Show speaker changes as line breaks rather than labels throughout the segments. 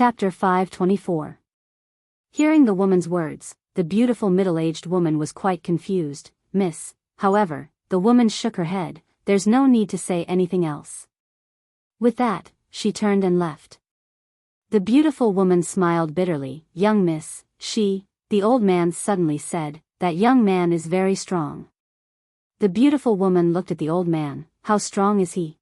Chapter 524. Hearing the woman's words, the beautiful middle-aged woman was quite confused. Miss, however, the woman shook her head, there's no need to say anything else. With that, she turned and left. The beautiful woman smiled bitterly. Young miss, the old man suddenly said, that young man is very strong. The beautiful woman looked at the old man. How strong is he?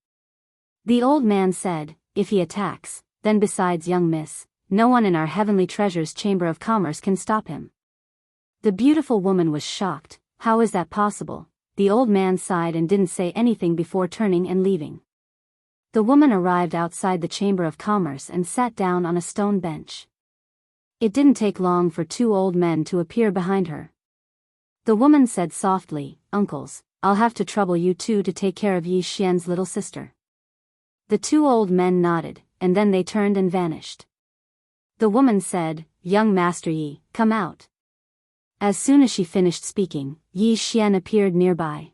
The old man said, if he attacks, then besides young miss, no one in our heavenly treasures chamber of commerce can stop him. The beautiful woman was shocked. How is that possible? The old man sighed and didn't say anything before turning and leaving. The woman arrived outside the chamber of commerce and sat down on a stone bench. It didn't take long for two old men to appear behind her. The woman said softly, uncles, I'll have to trouble you two to take care of Yi Xian's little sister. The two old men nodded, and then they turned and vanished. The woman said, young master Yi, come out. As soon as she finished speaking, Yi Xian appeared nearby.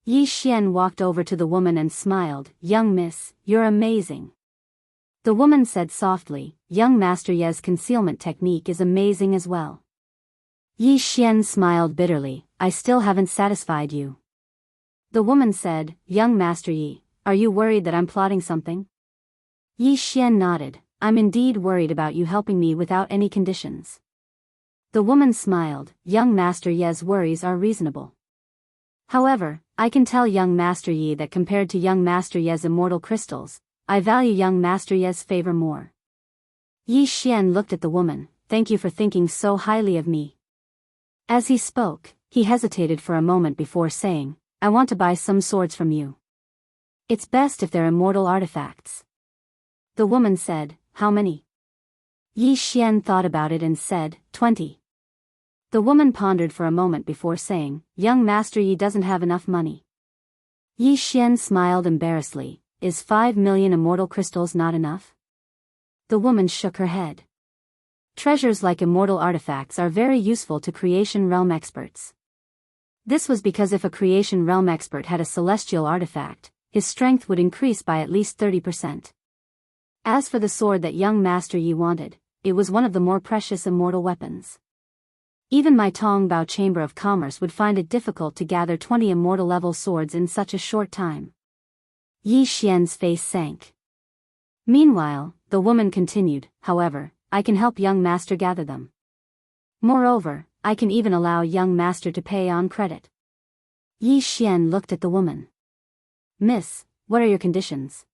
Yi Xian walked over to the woman and smiled, young miss, you're amazing. The woman said softly, young master Ye's concealment technique is amazing as well. Yi Xian smiled bitterly, I still haven't satisfied you. The woman said, young master Yi, are you worried that I'm plotting something? Yi Xian nodded, I'm indeed worried about you helping me without any conditions. The woman smiled, young master Ye's worries are reasonable. However, I can tell young master Yi that compared to young master Ye's immortal crystals, I value young master Ye's favor more. Yi Xian looked at the woman, thank you for thinking so highly of me. As he spoke, he hesitated for a moment before saying, I want to buy some swords from you. It's best if they're immortal artifacts. The woman said, how many? Yi Xian thought about it and said, 20. The woman pondered for a moment before saying, young master Yi doesn't have enough money. Yi Xian smiled embarrassedly, is 5 million immortal crystals not enough? The woman shook her head. Treasures like immortal artifacts are very useful to creation realm experts. This was because if a creation realm expert had a celestial artifact, his strength would increase by at least 30%. As for the sword that young master Yi wanted, it was one of the more precious immortal weapons. Even my Tongbao Chamber of Commerce would find it difficult to gather 20 immortal-level swords in such a short time. Yi Xian's face sank. Meanwhile, the woman continued, however, I can help young master gather them. Moreover, I can even allow young master to pay on credit. Yi Xian looked at the woman. Miss, what are your conditions?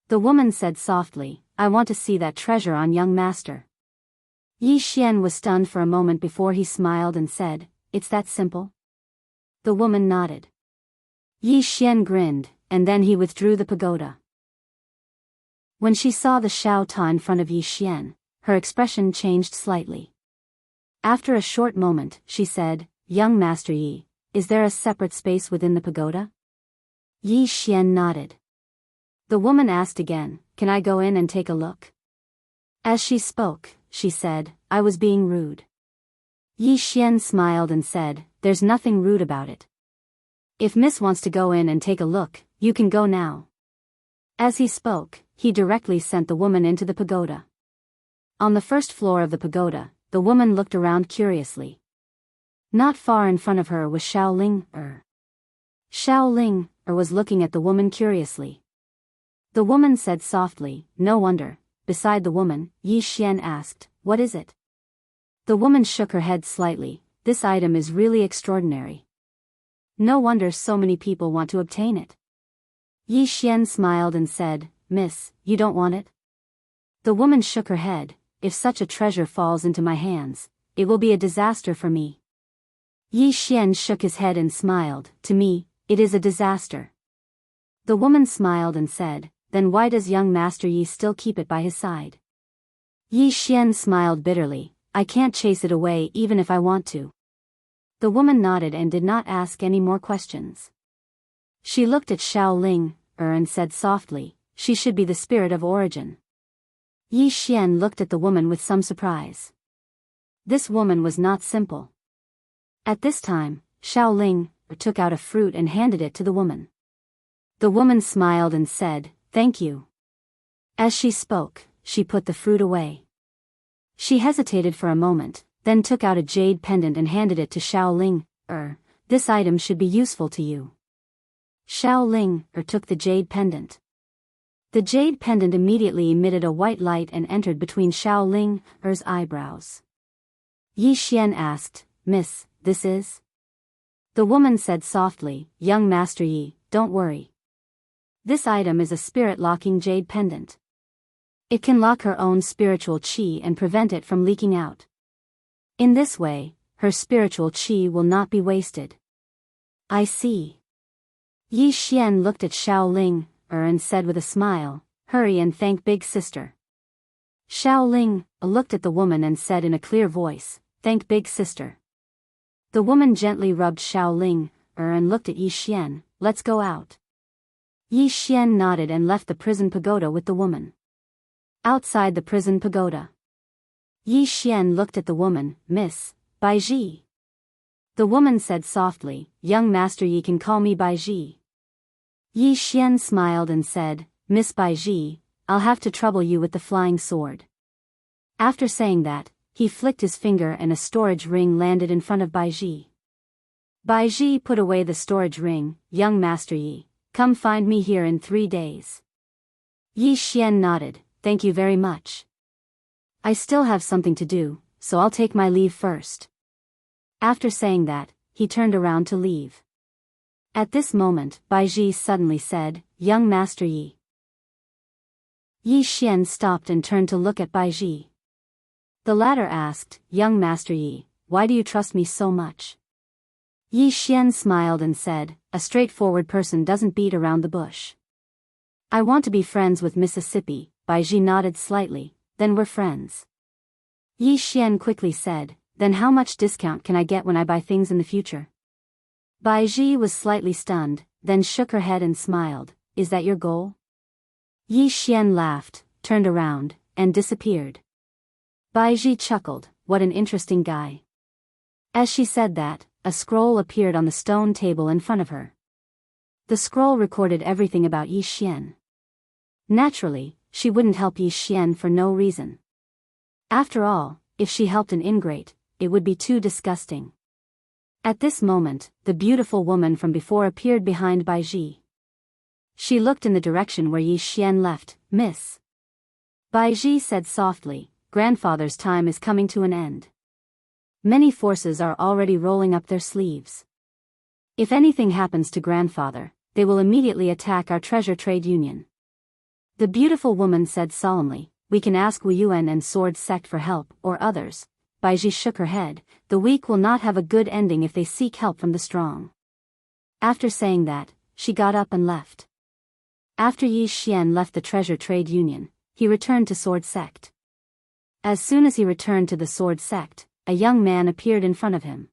The woman said softly, I want to see that treasure on young master. Yi Xian was stunned for a moment before he smiled and said, it's that simple? The woman nodded. Yi Xian grinned, and then he withdrew the pagoda. When she saw the Shao Ta in front of Yi Xian, her expression changed slightly. After a short moment, she said, young master Yi, is there a separate space within the pagoda? Yi Xian nodded. The woman asked again, can I go in and take a look? As she spoke, she said, I was being rude. Yi Xian smiled and said, there's nothing rude about it. If Miss wants to go in and take a look, you can go now. As he spoke, he directly sent the woman into the pagoda. On the first floor of the pagoda, the woman looked around curiously. Not far in front of her was Xiao Ling was looking at the woman curiously. The woman said softly, no wonder. Beside the woman, Yi Xian asked, what is it? The woman shook her head slightly, this item is really extraordinary. No wonder so many people want to obtain it. Yi Xian smiled and said, Miss, you don't want it? The woman shook her head, if such a treasure falls into my hands, it will be a disaster for me. Yi Xian shook his head and smiled, to me, it is a disaster. The woman smiled and said, then why does young master Yi still keep it by his side? Yi Xian smiled bitterly, I can't chase it away even if I want to. The woman nodded and did not ask any more questions. She looked at Xiao Ling and said softly, she should be the spirit of origin. Yi Xian looked at the woman with some surprise. This woman was not simple. At this time, Xiao Ling took out a fruit and handed it to the woman. The woman smiled and said, thank you. As she spoke, she put the fruit away. She hesitated for a moment, then took out a jade pendant and handed it to Xiaoling. This item should be useful to you. Xiaoling took the jade pendant. The jade pendant immediately emitted a white light and entered between Xiaoling's eyebrows. Yi Xian asked, "Miss, this is?" The woman said softly, "Young Master Yi, don't worry. This item is a spirit-locking jade pendant. It can lock her own spiritual qi and prevent it from leaking out. In this way, her spiritual qi will not be wasted." "I see." Yi Xian looked at Xiaoling and said with a smile, "Hurry and thank Big Sister." Xiaoling looked at the woman and said in a clear voice, "Thank Big Sister." The woman gently rubbed Xiaoling and looked at Yi Xian, "Let's go out." Yi Xian nodded and left the prison pagoda with the woman. Outside the prison pagoda, Yi Xian looked at the woman, "Miss Baiji." The woman said softly, "Young Master Yi can call me Baiji." Yi Xian smiled and said, "Miss Baiji, I'll have to trouble you with the flying sword." After saying that, he flicked his finger and a storage ring landed in front of Baiji. Baiji put away the storage ring. "Young Master Yi, come find me here in 3 days." Yi Xian nodded, "Thank you very much. I still have something to do, so I'll take my leave first." After saying that, he turned around to leave. At this moment, Baiji suddenly said, "Young Master Yi." Yi Xian stopped and turned to look at Baiji. The latter asked, "Young Master Yi, why do you trust me so much?" Yi Xian smiled and said, "A straightforward person doesn't beat around the bush. I want to be friends with Mississippi." Baiji nodded slightly, "Then we're friends." Yi Xian quickly said, "Then how much discount can I get when I buy things in the future?" Baiji was slightly stunned, then shook her head and smiled, "Is that your goal?" Yi Xian laughed, turned around, and disappeared. Baiji chuckled, "What an interesting guy." As she said that, a scroll appeared on the stone table in front of her. The scroll recorded everything about Yi Xian. Naturally, she wouldn't help Yi Xian for no reason. After all, if she helped an ingrate, it would be too disgusting. At this moment, the beautiful woman from before appeared behind Baiji. She looked in the direction where Yi Xian left. "Miss." Baiji said softly, "Grandfather's time is coming to an end. Many forces are already rolling up their sleeves. If anything happens to grandfather, they will immediately attack our treasure trade union." The beautiful woman said solemnly, "We can ask Wu Yuan and Sword Sect for help, or others." Baiji shook her head, "The weak will not have a good ending if they seek help from the strong." After saying that, she got up and left. After Yi Xian left the treasure trade union, he returned to Sword Sect. As soon as he returned to the Sword Sect, a young man appeared in front of him.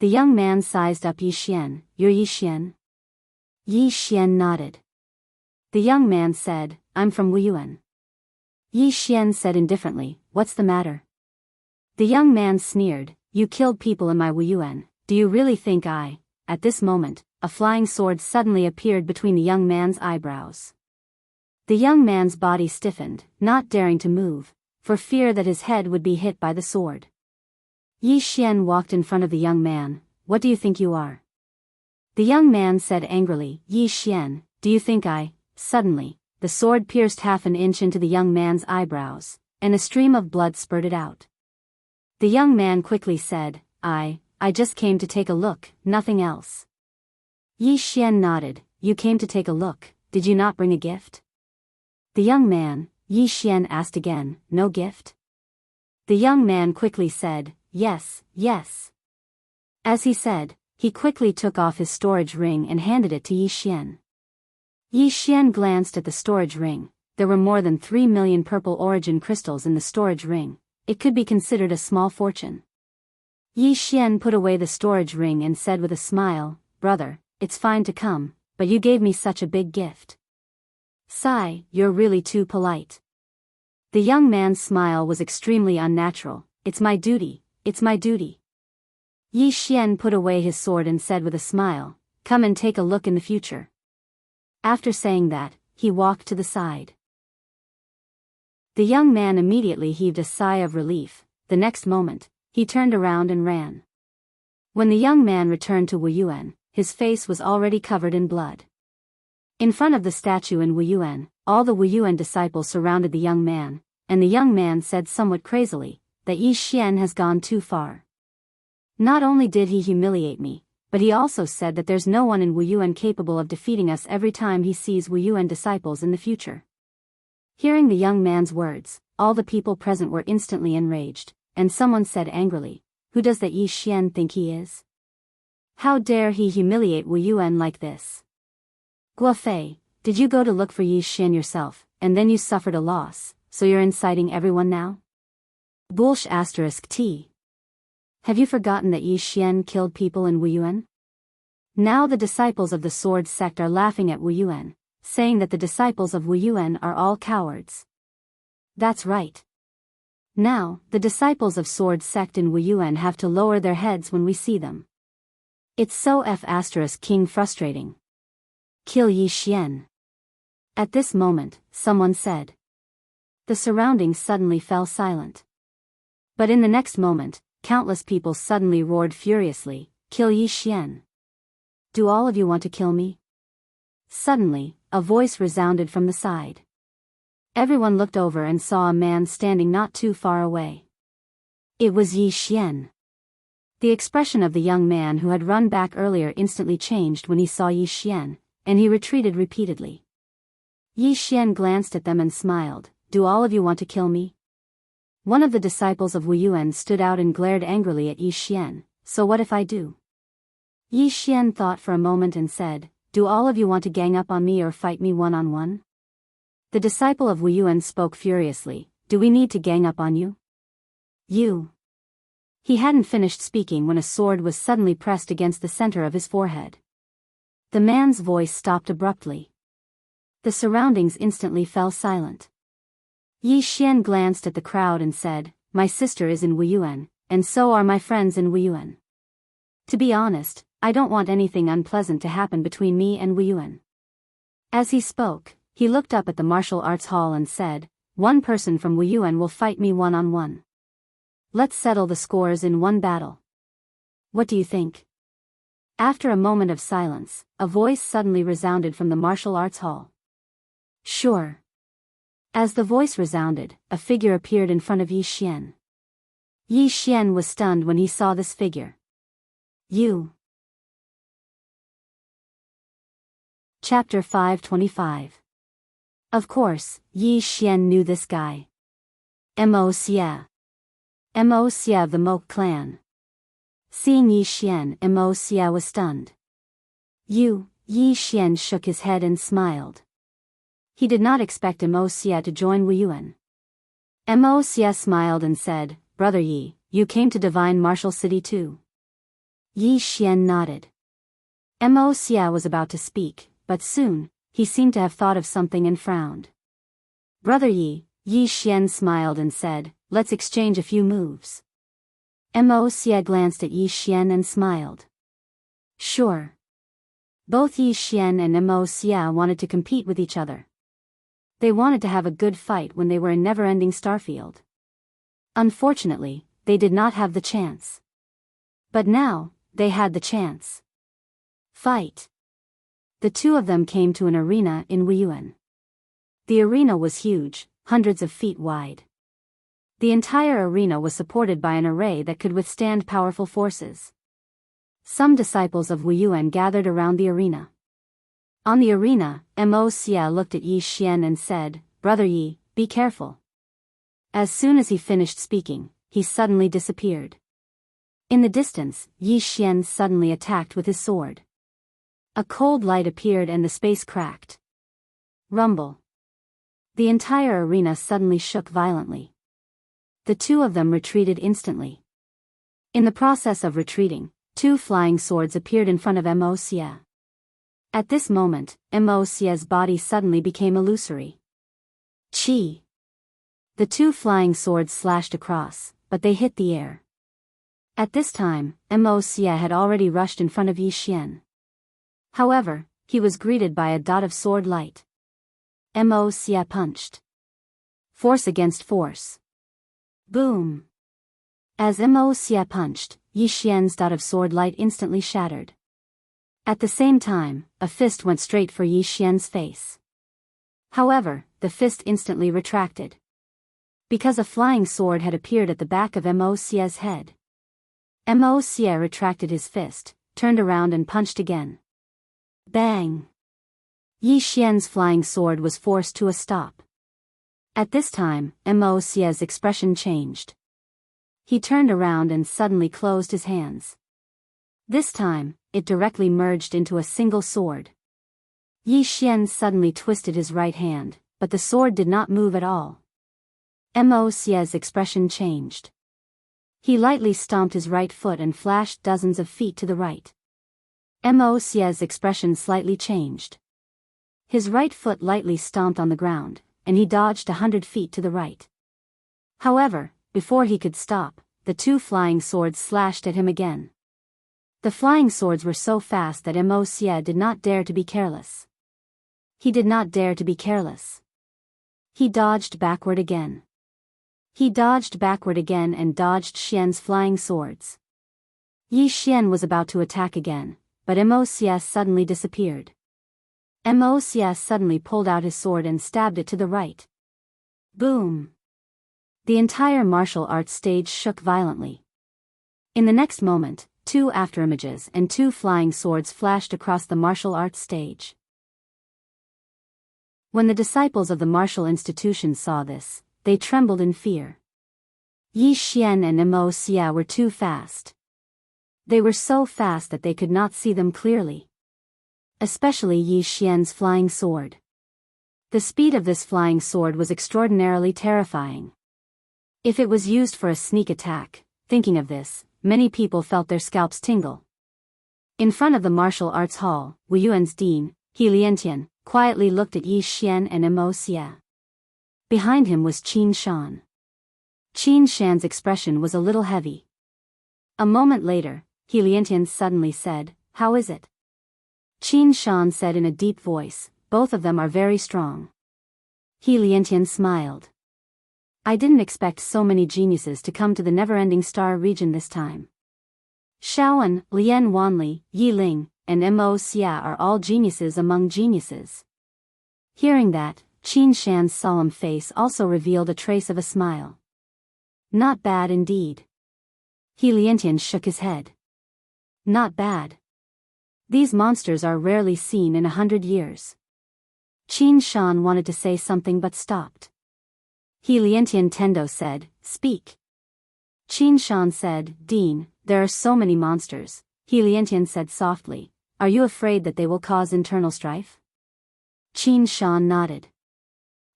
The young man sized up Yi Xian. "You're Yi Xian?" Yi Xian nodded. The young man said, "I'm from Wu Yuan." Yi Xian said indifferently, "What's the matter?" The young man sneered, "You killed people in my Wu Yuan, do you really think I..." At this moment, a flying sword suddenly appeared between the young man's eyebrows. The young man's body stiffened, not daring to move, for fear that his head would be hit by the sword. Yi Xian walked in front of the young man. "What do you think you are?" The young man said angrily, "Yi Xian, do you think I..." Suddenly, the sword pierced half an inch into the young man's eyebrows, and a stream of blood spurted out. The young man quickly said, I just came to take a look, nothing else." Yi Xian nodded, "You came to take a look, did you not bring a gift?" The young man, Yi Xian asked again, "No gift?" The young man quickly said, "Yes, yes." As he said, he quickly took off his storage ring and handed it to Yi Xian. Yi Xian glanced at the storage ring. There were more than 3 million purple origin crystals in the storage ring. It could be considered a small fortune. Yi Xian put away the storage ring and said with a smile, "Brother, it's fine to come, but you gave me such a big gift. Sigh, you're really too polite." The young man's smile was extremely unnatural. "It's my duty, it's my duty." Yi Xian put away his sword and said with a smile, "Come and take a look in the future." After saying that, he walked to the side. The young man immediately heaved a sigh of relief. The next moment, he turned around and ran. When the young man returned to Wuyuan, his face was already covered in blood. In front of the statue in Wuyuan, all the Wuyuan disciples surrounded the young man, and the young man said somewhat crazily, that Yi Xian has gone too far. Not only did he humiliate me, but he also said that there's no one in Wuyuan capable of defeating us every time he sees Wuyuan disciples in the future. Hearing the young man's words, all the people present were instantly enraged, and someone said angrily, "Who does that Yi Xian think he is? How dare he humiliate Wuyuan like this? Guofei, did you go to look for Yi Xian yourself, and then you suffered a loss, so you're inciting everyone now? Bullsh *t. Have you forgotten that Yi Xian killed people in Wuyuan? Now the disciples of the Sword Sect are laughing at Wuyuan, saying that the disciples of Wuyuan are all cowards. That's right. Now, the disciples of Sword Sect in Wuyuan have to lower their heads when we see them. It's so King frustrating. Kill Yi Xian. At this moment, someone said. The surroundings suddenly fell silent. But in the next moment, countless people suddenly roared furiously, "Kill Yi Xian! Do all of you want to kill me?" Suddenly, a voice resounded from the side. Everyone looked over and saw a man standing not too far away. It was Yi Xian. The expression of the young man who had run back earlier instantly changed when he saw Yi Xian, and he retreated repeatedly. Yi Xian glanced at them and smiled, "Do all of you want to kill me?" One of the disciples of Wuyuan stood out and glared angrily at Yi Xian, "So what if I do?" Yi Xian thought for a moment and said, "Do all of you want to gang up on me or fight me one-on-one?" The disciple of Wuyuan spoke furiously, "Do we need to gang up on you? You." He hadn't finished speaking when a sword was suddenly pressed against the center of his forehead. The man's voice stopped abruptly. The surroundings instantly fell silent. Yi Xian glanced at the crowd and said, "My sister is in Wuyuan, and so are my friends in Wuyuan. To be honest, I don't want anything unpleasant to happen between me and Wuyuan." As he spoke, he looked up at the martial arts hall and said, "One person from Wuyuan will fight me one-on-one. Let's settle the scores in one battle. What do you think?" After a moment of silence, a voice suddenly resounded from the martial arts hall. "Sure." As the voice resounded, a figure appeared in front of Yi Xian. Yi Xian was stunned when he saw this figure. "You." Chapter 525. Of course, Yi Xian knew this guy. Mo Xia. Mo Xia of the Mok clan. Seeing Yi Xian, Mo Xia was stunned. "You," Yi Xian shook his head and smiled. He did not expect Mo Xia to join Wuyuan. Mo Xia smiled and said, "Brother Yi, you came to Divine Martial City too?" Yi Xian nodded. Mo Xia was about to speak, but soon, he seemed to have thought of something and frowned. "Brother Yi," Yi Xian smiled and said, "Let's exchange a few moves." Mo Xia glanced at Yi Xian and smiled. Sure. Both Yi Xian and Mo Xia wanted to compete with each other. They wanted to have a good fight when they were in Never-Ending Starfield. Unfortunately, they did not have the chance. But now, they had the chance. Fight. The two of them came to an arena in Wuyuan. The arena was huge, hundreds of feet wide. The entire arena was supported by an array that could withstand powerful forces. Some disciples of Wuyuan gathered around the arena. On the arena, Mo Xia looked at Yi Xian and said, "Brother Yi, be careful." As soon as he finished speaking, he suddenly disappeared. In the distance, Yi Xian suddenly attacked with his sword. A cold light appeared and the space cracked. Rumble. The entire arena suddenly shook violently. The two of them retreated instantly. In the process of retreating, two flying swords appeared in front of Mo Xia. At this moment, Mo Xia's body suddenly became illusory. Chi. The two flying swords slashed across, but they hit the air. At this time, Mo Xia had already rushed in front of Yi Xian. However, he was greeted by a dot of sword light. Mo Xia punched. force against force. Boom! As Mo Xie punched, Yi Xian's dot of sword light instantly shattered. At the same time, a fist went straight for Yi Xian's face. However, the fist instantly retracted. Because a flying sword had appeared at the back of Mo Xie's head. Mo Xie retracted his fist, turned around and punched again. Bang! Yi Xian's flying sword was forced to a stop. At this time, Mo Xie's expression changed. He turned around and suddenly closed his hands. This time, it directly merged into a single sword. Yi Xian suddenly twisted his right hand, but the sword did not move at all. Mo Xie's expression changed. He lightly stomped his right foot and flashed dozens of feet to the right. Mo Xie's expression slightly changed. His right foot lightly stomped on the ground, and he dodged 100 feet to the right. However, before he could stop, the two flying swords slashed at him again. The flying swords were so fast that Mo Xie did not dare to be careless. He did not dare to be careless. He dodged backward again. He dodged backward again and dodged Xian's flying swords. Yi Xian was about to attack again, but Mo Xie suddenly disappeared. Mo Xie suddenly pulled out his sword and stabbed it to the right. Boom! The entire martial arts stage shook violently. In the next moment, two afterimages and two flying swords flashed across the martial arts stage. When the disciples of the martial institution saw this, they trembled in fear. Yi Xian and Mo Xie were too fast. They were so fast that they could not see them clearly. Especially Yi Xian's flying sword. The speed of this flying sword was extraordinarily terrifying. If it was used for a sneak attack, thinking of this, many people felt their scalps tingle. In front of the martial arts hall, Wu Yuan's dean, He Liantian, quietly looked at Yi Xian and Mo Xie. Behind him was Qin Shan. Qin Shan's expression was a little heavy. A moment later, He Liantian suddenly said, "How is it?" Qin Shan said in a deep voice, "Both of them are very strong." He Liantian smiled. "I didn't expect so many geniuses to come to the never-ending star region this time. Shaoan, Lian Wanli, Yi Ling, and Mo Xie are all geniuses among geniuses." Hearing that, Qin Shan's solemn face also revealed a trace of a smile. "Not bad indeed." He Liantian shook his head. "Not bad. These monsters are rarely seen in 100 years. Qin Shan wanted to say something but stopped. He Liantian Tendo said, "Speak." Qin Shan said, "Dean, there are so many monsters." He Liantian said softly, "Are you afraid that they will cause internal strife?" Qin Shan nodded.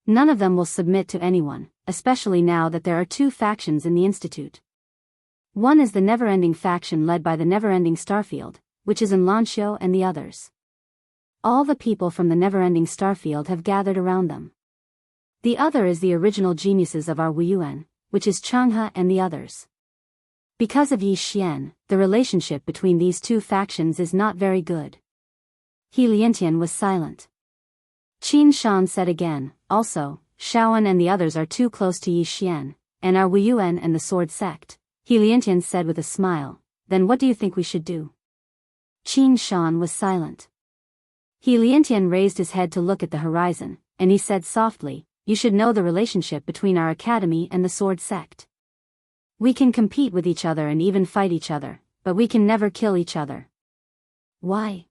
"None of them will submit to anyone, especially now that there are two factions in the Institute. One is the never-ending faction led by the never-ending Starfield, which is in Lanxiu, and the others. All the people from the never-ending Starfield have gathered around them. The other is the original geniuses of our Wuyuan, which is Changhe and the others. Because of Yi Xian, the relationship between these two factions is not very good." He Liantian was silent. Qin Shan said again, "Also, Shaoan and the others are too close to Yi Xian, and our Wuyuan and the Sword Sect." He Liantian said with a smile, "Then what do you think we should do?" Qin Shan was silent. He Liantian raised his head to look at the horizon, and he said softly, "You should know the relationship between our academy and the Sword Sect. We can compete with each other and even fight each other, but we can never kill each other." "Why?"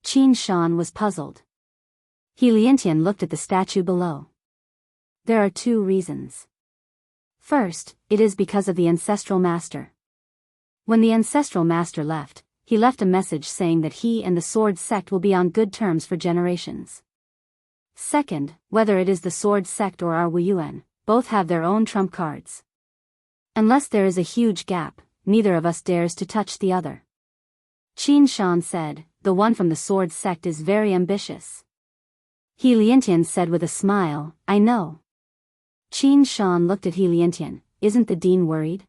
Qin Shan was puzzled. He Liantian looked at the statue below. "There are two reasons. First, it is because of the ancestral master. When the ancestral master left, he left a message saying that he and the Sword Sect will be on good terms for generations. Second, whether it is the Sword Sect or our Wuyuan, both have their own trump cards. Unless there is a huge gap, neither of us dares to touch the other." Qin Shan said, "The one from the Sword Sect is very ambitious." He Liantian said with a smile, "I know." Qin Shan looked at He Liantian, "Isn't the dean worried?"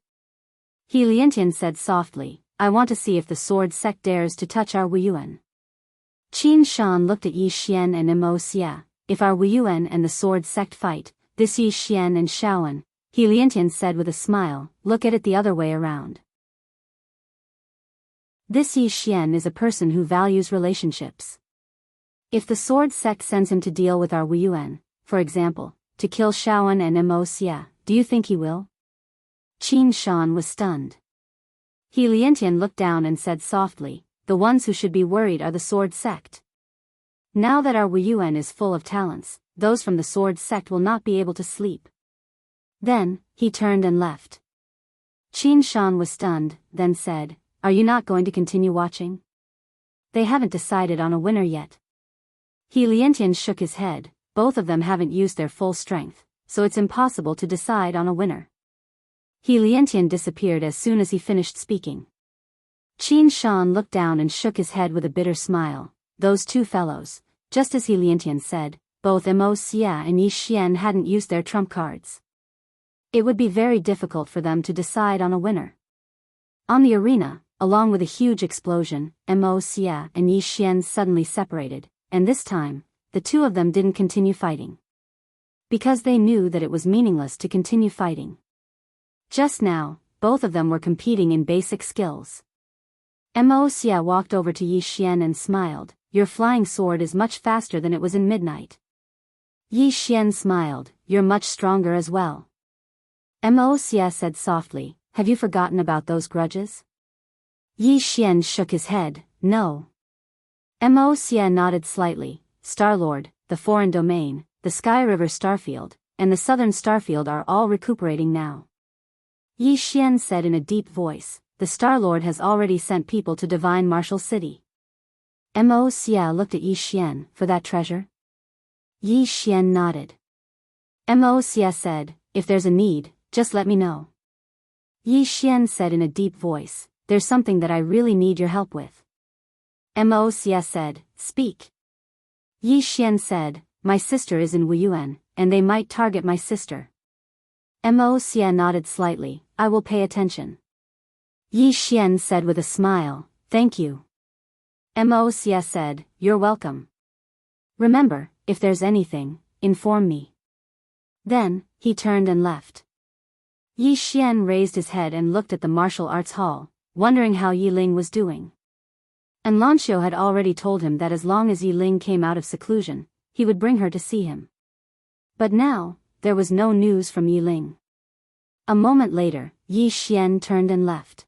He Liantian said softly, "I want to see if the Sword Sect dares to touch our Wuyuan." Qin Shan looked at Yi Xian and Mo Xie. "If our Wuyuan and the Sword Sect fight, this Yi Xian and Shaoan, He Liantian said with a smile, look at it the other way around. This Yi Xian is a person who values relationships. If the sword sect sends him to deal with our Wuyuan, for example, to kill Shaoan and Mo Xia, do you think he will? Qin Shan was stunned. He Liantian looked down and said softly, the ones who should be worried are the sword sect. Now that our Wuyuan is full of talents, those from the sword sect will not be able to sleep. Then, he turned and left. Qin Shan was stunned, then said, are you not going to continue watching? They haven't decided on a winner yet. He Liantian shook his head, both of them haven't used their full strength, so it's impossible to decide on a winner. He Liantian disappeared as soon as he finished speaking. Qin Shan looked down and shook his head with a bitter smile. Those two fellows, just as He Liantian said, both Mo Xia and Yi Xian hadn't used their trump cards. It would be very difficult for them to decide on a winner. On the arena, along with a huge explosion, Mo Xia and Yi Xian suddenly separated, and this time, the two of them didn't continue fighting. Because they knew that it was meaningless to continue fighting. Just now, both of them were competing in basic skills. Mo Xia walked over to Yi Xian and smiled, your flying sword is much faster than it was in midnight. Yi Xian smiled, you're much stronger as well. Mo Xia said softly, have you forgotten about those grudges? Yi Xian shook his head, no. Mo Xia nodded slightly, Star-Lord, the foreign domain, the Sky River Starfield, and the Southern Starfield are all recuperating now. Yi Xian said in a deep voice, the Star-Lord has already sent people to Divine Martial City. Mo Xia looked at Yi Xian, for that treasure? Yi Xian nodded. Mo Xia said, if there's a need, just let me know. Yi Xian said in a deep voice, there's something that I really need your help with. Mo Xia said, speak. Yi Xian said, my sister is in Wuyuan, and they might target my sister. Mo Xia nodded slightly, I will pay attention. Yi Xian said with a smile, thank you. Mo Xia said, you're welcome. Remember, if there's anything, inform me. Then, he turned and left. Yi Xian raised his head and looked at the martial arts hall, wondering how Yi Ling was doing. And Lanxiu had already told him that as long as Yi Ling came out of seclusion, he would bring her to see him. But now, there was no news from Yi Ling. A moment later, Yi Xian turned and left.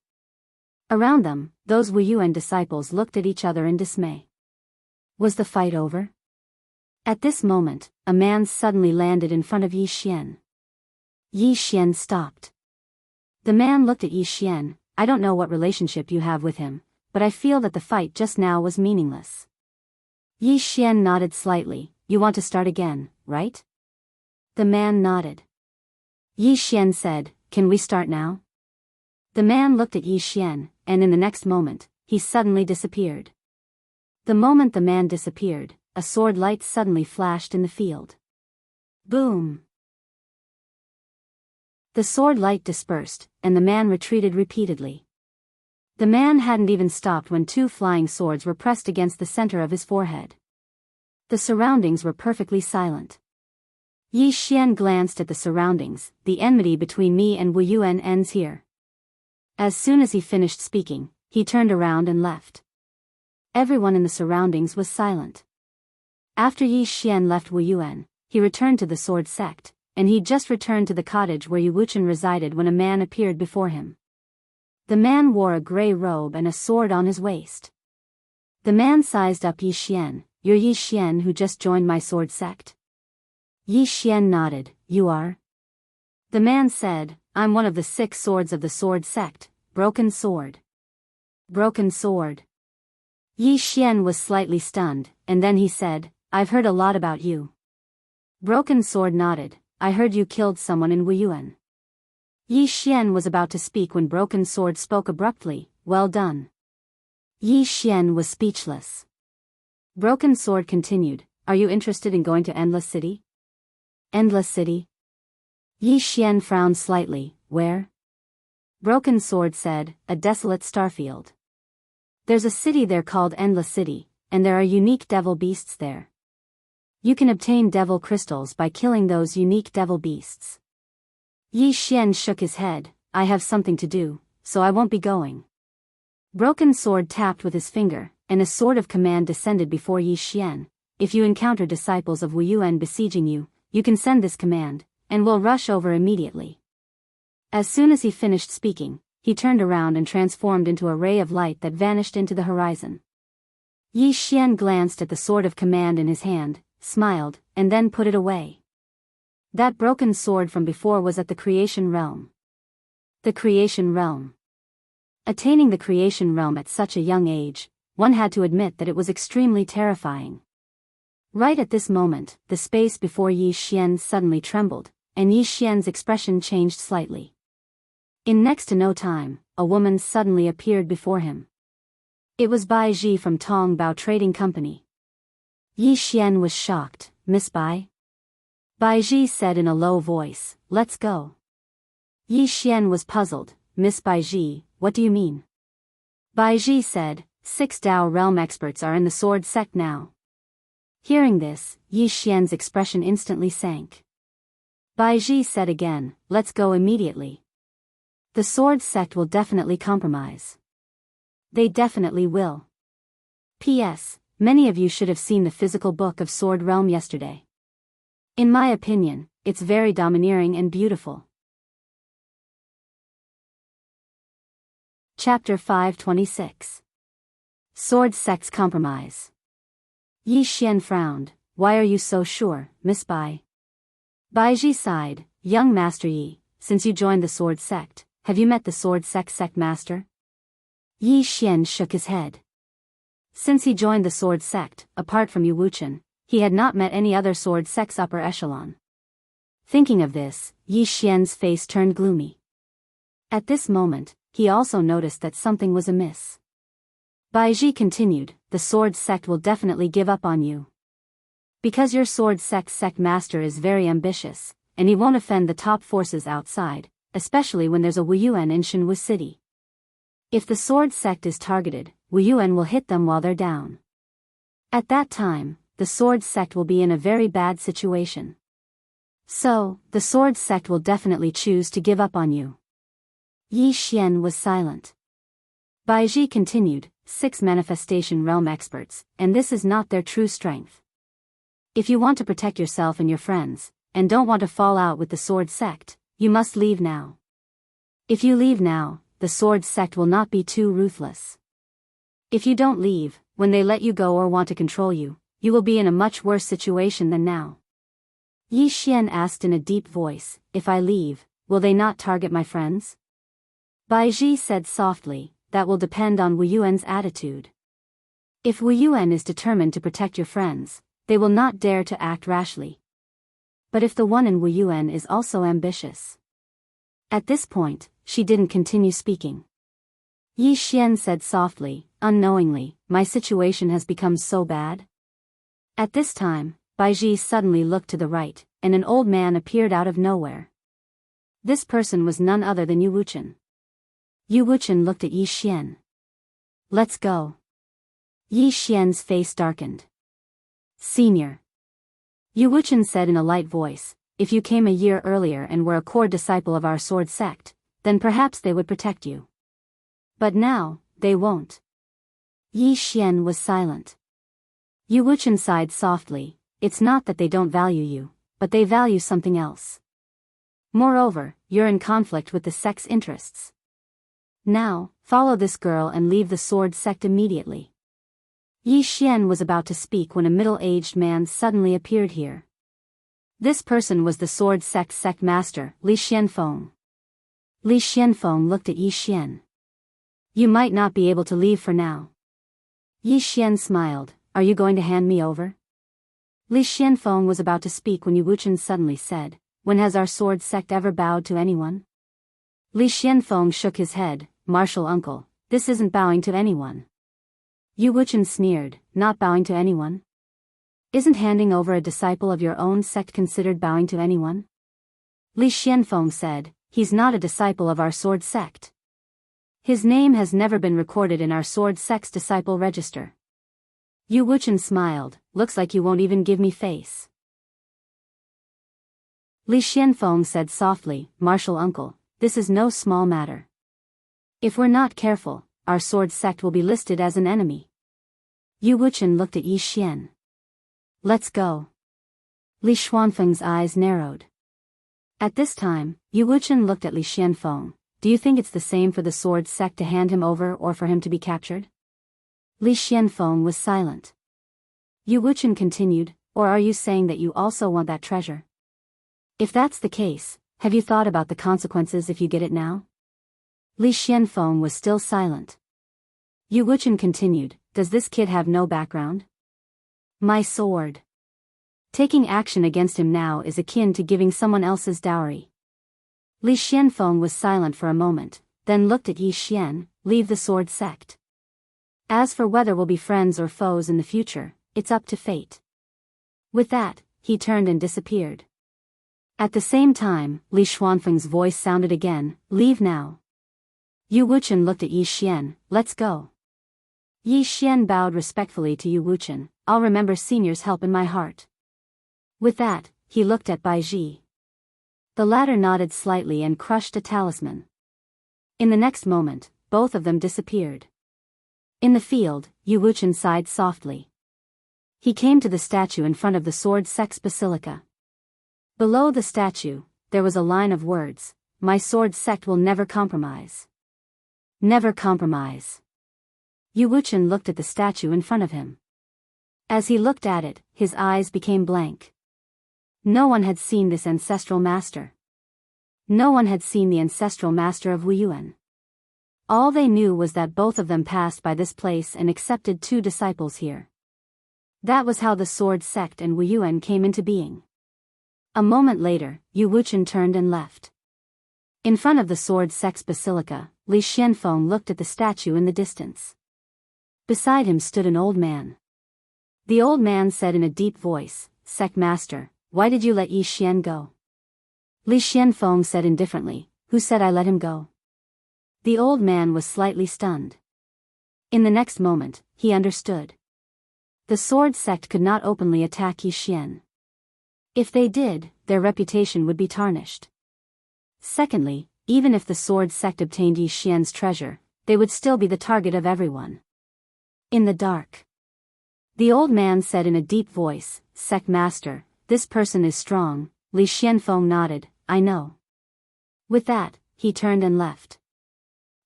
Around them, those Wuyuan disciples looked at each other in dismay. Was the fight over? At this moment, a man suddenly landed in front of Yi Xian. Yi Xian stopped. The man looked at Yi Xian, I don't know what relationship you have with him, but I feel that the fight just now was meaningless. Yi Xian nodded slightly, you want to start again, right? The man nodded. Yi Xian said, can we start now? The man looked at Yi Xian, and in the next moment, he suddenly disappeared. The moment the man disappeared, a sword light suddenly flashed in the field. Boom! The sword light dispersed, and the man retreated repeatedly. The man hadn't even stopped when two flying swords were pressed against the center of his forehead. The surroundings were perfectly silent. Yi Xian glanced at the surroundings, the enmity between me and Wuyuan ends here. As soon as he finished speaking, he turned around and left. Everyone in the surroundings was silent. After Yi Xian left Wuyuan, he returned to the sword sect, and he'd just returned to the cottage where Yu Wuchen resided when a man appeared before him. The man wore a gray robe and a sword on his waist. The man sized up Yi Xian, you're Yi Xian who just joined my sword sect? Yi Xian nodded, you are? The man said, I'm one of the 6 swords of the sword sect, Broken Sword. Broken Sword. Yi Xian was slightly stunned, and then he said, I've heard a lot about you. Broken Sword nodded, I heard you killed someone in Wuyuan. Yi Xian was about to speak when Broken Sword spoke abruptly, well done. Yi Xian was speechless. Broken Sword continued, are you interested in going to Endless City? Endless City? Yi Xian frowned slightly, where? Broken Sword said, a desolate starfield. There's a city there called Endless City, and there are unique devil beasts there. You can obtain devil crystals by killing those unique devil beasts. Yi Xian shook his head. I have something to do, so I won't be going. Broken Sword tapped with his finger, and a sword of command descended before Yi Xian. If you encounter disciples of Wu Yuan besieging you, you can send this command, and will rush over immediately. As soon as he finished speaking, he turned around and transformed into a ray of light that vanished into the horizon. Yi Xian glanced at the sword of command in his hand, smiled, and then put it away. That broken sword from before was at the creation realm. The creation realm. Attaining the creation realm at such a young age, one had to admit that it was extremely terrifying. Right at this moment, the space before Yi Xian suddenly trembled, and Yi Xian's expression changed slightly. In next to no time, a woman suddenly appeared before him. It was Bai Ji from Tongbao Trading Company. Yi Xian was shocked. Miss Bai? Bai Ji said in a low voice, let's go. Yi Xian was puzzled. Miss Bai Ji, what do you mean? Bai Ji said, 6 Dao realm experts are in the sword sect now. Hearing this, Yi Xian's expression instantly sank. Bai Ji said again, let's go immediately. The sword sect will definitely compromise. They definitely will. P.S. Many of you should have seen the physical book of Sword Realm yesterday. In my opinion, it's very domineering and beautiful. Chapter 526. Sword Sect's Compromise. Yi Xian frowned. Why are you so sure, Miss Bai? Bai Ji sighed. Young Master Yi, since you joined the Sword Sect, have you met the Sword Sect Master? Yi Xian shook his head. Since he joined the Sword Sect, apart from Yu Wuchen, he had not met any other Sword Sect's upper echelon. Thinking of this, Yi Xian's face turned gloomy. At this moment, he also noticed that something was amiss. Bai Ji continued, the Sword Sect will definitely give up on you. Because your Sword Sect master is very ambitious, and he won't offend the top forces outside, especially when there's a Wu Yuan in Shenwu City. If the Sword Sect is targeted, Wu Yuan will hit them while they're down. At that time, the Sword Sect will be in a very bad situation. So, the Sword Sect will definitely choose to give up on you. Yi Xian was silent. Bai Ji continued, 6 manifestation realm experts, and this is not their true strength. If you want to protect yourself and your friends, and don't want to fall out with the Sword Sect, you must leave now. If you leave now, the Sword Sect will not be too ruthless. If you don't leave, when they let you go or want to control you, you will be in a much worse situation than now. Yi Xian asked in a deep voice, if I leave, will they not target my friends? Bai Ji said softly, that will depend on Wu Yuan's attitude. If Wu Yuan is determined to protect your friends, they will not dare to act rashly. But if the one in Wu Yuan is also ambitious. At this point, she didn't continue speaking. Yi Xian said softly, unknowingly, my situation has become so bad. At this time, Bai Ji suddenly looked to the right, and an old man appeared out of nowhere. This person was none other than Yu Wuchen. Yu Wuchen looked at Yi Xian. Let's go. Yi Xian's face darkened. Senior. Yu Wuchen said in a light voice, if you came a year earlier and were a core disciple of our Sword Sect, then perhaps they would protect you. But now, they won't. Yi Xian was silent. Yu Wuchen sighed softly, it's not that they don't value you, but they value something else. Moreover, you're in conflict with the sect's interests. Now, follow this girl and leave the Sword Sect immediately. Yi Xian was about to speak when a middle-aged man suddenly appeared here. This person was the Sword Sect master, Li Xianfeng. Li Xianfeng looked at Yi Xian. You might not be able to leave for now. Yi Xian smiled, are you going to hand me over? Li Xianfeng was about to speak when Yu Wuchen suddenly said, when has our Sword Sect ever bowed to anyone? Li Xianfeng shook his head, Martial uncle, this isn't bowing to anyone. Yu Wuchen sneered, not bowing to anyone? Isn't handing over a disciple of your own sect considered bowing to anyone? Li Xianfeng said, he's not a disciple of our Sword Sect. His name has never been recorded in our Sword Sect's disciple register. Yu Wuchen smiled, looks like you won't even give me face. Li Xianfeng said softly, Martial uncle, this is no small matter. If we're not careful, our sword sect will be listed as an enemy. Yu Wuchen looked at Yi Xian. Let's go. Li Xuanfeng's eyes narrowed. At this time, Yu Wuchen looked at Li Xianfeng. Do you think it's the same for the sword sect to hand him over or for him to be captured? Li Xianfeng was silent. Yu Wuchen continued, or are you saying that you also want that treasure? If that's the case, have you thought about the consequences if you get it now? Li Xianfeng was still silent. Yu Wuchen continued, does this kid have no background? My sword. Taking action against him now is akin to giving someone else's dowry. Li Xianfeng was silent for a moment, then looked at Yi Xian, leave the sword sect. As for whether we'll be friends or foes in the future, it's up to fate. With that, he turned and disappeared. At the same time, Li Xuanfeng's voice sounded again, leave now. Yu Wuchen looked at Yi Xian, let's go. Yi Xian bowed respectfully to Yu Wuchen, I'll remember senior's help in my heart. With that, he looked at Bai Ji. The latter nodded slightly and crushed a talisman. In the next moment, both of them disappeared. In the field, Yu Wuchen sighed softly. He came to the statue in front of the Sword Sect's basilica. Below the statue, there was a line of words, my sword sect will never compromise. Never compromise. Yu Wuchen looked at the statue in front of him. As he looked at it, his eyes became blank. No one had seen this ancestral master. No one had seen the ancestral master of Wuyuan. All they knew was that both of them passed by this place and accepted 2 disciples here. That was how the sword sect and Wuyuan came into being. A moment later, Yu Wuchen turned and left. In front of the sword sect's basilica, Li Xianfeng looked at the statue in the distance. Beside him stood an old man. The old man said in a deep voice, Sect Master, why did you let Yi Xian go? Li Xianfeng said indifferently, who said I let him go? The old man was slightly stunned. In the next moment, he understood. The sword sect could not openly attack Yi Xian. If they did, their reputation would be tarnished. Secondly, even if the sword sect obtained Yi Xian's treasure, they would still be the target of everyone. In the dark. The old man said in a deep voice, Sect Master, this person is strong. Li Xianfeng nodded, I know. With that, he turned and left.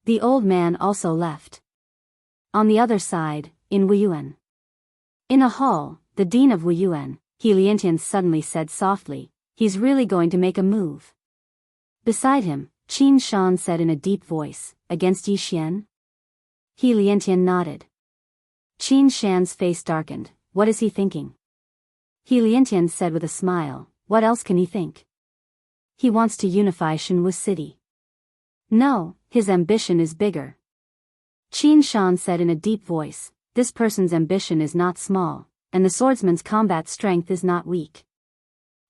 The old man also left. On the other side, in Wuyuan. In a hall, the dean of Wuyuan, He Liantian suddenly said softly, he's really going to make a move. Beside him, Qin Shan said in a deep voice, against Yi Xian? He Liantian nodded. Qin Shan's face darkened, what is he thinking? He Liantian said with a smile, what else can he think? He wants to unify Shenwu City. No, his ambition is bigger. Qin Shan said in a deep voice, this person's ambition is not small, and the swordsman's combat strength is not weak.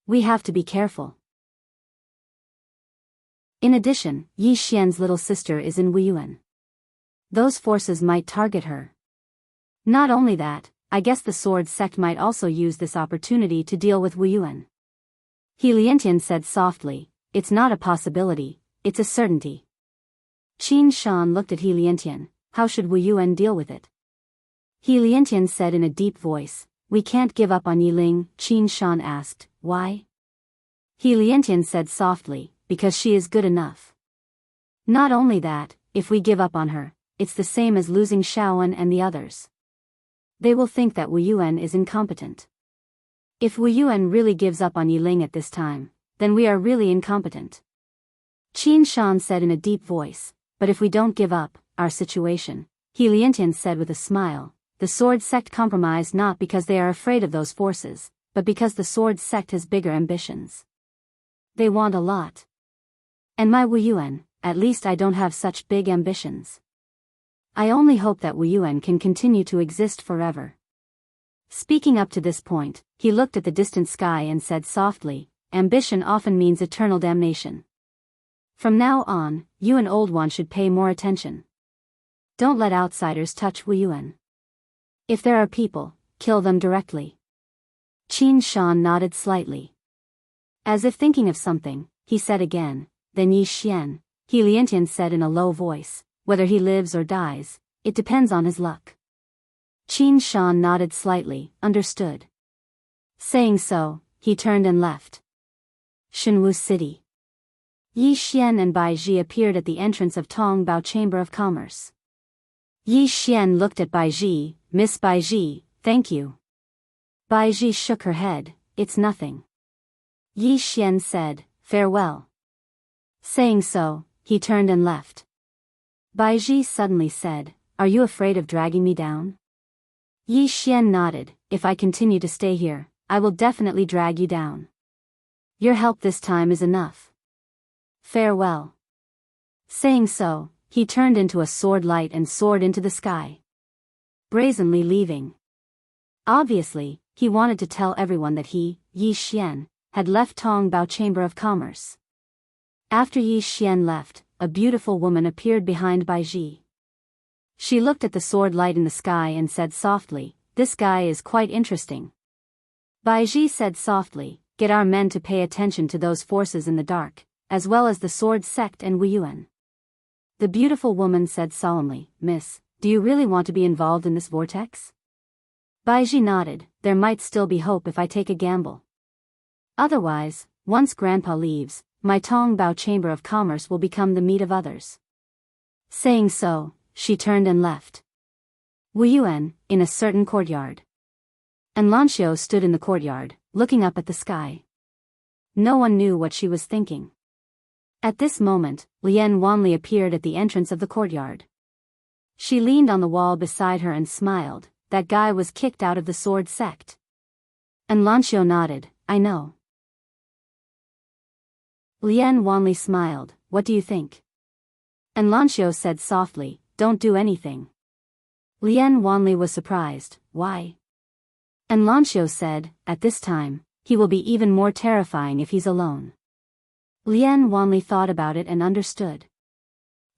We have to be careful. In addition, Yi Xian's little sister is in Wuyuan. Those forces might target her. Not only that, I guess the sword sect might also use this opportunity to deal with Wuyuan. He Liantian said softly, it's not a possibility, it's a certainty. Qin Shan looked at He Liantian, how should Wuyuan deal with it? He Liantian said in a deep voice, we can't give up on Yiling. Qin Shan asked, why? He Liantian said softly, because she is good enough. Not only that, if we give up on her, it's the same as losing Shaoan and the others. They will think that Wuyuan is incompetent. If Wuyuan really gives up on Yiling at this time, then we are really incompetent. Qin Shan said in a deep voice, but if we don't give up, our situation, He Liantian said with a smile, the sword sect compromised not because they are afraid of those forces, but because the sword sect has bigger ambitions. They want a lot. And my Wuyuan, at least I don't have such big ambitions. I only hope that Wuyuan can continue to exist forever. Speaking up to this point, he looked at the distant sky and said softly, ambition often means eternal damnation. From now on, you and Old One should pay more attention. Don't let outsiders touch Wuyuan. If there are people, kill them directly. Qin Shan nodded slightly. As if thinking of something, he said again, then Yi Xian, He Liantian said in a low voice, whether he lives or dies, it depends on his luck. Qin Shan nodded slightly, understood. Saying so, he turned and left. Shenwu City. Yi Xian and Bai Ji appeared at the entrance of Tongbao Chamber of Commerce. Yi Xian looked at Bai Ji, Miss Bai Ji, thank you. Bai Ji shook her head, it's nothing. Yi Xian said, farewell. Saying so, he turned and left. Bai Ji suddenly said, are you afraid of dragging me down? Yi Xian nodded, if I continue to stay here, I will definitely drag you down. Your help this time is enough. Farewell. Saying so, he turned into a sword light and soared into the sky, brazenly leaving. Obviously, he wanted to tell everyone that he, Yi Xian, had left Tongbao Chamber of Commerce. After Yi Xian left, a beautiful woman appeared behind Bai Ji. She looked at the sword light in the sky and said softly, this guy is quite interesting. Bai Ji said softly, get our men to pay attention to those forces in the dark, as well as the sword sect and Wuyuan. The beautiful woman said solemnly, Miss, do you really want to be involved in this vortex? Bai Ji nodded, there might still be hope if I take a gamble. Otherwise, once Grandpa leaves, my Tongbao Chamber of Commerce will become the meat of others. Saying so, she turned and left. Wuyuan, in a certain courtyard. And Lanxiu stood in the courtyard, looking up at the sky. No one knew what she was thinking. At this moment, Lian Wanli appeared at the entrance of the courtyard. She leaned on the wall beside her and smiled, that guy was kicked out of the sword sect. And Lanxiu nodded, I know. Lian Wanli smiled, what do you think? And Lanxiu said softly, don't do anything. Lian Wanli was surprised, why? And Lanxiu said, at this time, he will be even more terrifying if he's alone. Lian Wanli thought about it and understood.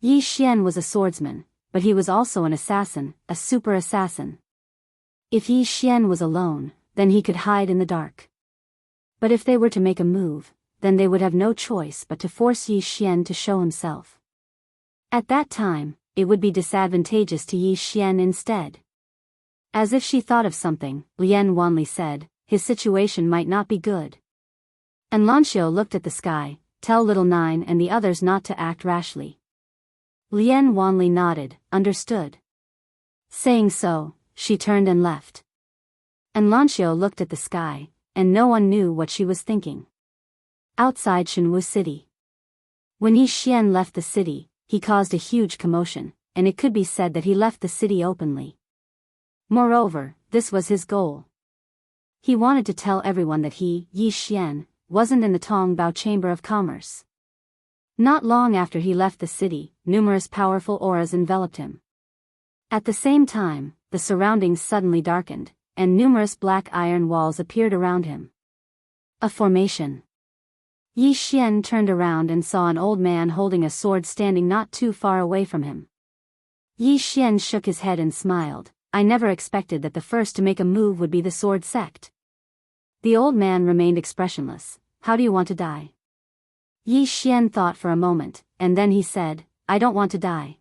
Yi Xian was a swordsman, but he was also an assassin, a super assassin. If Yi Xian was alone, then he could hide in the dark. But if they were to make a move, then they would have no choice but to force Yi Xian to show himself. At that time, it would be disadvantageous to Yi Xian instead. As if she thought of something, Lian Wanli said, his situation might not be good. And Lanxiu looked at the sky, tell little Nine and the others not to act rashly. Lian Wanli nodded, understood. Saying so, she turned and left. And Lanxiu looked at the sky, and no one knew what she was thinking. Outside Shenwu City. When Yi Xian left the city, he caused a huge commotion, and it could be said that he left the city openly. Moreover, this was his goal. He wanted to tell everyone that he, Yi Xian, wasn't in the Tongbao Chamber of Commerce. Not long after he left the city, numerous powerful auras enveloped him. At the same time, the surroundings suddenly darkened, and numerous black iron walls appeared around him. A formation. Yi Xian turned around and saw an old man holding a sword standing not too far away from him. Yi Xian shook his head and smiled, I never expected that the first to make a move would be the sword sect. The old man remained expressionless, how do you want to die? Yi Xian thought for a moment, and then he said, I don't want to die.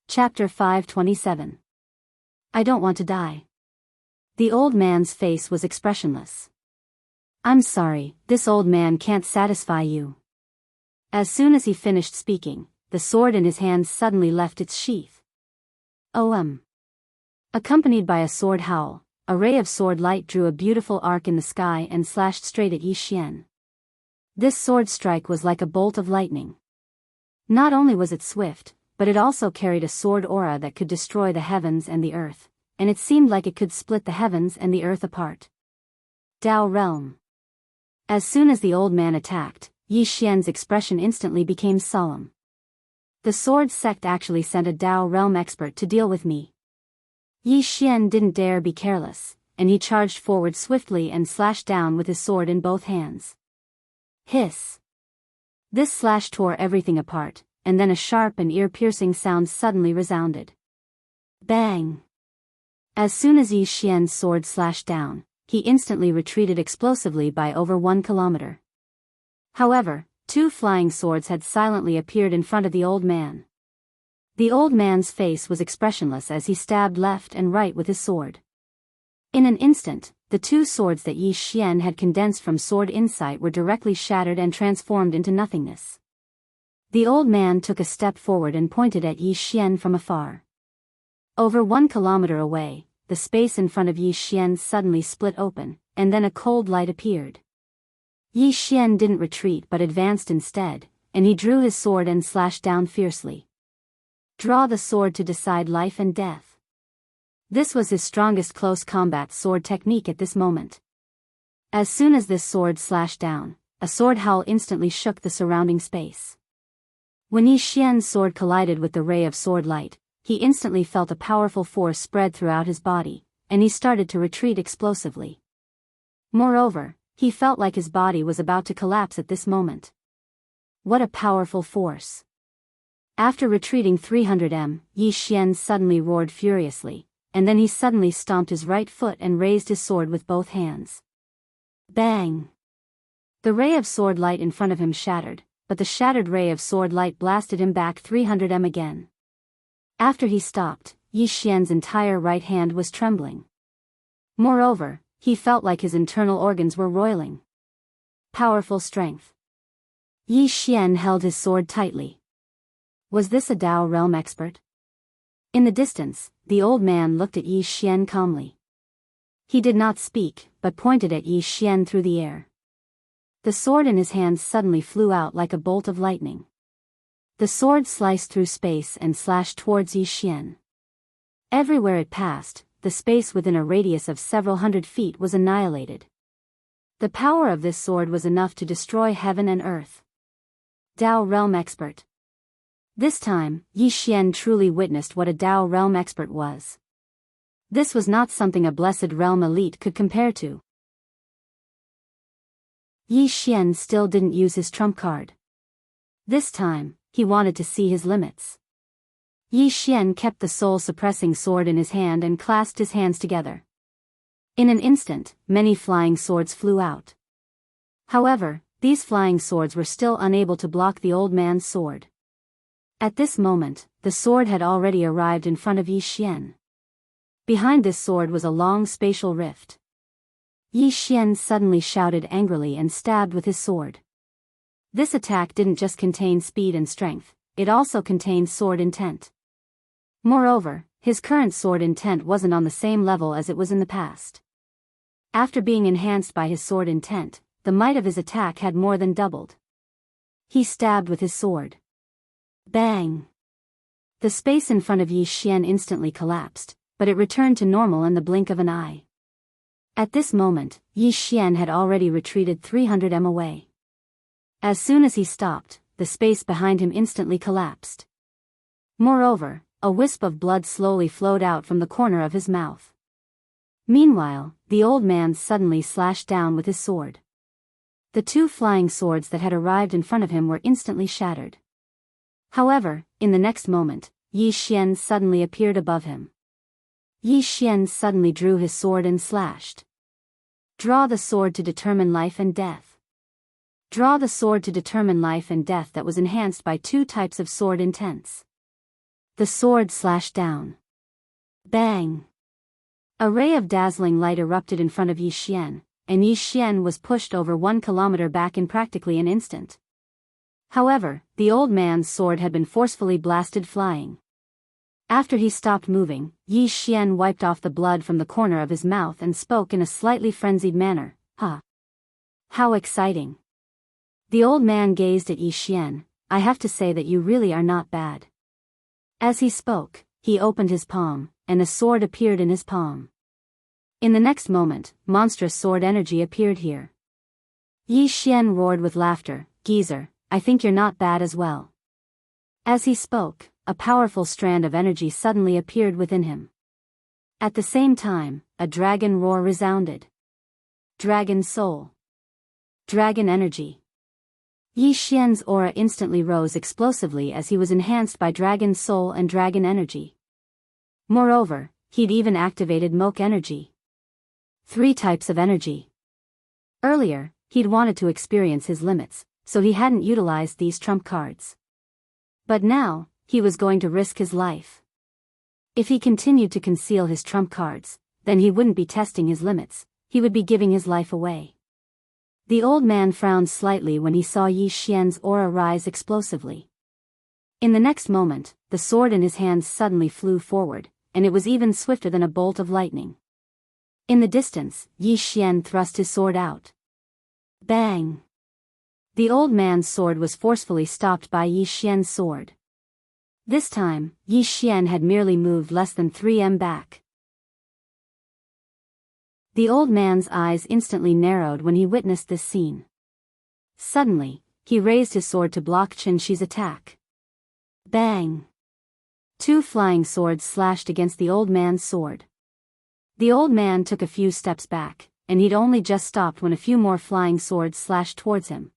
Chapter 527. I don't want to die. The old man's face was expressionless. I'm sorry, this old man can't satisfy you. As soon as he finished speaking, the sword in his hand suddenly left its sheath. Accompanied by a sword howl, a ray of sword light drew a beautiful arc in the sky and slashed straight at Yi Xian. This sword strike was like a bolt of lightning. Not only was it swift, but it also carried a sword aura that could destroy the heavens and the earth, and it seemed like it could split the heavens and the earth apart. Dao Realm. As soon as the old man attacked, Yi Xian's expression instantly became solemn. The sword sect actually sent a Dao Realm expert to deal with me. Yi Xian didn't dare be careless, and he charged forward swiftly and slashed down with his sword in both hands. Hiss. This slash tore everything apart, and then a sharp and ear-piercing sound suddenly resounded. Bang! As soon as Yi Xian's sword slashed down, he instantly retreated explosively by over 1 kilometer. However, 2 flying swords had silently appeared in front of the old man. The old man's face was expressionless as he stabbed left and right with his sword. In an instant, the 2 swords that Yi Xian had condensed from sword insight were directly shattered and transformed into nothingness. The old man took a step forward and pointed at Yi Xian from afar. Over 1 kilometer away, the space in front of Yi Xian suddenly split open, and then a cold light appeared. Yi Xian didn't retreat but advanced instead, and he drew his sword and slashed down fiercely. Draw the sword to decide life and death. This was his strongest close combat sword technique at this moment. As soon as this sword slashed down, a sword howl instantly shook the surrounding space. When Yi Xian's sword collided with the ray of sword light, he instantly felt a powerful force spread throughout his body, and he started to retreat explosively. Moreover, he felt like his body was about to collapse at this moment. What a powerful force! After retreating 300 m, Yi Xian suddenly roared furiously, and then he suddenly stomped his right foot and raised his sword with both hands. Bang! The ray of sword light in front of him shattered, but the shattered ray of sword light blasted him back 300 m again. After he stopped, Yi Xian's entire right hand was trembling. Moreover, he felt like his internal organs were roiling. Powerful strength. Yi Xian held his sword tightly. Was this a Dao realm expert? In the distance, the old man looked at Yi Xian calmly. He did not speak, but pointed at Yi Xian through the air. The sword in his hand suddenly flew out like a bolt of lightning. The sword sliced through space and slashed towards Yi Xian. Everywhere it passed, the space within a radius of several hundred feet was annihilated. The power of this sword was enough to destroy heaven and earth. Dao realm expert. This time, Yi Xian truly witnessed what a Dao realm expert was. This was not something a blessed realm elite could compare to. Yi Xian still didn't use his trump card. This time, he wanted to see his limits. Yi Xian kept the soul-suppressing sword in his hand and clasped his hands together. In an instant, many flying swords flew out. However, these flying swords were still unable to block the old man's sword. At this moment, the sword had already arrived in front of Yi Xian. Behind this sword was a long spatial rift. Yi Xian suddenly shouted angrily and stabbed with his sword. This attack didn't just contain speed and strength, it also contained sword intent. Moreover, his current sword intent wasn't on the same level as it was in the past. After being enhanced by his sword intent, the might of his attack had more than doubled. He stabbed with his sword. Bang! The space in front of Yi Xian instantly collapsed, but it returned to normal in the blink of an eye. At this moment, Yi Xian had already retreated 300 m away. As soon as he stopped, the space behind him instantly collapsed. Moreover, a wisp of blood slowly flowed out from the corner of his mouth. Meanwhile, the old man suddenly slashed down with his sword. The 2 flying swords that had arrived in front of him were instantly shattered. However, in the next moment, Yi Xian suddenly appeared above him. Yi Xian suddenly drew his sword and slashed. Draw the sword to determine life and death. Draw the sword to determine life and death that was enhanced by 2 types of sword intents. The sword slashed down. Bang! A ray of dazzling light erupted in front of Yi Xian, and Yi Xian was pushed over 1 kilometer back in practically an instant. However, the old man's sword had been forcefully blasted flying. After he stopped moving, Yi Xian wiped off the blood from the corner of his mouth and spoke in a slightly frenzied manner. "Huh! How exciting!" The old man gazed at Yi Xian. "I have to say that you really are not bad." As he spoke, he opened his palm, and a sword appeared in his palm. In the next moment, monstrous sword energy appeared here. Yi Xian roared with laughter, "Geezer, I think you're not bad as well." As he spoke, a powerful strand of energy suddenly appeared within him. At the same time, a dragon roar resounded. Dragon soul. Dragon energy. Yi Xian's aura instantly rose explosively as he was enhanced by dragon soul and dragon energy. Moreover, he'd even activated Moke energy. 3 types of energy. Earlier, he'd wanted to experience his limits, so he hadn't utilized these trump cards. But now, he was going to risk his life. If he continued to conceal his trump cards, then he wouldn't be testing his limits, he would be giving his life away. The old man frowned slightly when he saw Yi Xian's aura rise explosively. In the next moment, the sword in his hands suddenly flew forward, and it was even swifter than a bolt of lightning. In the distance, Yi Xian thrust his sword out. Bang! The old man's sword was forcefully stopped by Yi Xian's sword. This time, Yi Xian had merely moved less than 3 back. The old man's eyes instantly narrowed when he witnessed this scene. Suddenly, he raised his sword to block Chen Shi's attack. Bang! 2 flying swords slashed against the old man's sword. The old man took a few steps back, and he'd only just stopped when a few more flying swords slashed towards him.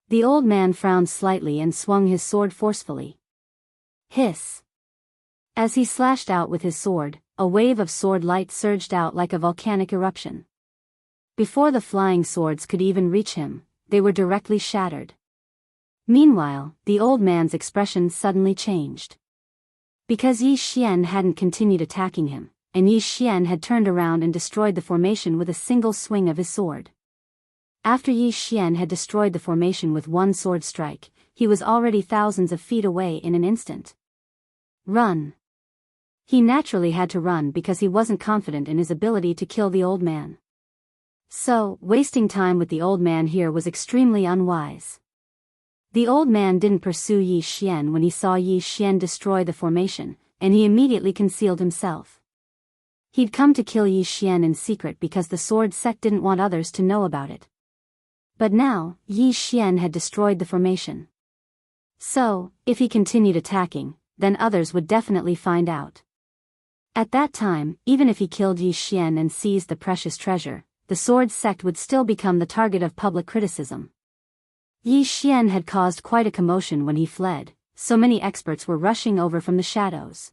The old man frowned slightly and swung his sword forcefully. Hiss! As he slashed out with his sword, a wave of sword light surged out like a volcanic eruption. Before the flying swords could even reach him, they were directly shattered. Meanwhile, the old man's expression suddenly changed. Because Yi Xian hadn't continued attacking him, and Yi Xian had turned around and destroyed the formation with a single swing of his sword. After Yi Xian had destroyed the formation with 1 sword strike, he was already thousands of feet away in an instant. Run! He naturally had to run because he wasn't confident in his ability to kill the old man. So, wasting time with the old man here was extremely unwise. The old man didn't pursue Yi Xian when he saw Yi Xian destroy the formation, and he immediately concealed himself. He'd come to kill Yi Xian in secret because the sword sect didn't want others to know about it. But now, Yi Xian had destroyed the formation. So, if he continued attacking, then others would definitely find out. At that time, even if he killed Yi Xian and seized the precious treasure, the sword sect would still become the target of public criticism. Yi Xian had caused quite a commotion when he fled, so many experts were rushing over from the shadows.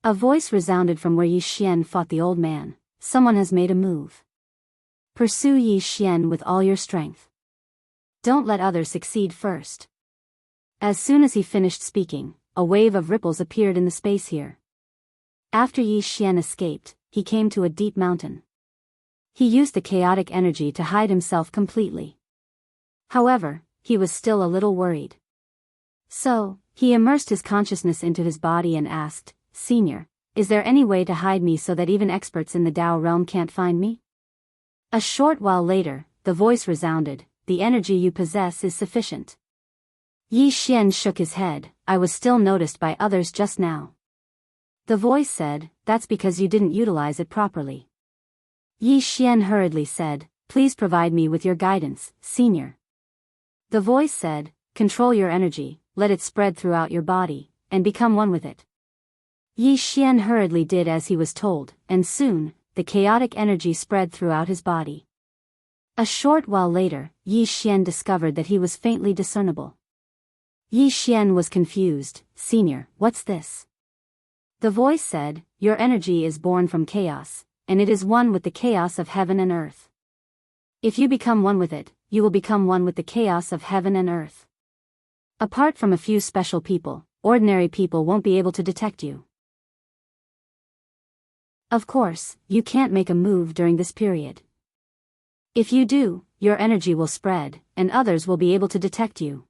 A voice resounded from where Yi Xian fought the old man. Someone has made a move. Pursue Yi Xian with all your strength. Don't let others succeed first. As soon as he finished speaking, a wave of ripples appeared in the space here. After Yi Xian escaped, he came to a deep mountain. He used the chaotic energy to hide himself completely. However, he was still a little worried. So, he immersed his consciousness into his body and asked, "Senior, is there any way to hide me so that even experts in the Dao realm can't find me?" A short while later, the voice resounded, "The energy you possess is sufficient." Yi Xian shook his head, "I was still noticed by others just now." The voice said, "That's because you didn't utilize it properly." Yi Xian hurriedly said, "Please provide me with your guidance, Senior." The voice said, "Control your energy, let it spread throughout your body, and become one with it." Yi Xian hurriedly did as he was told, and soon, the chaotic energy spread throughout his body. A short while later, Yi Xian discovered that he was faintly discernible. Yi Xian was confused, "Senior, what's this?" The voice said, "Your energy is born from chaos, and it is one with the chaos of heaven and earth. If you become one with it, you will become one with the chaos of heaven and earth. Apart from a few special people, ordinary people won't be able to detect you. Of course, you can't make a move during this period. If you do, your energy will spread, and others will be able to detect you."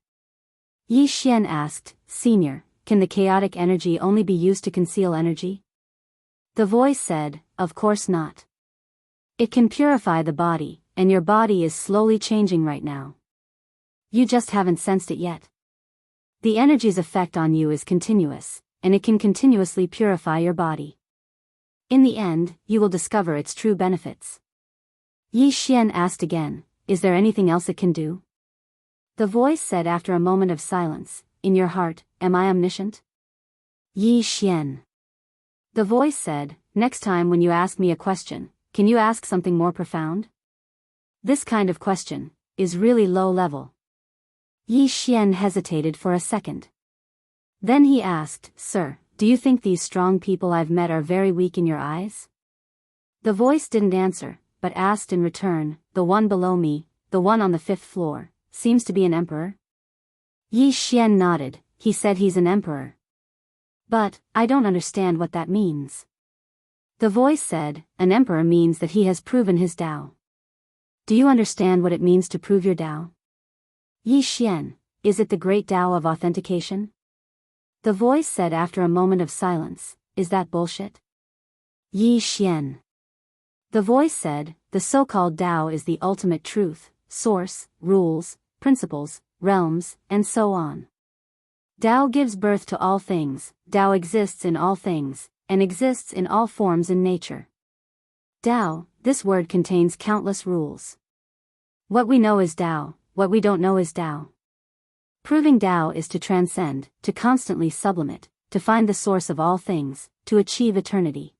Yi Xian asked, "Senior, can the chaotic energy only be used to conceal energy?" The voice said, "Of course not. It can purify the body, and your body is slowly changing right now. You just haven't sensed it yet. The energy's effect on you is continuous, and it can continuously purify your body. In the end, you will discover its true benefits." Yi Xian asked again, "Is there anything else it can do?" The voice said after a moment of silence, "In your heart, am I omniscient?" Yi Xian. The voice said, "Next time when you ask me a question, can you ask something more profound? This kind of question is really low level." Yi Xian hesitated for a second. Then he asked, "Sir, do you think these strong people I've met are very weak in your eyes? The voice didn't answer, but asked in return, the one below me, the one on the 5th floor, seems to be an emperor? Yi Xian nodded. He said he's an emperor. But, I don't understand what that means. The voice said, an emperor means that he has proven his Tao. Do you understand what it means to prove your Tao? Yi Xian, is it the great Tao of authentication? The voice said after a moment of silence, is that bullshit? Yi Xian. The voice said, the so-called Tao is the ultimate truth, source, rules, principles, realms, and so on. Tao gives birth to all things, Tao exists in all things, and exists in all forms in nature. Tao, this word contains countless rules. What we know is Tao, what we don't know is Tao. Proving Tao is to transcend, to constantly sublimate, to find the source of all things, to achieve eternity.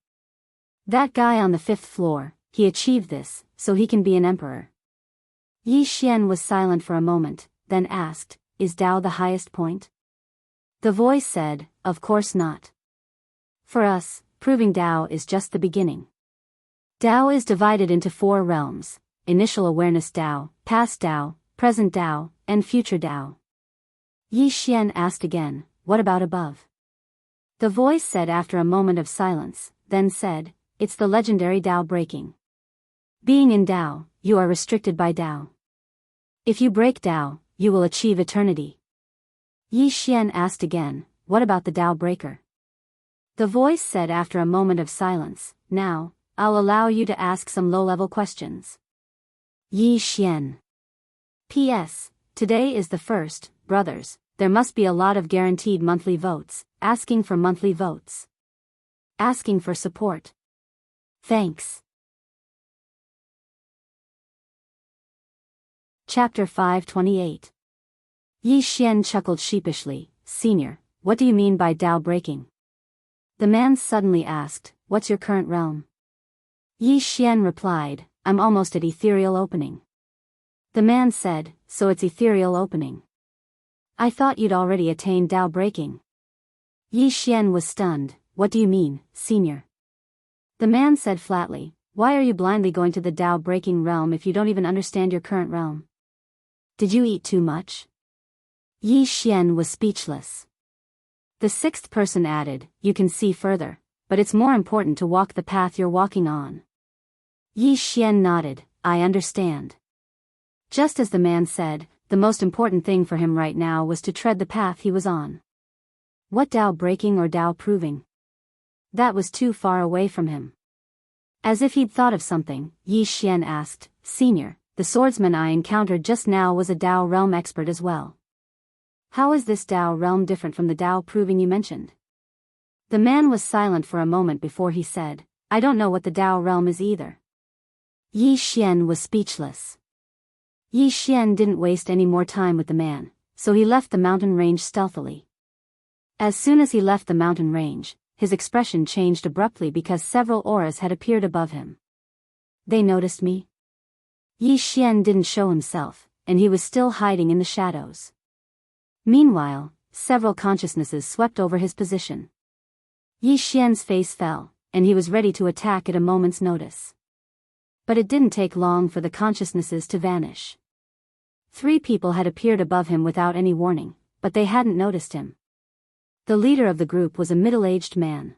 That guy on the 5th floor, he achieved this, so he can be an emperor. Yi Xian was silent for a moment, then asked, is Tao the highest point? The voice said, of course not. For us, proving Tao is just the beginning. Tao is divided into 4 realms: initial awareness Tao, past Tao, present Tao, and future Tao. Yi Xian asked again, what about above? The voice said after a moment of silence, then said, it's the legendary Tao breaking. Being in Tao, you are restricted by Tao. If you break Tao, you will achieve eternity. Yi Xian asked again, what about the Tao breaker? The voice said after a moment of silence, now, I'll allow you to ask some low-level questions. Yi Xian. P.S. Today is the 1st, brothers, there must be a lot of guaranteed monthly votes, asking for monthly votes. Asking for support. Thanks. Chapter 528. Yi Xian chuckled sheepishly, Senior, what do you mean by Tao breaking? The man suddenly asked, what's your current realm? Yi Xian replied, I'm almost at ethereal opening. The man said, so it's ethereal opening. I thought you'd already attained Tao breaking. Yi Xian was stunned, what do you mean, Senior? The man said flatly, why are you blindly going to the Tao breaking realm if you don't even understand your current realm? Did you eat too much? Yi Xian was speechless. The 6th person added, you can see further, but it's more important to walk the path you're walking on. Yi Xian nodded, I understand. Just as the man said, the most important thing for him right now was to tread the path he was on. What Tao breaking or Tao proving? That was too far away from him. As if he'd thought of something, Yi Xian asked, Senior, the swordsman I encountered just now was a Tao realm expert as well. How is this Tao realm different from the Tao proving you mentioned? The man was silent for a moment before he said, I don't know what the Tao realm is either. Yi Xian was speechless. Yi Xian didn't waste any more time with the man, so he left the mountain range stealthily. As soon as he left the mountain range, his expression changed abruptly because several auras had appeared above him. They noticed me? Yi Xian didn't show himself, and he was still hiding in the shadows. Meanwhile, several consciousnesses swept over his position. Yi Xian's face fell, and he was ready to attack at a moment's notice. But it didn't take long for the consciousnesses to vanish. 3 people had appeared above him without any warning, but they hadn't noticed him. The leader of the group was a middle-aged man.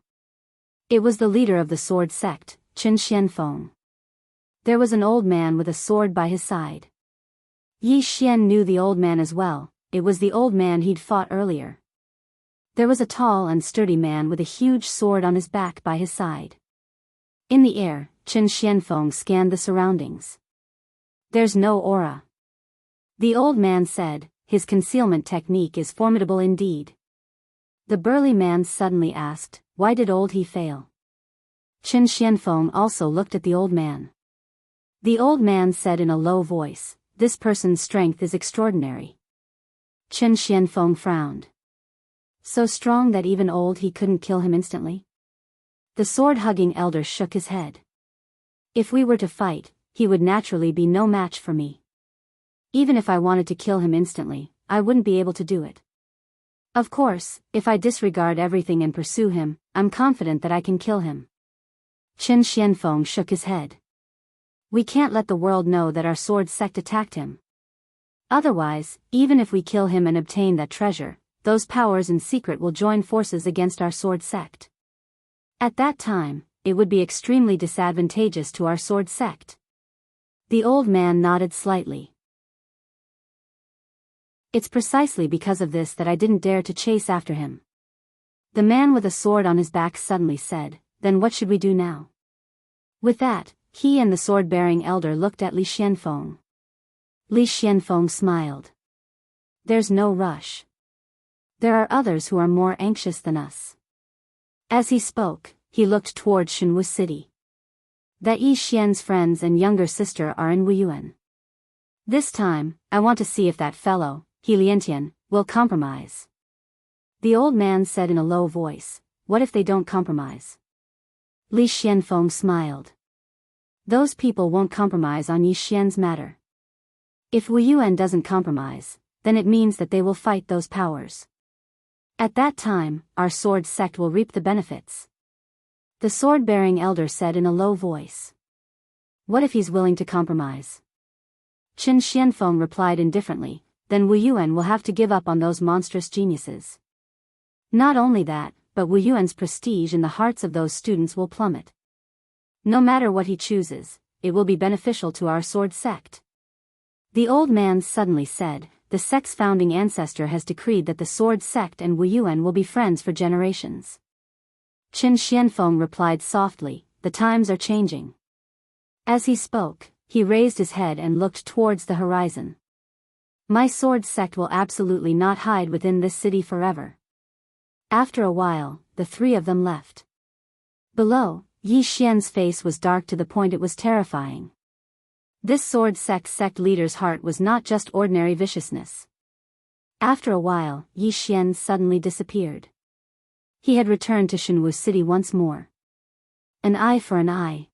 It was the leader of the sword sect, Chen Xianfeng. There was an old man with a sword by his side. Yi Xian knew the old man as well, it was the old man he'd fought earlier. There was a tall and sturdy man with a huge sword on his back by his side. In the air, Chen Xianfeng scanned the surroundings. There's no aura. The old man said, his concealment technique is formidable indeed. The burly man suddenly asked, why did old he fail? Chen Xianfeng also looked at the old man. The old man said in a low voice, this person's strength is extraordinary. Chen Xianfeng frowned. So strong that even old he couldn't kill him instantly? The sword-hugging elder shook his head. If we were to fight, he would naturally be no match for me. Even if I wanted to kill him instantly, I wouldn't be able to do it. Of course, if I disregard everything and pursue him, I'm confident that I can kill him. Qin Xianfeng shook his head. We can't let the world know that our sword sect attacked him. Otherwise, even if we kill him and obtain that treasure, those powers in secret will join forces against our sword sect. At that time, it would be extremely disadvantageous to our sword sect. The old man nodded slightly. It's precisely because of this that I didn't dare to chase after him. The man with a sword on his back suddenly said, Then what should we do now? With that, he and the sword-bearing elder looked at Li Xianfeng. Li Xianfeng smiled. There's no rush. There are others who are more anxious than us. As he spoke, he looked toward Shenwu City. That Yi Xian's friends and younger sister are in Wuyuan. This time, I want to see if that fellow, He Liantian, will compromise. The old man said in a low voice, What if they don't compromise? Li Xianfeng smiled. Those people won't compromise on Yi Xian's matter. If Wuyuan doesn't compromise, then it means that they will fight those powers. At that time, our sword sect will reap the benefits. The sword-bearing elder said in a low voice. What if he's willing to compromise? Qin Xianfeng replied indifferently, Then Wuyuan will have to give up on those monstrous geniuses. Not only that, but Wuyuan's prestige in the hearts of those students will plummet. No matter what he chooses, it will be beneficial to our sword sect. The old man suddenly said, The sect's founding ancestor has decreed that the sword sect and Wuyuan will be friends for generations. Qin Xianfeng replied softly, The times are changing. As he spoke, he raised his head and looked towards the horizon. My sword sect will absolutely not hide within this city forever. After a while, the three of them left. Below, Yi Xian's face was dark to the point it was terrifying. This sword sect leader's heart was not just ordinary viciousness. After a while, Yi Xian suddenly disappeared. He had returned to Shenwu City once more. An eye for an eye.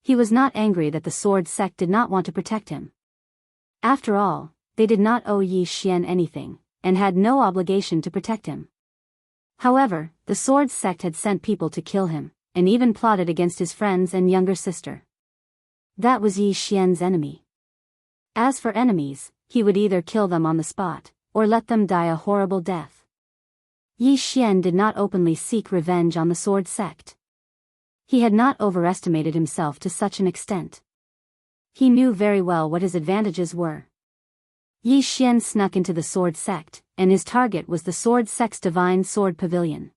He was not angry that the sword sect did not want to protect him. After all, they did not owe Yi Xian anything, and had no obligation to protect him. However, the sword sect had sent people to kill him, and even plotted against his friends and younger sister. That was Yi Xian's enemy. As for enemies, he would either kill them on the spot, or let them die a horrible death. Yi Xian did not openly seek revenge on the sword sect. He had not overestimated himself to such an extent. He knew very well what his advantages were. Yi Xian snuck into the sword sect, and his target was the sword sect's divine sword pavilion.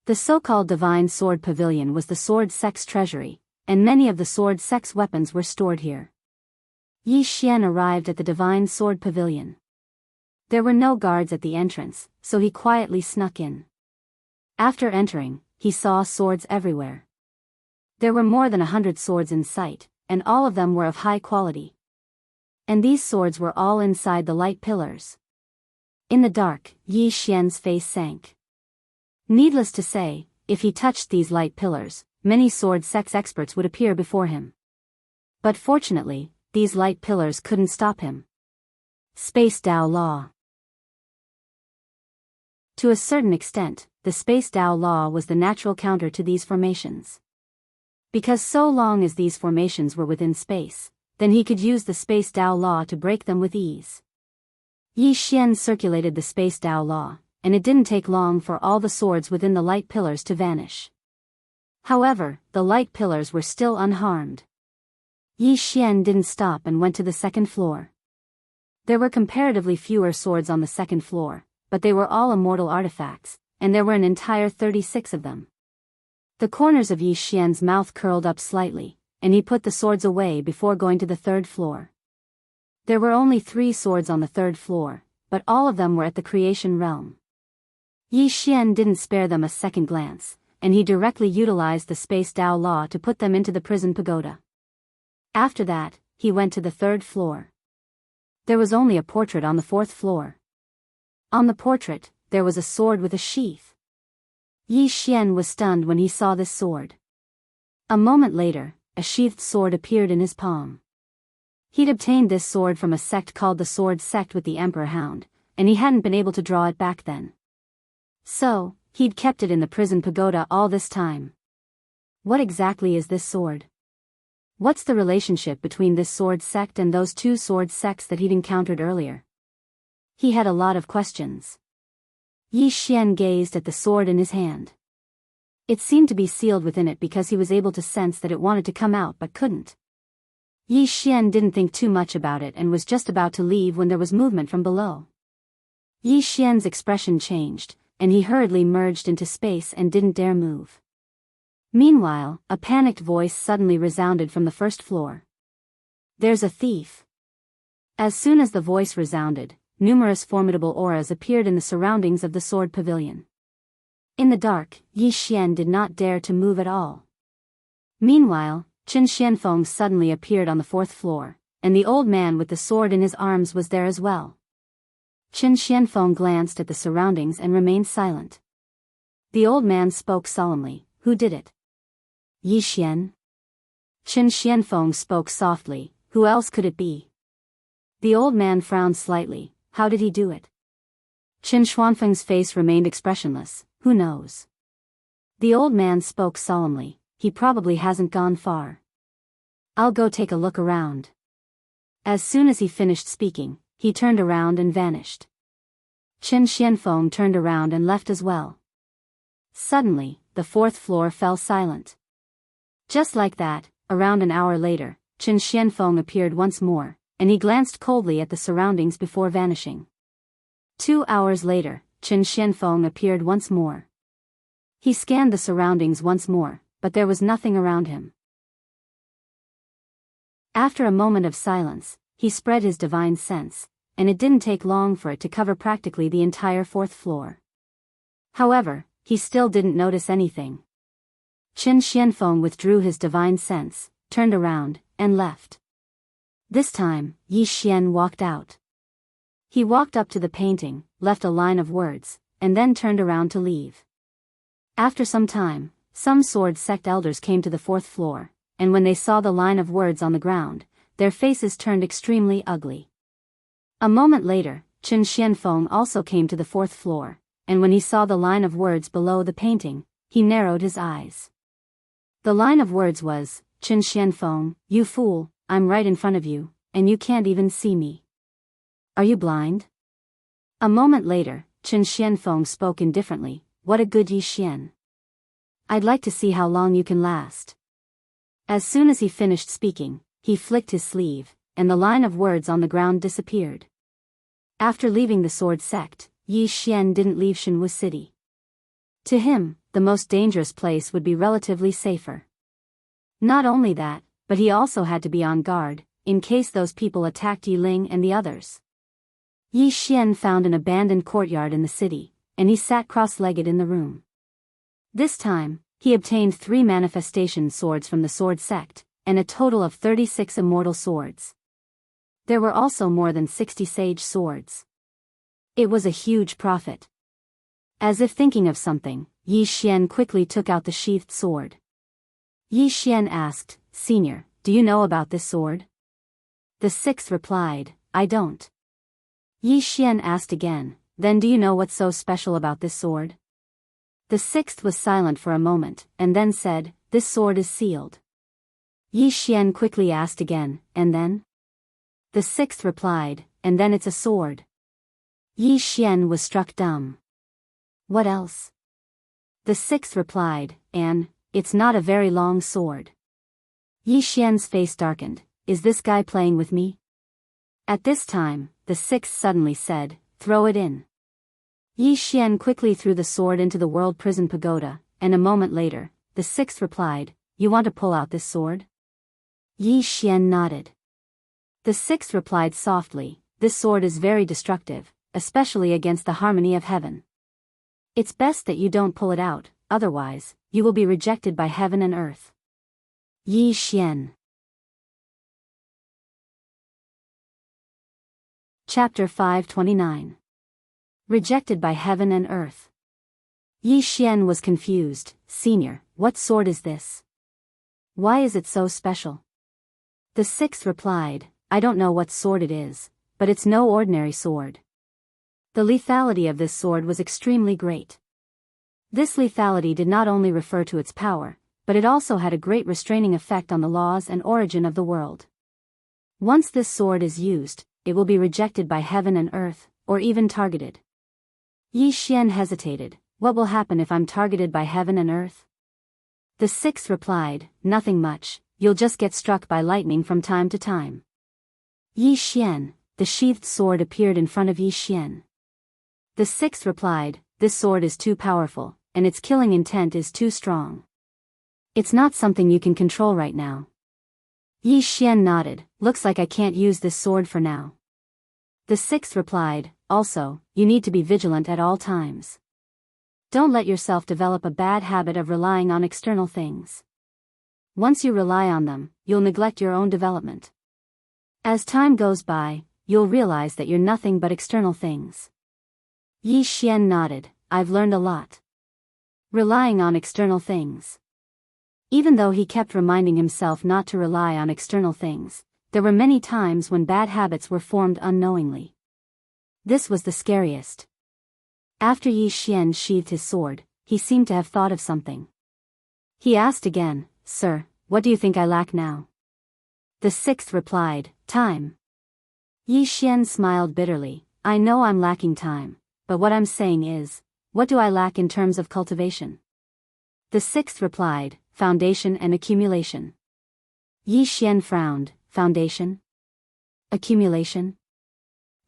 The so-called divine sword pavilion was the sword sect's treasury, and many of the sword sect's weapons were stored here. Yi Xian arrived at the divine sword pavilion. There were no guards at the entrance, so he quietly snuck in. After entering, he saw swords everywhere. There were more than 100 swords in sight, and all of them were of high quality. And these swords were all inside the light pillars. In the dark, Yi Xian's face sank. Needless to say, if he touched these light pillars, many sword sect experts would appear before him. But fortunately, these light pillars couldn't stop him. Space Dao Law. To a certain extent, the Space Dao Law was the natural counter to these formations. Because so long as these formations were within space, then he could use the Space Dao Law to break them with ease. Yi Xian circulated the Space Dao Law, and it didn't take long for all the swords within the light pillars to vanish. However, the light pillars were still unharmed. Yi Xian didn't stop and went to the second floor. There were comparatively fewer swords on the second floor, but they were all immortal artifacts, and there were an entire 36 of them. The corners of Yi Xian's mouth curled up slightly, and he put the swords away before going to the third floor. There were only 3 swords on the third floor, but all of them were at the creation realm. Yi Xian didn't spare them a second glance, and he directly utilized the Space Dao Law to put them into the prison pagoda. After that, he went to the third floor. There was only a portrait on the 4th floor. On the portrait, there was a sword with a sheath. Yi Xian was stunned when he saw this sword. A moment later, a sheathed sword appeared in his palm. He'd obtained this sword from a sect called the Sword Sect with the Emperor Hound, and he hadn't been able to draw it back then. So, he'd kept it in the prison pagoda all this time. What exactly is this sword? What's the relationship between this sword sect and those two sword sects that he'd encountered earlier? He had a lot of questions. Yi Xian gazed at the sword in his hand. It seemed to be sealed within it because he was able to sense that it wanted to come out but couldn't. Yi Xian didn't think too much about it and was just about to leave when there was movement from below. Yi Xian's expression changed, and he hurriedly merged into space and didn't dare move. Meanwhile, a panicked voice suddenly resounded from the first floor. "There's a thief." As soon as the voice resounded, numerous formidable auras appeared in the surroundings of the sword pavilion. In the dark, Yi Xian did not dare to move at all. Meanwhile, Qin Xianfeng suddenly appeared on the fourth floor, and the old man with the sword in his arms was there as well. Qin Xianfeng glanced at the surroundings and remained silent. The old man spoke solemnly. "Who did it?" "Yi Xian." Qin Xianfeng spoke softly. "Who else could it be?" The old man frowned slightly. "How did he do it?" Qin Xuanfeng's face remained expressionless. "Who knows?" The old man spoke solemnly. "He probably hasn't gone far. I'll go take a look around." As soon as he finished speaking, he turned around and vanished. Qin Xianfeng turned around and left as well. Suddenly, the fourth floor fell silent. Just like that, around an hour later, Qin Xianfeng appeared once more, and he glanced coldly at the surroundings before vanishing. 2 hours later, Qin Xianfeng appeared once more. He scanned the surroundings once more, but there was nothing around him. After a moment of silence, he spread his divine sense, and it didn't take long for it to cover practically the entire fourth floor. However, he still didn't notice anything. Qin Xianfeng withdrew his divine sense, turned around, and left. This time, Yi Xian walked out. He walked up to the painting, left a line of words, and then turned around to leave. After some time, some sword sect elders came to the fourth floor, and when they saw the line of words on the ground, their faces turned extremely ugly. A moment later, Qin Xianfeng also came to the fourth floor, and when he saw the line of words below the painting, he narrowed his eyes. The line of words was, "Qin Xianfeng, you fool, I'm right in front of you, and you can't even see me. Are you blind?" A moment later, Qin Xianfeng spoke indifferently. "What a good Yi Xian. I'd like to see how long you can last." As soon as he finished speaking, he flicked his sleeve, and the line of words on the ground disappeared. After leaving the sword sect, Yi Xian didn't leave Shenwu City. To him, the most dangerous place would be relatively safer. Not only that, but he also had to be on guard, in case those people attacked Yi Ling and the others. Yi Xian found an abandoned courtyard in the city, and he sat cross-legged in the room. This time, he obtained 3 manifestation swords from the sword sect, and a total of 36 immortal swords. There were also more than 60 sage swords. It was a huge profit. As if thinking of something, Yi Xian quickly took out the sheathed sword. Yi Xian asked, "Senior, do you know about this sword?" The sixth replied, "I don't." Yi Xian asked again, "Then do you know what's so special about this sword?" The sixth was silent for a moment, and then said, "This sword is sealed." Yi Xian quickly asked again, "And then?" The sixth replied, "And then it's a sword." Yi Xian was struck dumb. "What else?" The sixth replied, "And, it's not a very long sword." Yi Xian's face darkened. "Is this guy playing with me?" At this time, the sixth suddenly said, "Throw it in." Yi Xian quickly threw the sword into the world prison pagoda, and a moment later, the sixth replied, "You want to pull out this sword?" Yi Xian nodded. The sixth replied softly, "This sword is very destructive, especially against the harmony of heaven. It's best that you don't pull it out, otherwise, you will be rejected by heaven and earth." Yi Xian. Chapter 529. Rejected by heaven and earth. Yi Xian was confused. "Senior, what sword is this? Why is it so special?" The sixth replied, "I don't know what sword it is, but it's no ordinary sword." The lethality of this sword was extremely great. This lethality did not only refer to its power, but it also had a great restraining effect on the laws and origin of the world. Once this sword is used, it will be rejected by heaven and earth, or even targeted. Yi Xian hesitated. What will happen if I'm targeted by heaven and earth? The sixth replied, nothing much, you'll just get struck by lightning from time to time. Yi Xian, the sheathed sword appeared in front of Yi Xian. The sixth replied, this sword is too powerful, and its killing intent is too strong. It's not something you can control right now. Yi Xian nodded, looks like I can't use this sword for now. The sixth replied, also, you need to be vigilant at all times. Don't let yourself develop a bad habit of relying on external things. Once you rely on them, you'll neglect your own development. As time goes by, you'll realize that you're nothing but external things. Yi Xian nodded, I've learned a lot. Relying on external things. Even though he kept reminding himself not to rely on external things, there were many times when bad habits were formed unknowingly. This was the scariest. After Yi Xian sheathed his sword, he seemed to have thought of something. He asked again, Sir, what do you think I lack now? The sixth replied, time. Yi Xian smiled bitterly, I know I'm lacking time, but what I'm saying is, what do I lack in terms of cultivation? The sixth replied, foundation and accumulation. Yi Xian frowned, foundation? Accumulation?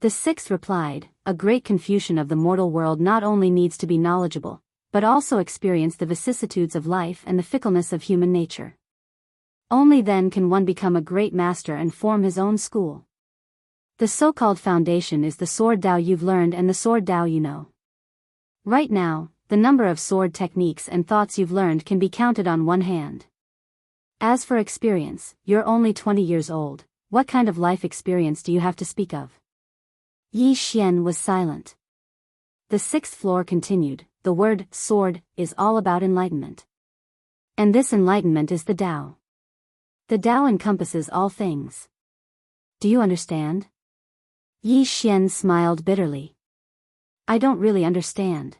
The sixth replied, a great Confucian of the mortal world not only needs to be knowledgeable, but also experience the vicissitudes of life and the fickleness of human nature. Only then can one become a great master and form his own school. The so-called foundation is the sword Dao you've learned and the sword Dao you know. Right now, the number of sword techniques and thoughts you've learned can be counted on one hand. As for experience, you're only 20 years old, what kind of life experience do you have to speak of? Yi Xian was silent. The sixth floor continued, the word, sword, is all about enlightenment. And this enlightenment is the Tao. The Tao encompasses all things. Do you understand? Yi Xian smiled bitterly. I don't really understand.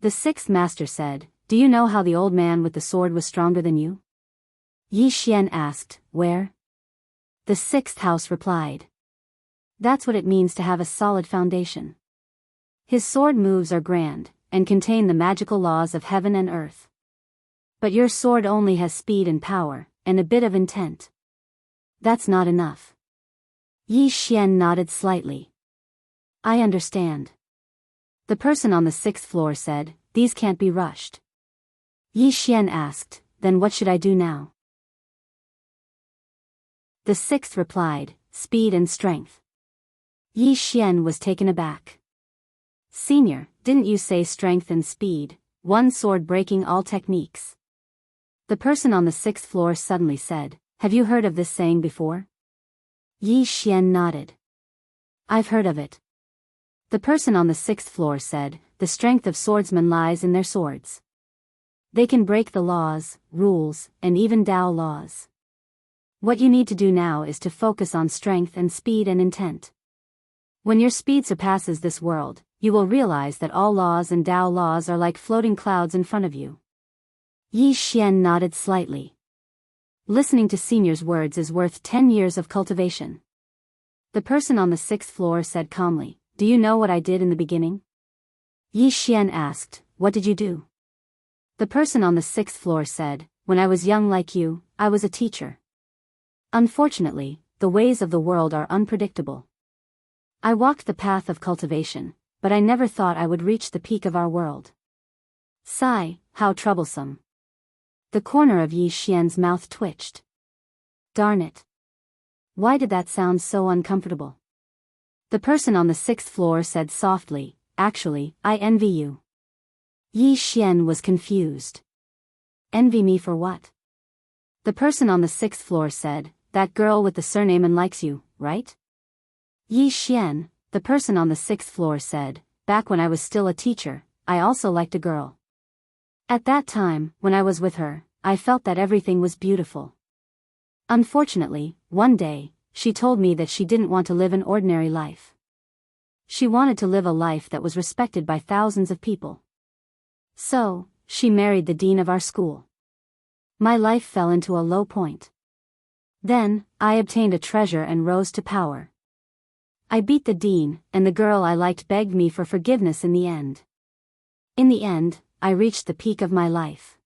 The sixth master said, do you know how the old man with the sword was stronger than you? Yi Xian asked, where? The sixth house replied. That's what it means to have a solid foundation. His sword moves are grand, and contain the magical laws of heaven and earth. But your sword only has speed and power, and a bit of intent. That's not enough. Yi Xian nodded slightly. I understand. The person on the sixth floor said, these can't be rushed. Yi Xian asked, then what should I do now? The sixth replied, speed and strength. Yi Xian was taken aback. Senior, didn't you say strength and speed, one sword breaking all techniques? The person on the sixth floor suddenly said, have you heard of this saying before? Yi Xian nodded. I've heard of it. The person on the sixth floor said, the strength of swordsmen lies in their swords. They can break the laws, rules, and even Tao laws. What you need to do now is to focus on strength and speed and intent. When your speed surpasses this world, you will realize that all laws and Tao laws are like floating clouds in front of you. Yi Xian nodded slightly. Listening to senior's words is worth 10 years of cultivation. The person on the sixth floor said calmly, do you know what I did in the beginning? Yi Xian asked, what did you do? The person on the sixth floor said, when I was young like you, I was a teacher. Unfortunately, the ways of the world are unpredictable. I walked the path of cultivation, but I never thought I would reach the peak of our world. Sigh, how troublesome. The corner of Yi Xian's mouth twitched. Darn it. Why did that sound so uncomfortable? The person on the sixth floor said softly, actually, I envy you. Yi Xian was confused. Envy me for what? The person on the sixth floor said, that girl with the surname and likes you, right? Yi Xian, the person on the sixth floor said, back when I was still a teacher, I also liked a girl. At that time, when I was with her, I felt that everything was beautiful. Unfortunately, one day, she told me that she didn't want to live an ordinary life. She wanted to live a life that was respected by thousands of people. So, she married the dean of our school. My life fell into a low point. Then, I obtained a treasure and rose to power. I beat the dean, and the girl I liked begged me for forgiveness in the end. In the end, I reached the peak of my life.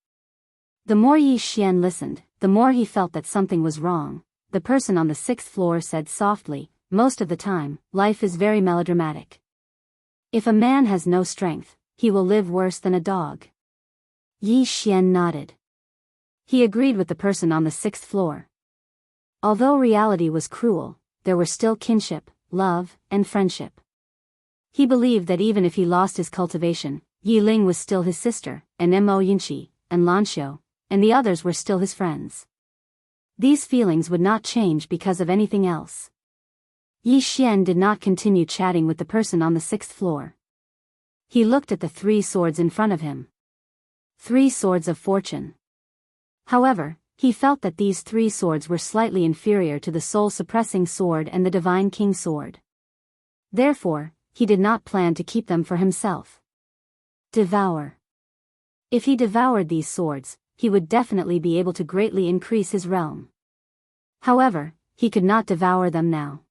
The more Yi Xian listened, the more he felt that something was wrong. The person on the 6th floor said softly, "Most of the time, life is very melodramatic. If a man has no strength, he will live worse than a dog." Yi Xian nodded. He agreed with the person on the 6th floor. Although reality was cruel, there were still kinship, love, and friendship. He believed that even if he lost his cultivation, Yi Ling was still his sister, and Mo Yinqi, and Lan Xiu, and the others were still his friends. These feelings would not change because of anything else. Yi Xian did not continue chatting with the person on the 6th floor. He looked at the 3 swords in front of him. 3 swords of fortune. However, he felt that these 3 swords were slightly inferior to the soul-suppressing sword and the divine king sword. Therefore, he did not plan to keep them for himself. Devour. If he devoured these swords, he would definitely be able to greatly increase his realm. However, he could not devour them now.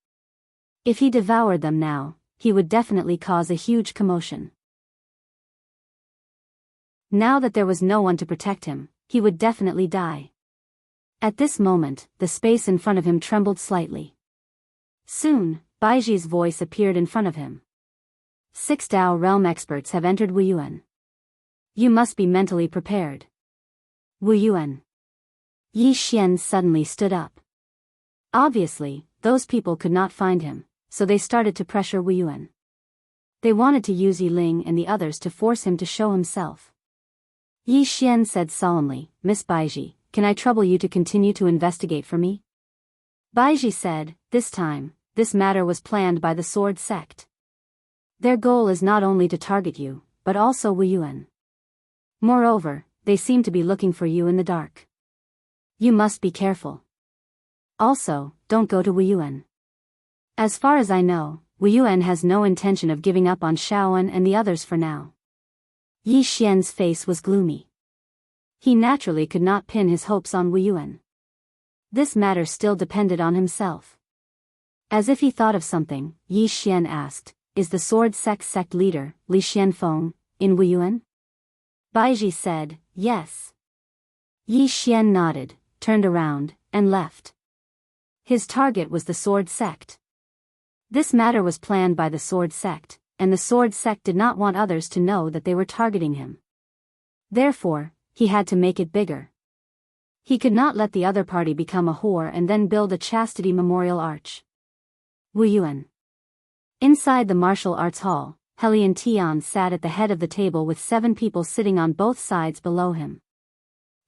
If he devoured them now, he would definitely cause a huge commotion. Now that there was no one to protect him, he would definitely die. At this moment, the space in front of him trembled slightly. Soon, Baiji's voice appeared in front of him. 6 Dao realm experts have entered Wuyuan. You must be mentally prepared. Wuyuan. Yi Xian suddenly stood up. Obviously, those people could not find him, so they started to pressure Wuyuan. They wanted to use Yi Ling and the others to force him to show himself. Yi Xian said solemnly, "Miss Baiji, can I trouble you to continue to investigate for me?" Baiji said, "This time, this matter was planned by the Sword Sect. Their goal is not only to target you, but also Wuyuan. Moreover, they seem to be looking for you in the dark. You must be careful. Also, don't go to Wuyuan. As far as I know, Wuyuan has no intention of giving up on Shaoan and the others for now." Yi Xian's face was gloomy. He naturally could not pin his hopes on Wuyuan. This matter still depended on himself. As if he thought of something, Yi Xian asked, "Is the Sword Sect leader, Li Xianfeng, in Wuyuan?" Baiji said, "Yes." Yi Xian nodded, turned around, and left. His target was the Sword Sect. This matter was planned by the Sword Sect, and the Sword Sect did not want others to know that they were targeting him. Therefore, he had to make it bigger. He could not let the other party become a whore and then build a chastity memorial arch. Wuyuan. Inside the martial arts hall, Helian Tian sat at the head of the table with 7 people sitting on both sides below him.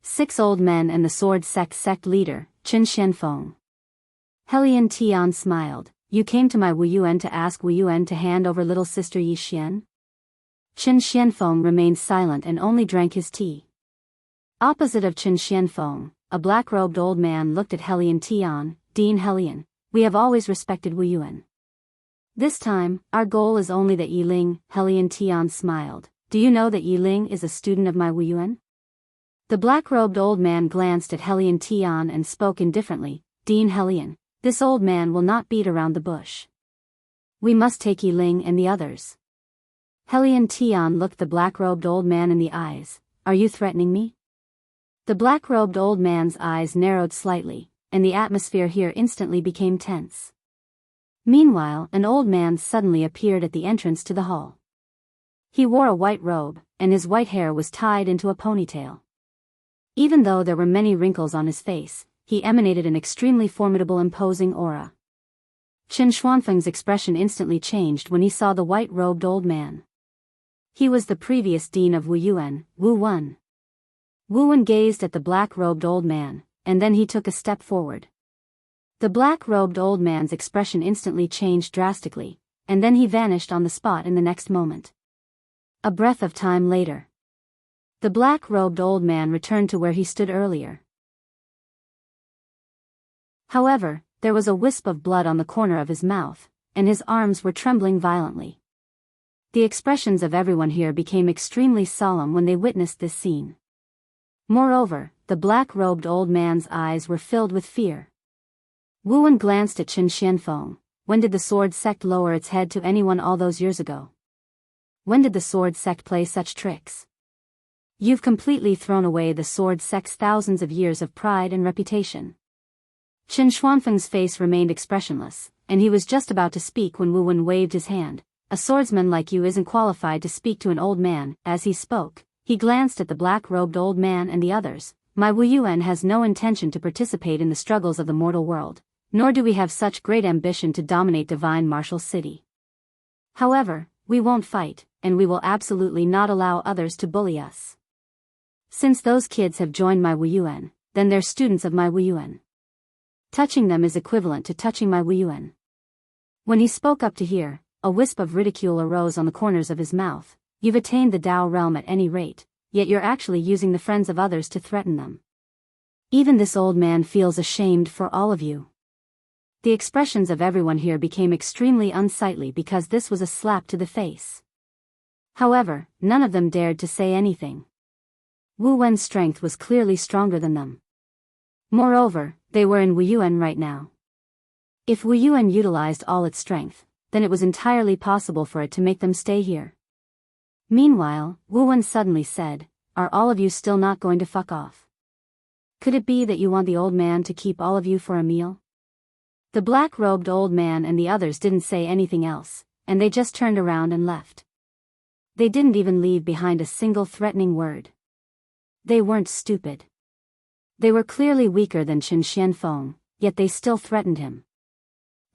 6 old men and the Sword Sect leader, Qin Xianfeng. Helian Tian smiled. "You came to my Wuyuan to ask Wuyuan to hand over little sister Yi Xian?" Qin Xianfeng remained silent and only drank his tea. Opposite of Qin Xianfeng, a black-robed old man looked at Helian Tian. "Dean Helian, we have always respected Wuyuan. This time, our goal is only that Yi Ling." Helian Tian smiled. "Do you know that Yi Ling is a student of my Wuyuan?" The black-robed old man glanced at Helian Tian and spoke indifferently. "Dean Helian, this old man will not beat around the bush. We must take Yi Ling and the others." Helian Tian looked the black-robed old man in the eyes. "Are you threatening me?" The black-robed old man's eyes narrowed slightly, and the atmosphere here instantly became tense. Meanwhile, an old man suddenly appeared at the entrance to the hall. He wore a white robe, and his white hair was tied into a ponytail. Even though there were many wrinkles on his face, he emanated an extremely formidable imposing aura. Qin Xuanfeng's expression instantly changed when he saw the white-robed old man. He was the previous dean of Wuyuan, Wu Wen. Wu Wen gazed at the black-robed old man, and then he took a step forward. The black-robed old man's expression instantly changed drastically, and then he vanished on the spot in the next moment. A breath of time later, the black-robed old man returned to where he stood earlier. However, there was a wisp of blood on the corner of his mouth, and his arms were trembling violently. The expressions of everyone here became extremely solemn when they witnessed this scene. Moreover, the black-robed old man's eyes were filled with fear. Wu Wen glanced at Qin Xianfeng. When did the sword sect lower its head to anyone all those years ago? When did the sword sect play such tricks? You've completely thrown away the sword sect's thousands of years of pride and reputation. Qin Xuanfeng's face remained expressionless, and he was just about to speak when Wu Wen waved his hand. A swordsman like you isn't qualified to speak to an old man. As he spoke, he glanced at the black-robed old man and the others. My Wu Yuan has no intention to participate in the struggles of the mortal world, nor do we have such great ambition to dominate divine martial city. However, we won't fight, and we will absolutely not allow others to bully us. Since those kids have joined my Wu Yuan, then they're students of my Wu Yuan. Touching them is equivalent to touching my Wu Yuan. When he spoke up to here, a wisp of ridicule arose on the corners of his mouth. You've attained the Tao realm at any rate, yet you're actually using the friends of others to threaten them. Even this old man feels ashamed for all of you. The expressions of everyone here became extremely unsightly because this was a slap to the face. However, none of them dared to say anything. Wu Wen's strength was clearly stronger than them. Moreover, they were in Wu Yuan right now. If Wu Yuan utilized all its strength, then it was entirely possible for it to make them stay here. Meanwhile, Wu Wen suddenly said, "Are all of you still not going to fuck off? Could it be that you want the old man to keep all of you for a meal?" The black-robed old man and the others didn't say anything else, and they just turned around and left. They didn't even leave behind a single threatening word. They weren't stupid. They were clearly weaker than Qin Xianfeng, yet they still threatened him.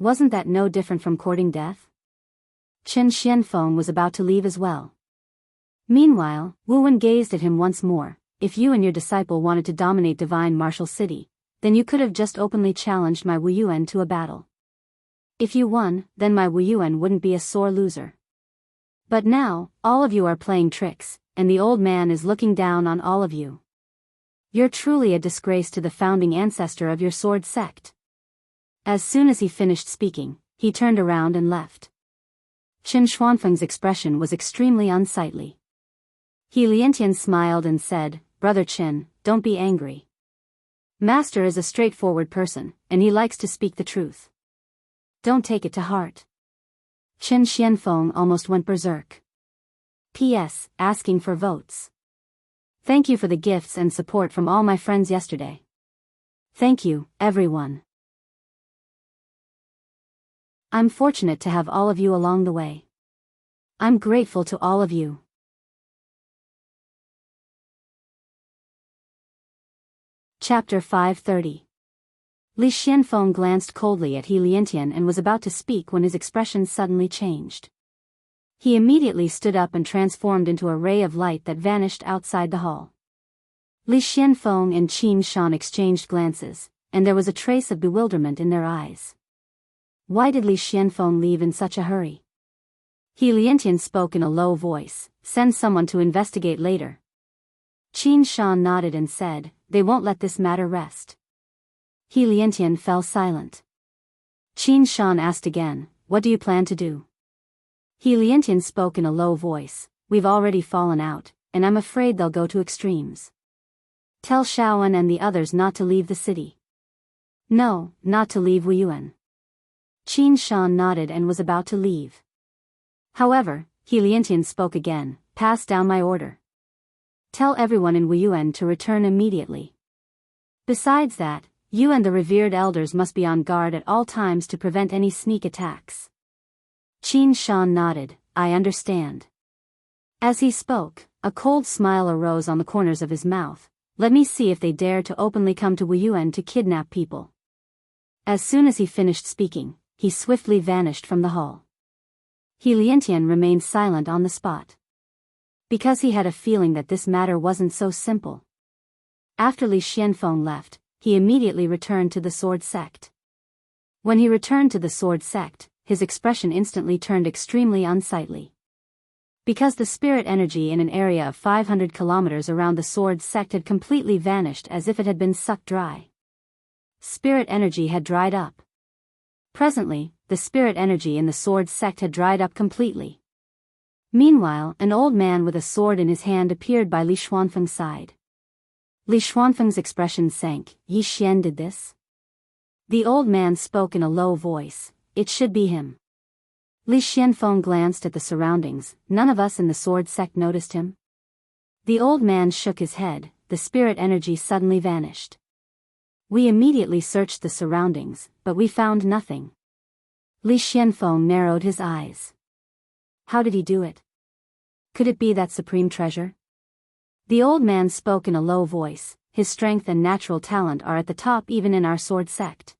Wasn't that no different from courting death? Qin Xianfeng was about to leave as well. Meanwhile, Wu Wen gazed at him once more. If you and your disciple wanted to dominate divine martial city, then you could have just openly challenged my Wu Yuan to a battle. If you won, then my Wu Yuan wouldn't be a sore loser. But now, all of you are playing tricks, and the old man is looking down on all of you. You're truly a disgrace to the founding ancestor of your sword sect. As soon as he finished speaking, he turned around and left. Qin Xuanfeng's expression was extremely unsightly. He Liantian smiled and said, "Brother Qin, don't be angry. Master is a straightforward person, and he likes to speak the truth. Don't take it to heart." Qin Xianfeng almost went berserk. P.S. Asking for votes. Thank you for the gifts and support from all my friends yesterday. Thank you, everyone. I'm fortunate to have all of you along the way. I'm grateful to all of you. Chapter 530. Li Xianfeng glanced coldly at He Liantian and was about to speak when his expression suddenly changed. He immediately stood up and transformed into a ray of light that vanished outside the hall. Li Xianfeng and Qin Shan exchanged glances, and there was a trace of bewilderment in their eyes. Why did Li Xianfeng leave in such a hurry? He Liantian spoke in a low voice, "Send someone to investigate later." Qin Shan nodded and said, "They won't let this matter rest." He Liantian fell silent. Qin Shan asked again, "What do you plan to do?" He Liantian spoke in a low voice, "We've already fallen out, and I'm afraid they'll go to extremes. Tell Shaoan and the others not to leave the city." "No, not to leave Wu Yuan." Qin Shan nodded and was about to leave. However, He Liantian spoke again, "Pass down my order. Tell everyone in Wu Yuan to return immediately. Besides that, you and the revered elders must be on guard at all times to prevent any sneak attacks." Qin Shan nodded, "I understand." As he spoke, a cold smile arose on the corners of his mouth. "Let me see if they dare to openly come to Wu Yuan to kidnap people." As soon as he finished speaking, he swiftly vanished from the hall. He Liantian remained silent on the spot. Because he had a feeling that this matter wasn't so simple. After Li Xianfeng left, he immediately returned to the sword sect. When he returned to the sword sect, his expression instantly turned extremely unsightly. Because the spirit energy in an area of 500 kilometers around the sword sect had completely vanished as if it had been sucked dry. Spirit energy had dried up. Presently, the spirit energy in the sword sect had dried up completely. Meanwhile, an old man with a sword in his hand appeared by Li Xuanfeng's side. Li Xuanfeng's expression sank. Yi Xian did this? The old man spoke in a low voice. It should be him. Li Xianfeng glanced at the surroundings. None of us in the sword sect noticed him. The old man shook his head. The spirit energy suddenly vanished. We immediately searched the surroundings, but we found nothing. Li Xianfeng narrowed his eyes. How did he do it? Could it be that supreme treasure? The old man spoke in a low voice. His strength and natural talent are at the top even in our sword sect.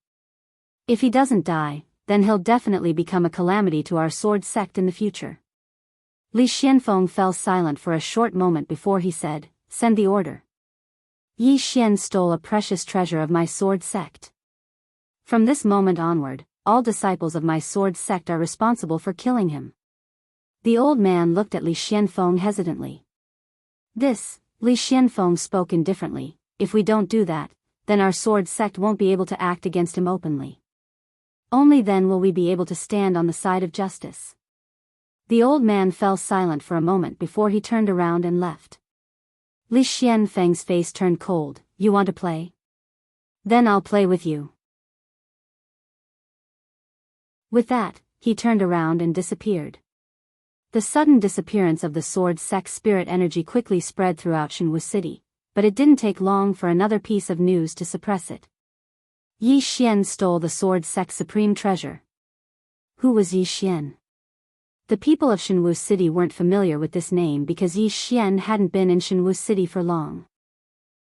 If he doesn't die, then he'll definitely become a calamity to our sword sect in the future. Li Xianfeng fell silent for a short moment before he said, "Send the order." Yi Xian stole a precious treasure of my sword sect. From this moment onward, all disciples of my sword sect are responsible for killing him. The old man looked at Li Xianfeng hesitantly. This, Li Xianfeng spoke indifferently, if we don't do that, then our sword sect won't be able to act against him openly. Only then will we be able to stand on the side of justice. The old man fell silent for a moment before he turned around and left. Li Xianfeng's face turned cold. You want to play? Then I'll play with you. With that, he turned around and disappeared. The sudden disappearance of the sword sect spirit energy quickly spread throughout Jianghu city, but it didn't take long for another piece of news to suppress it. Yi Xian stole the sword sect's supreme treasure. Who was Yi Xian? The people of Jianghu city weren't familiar with this name because Yi Xian hadn't been in Jianghu city for long.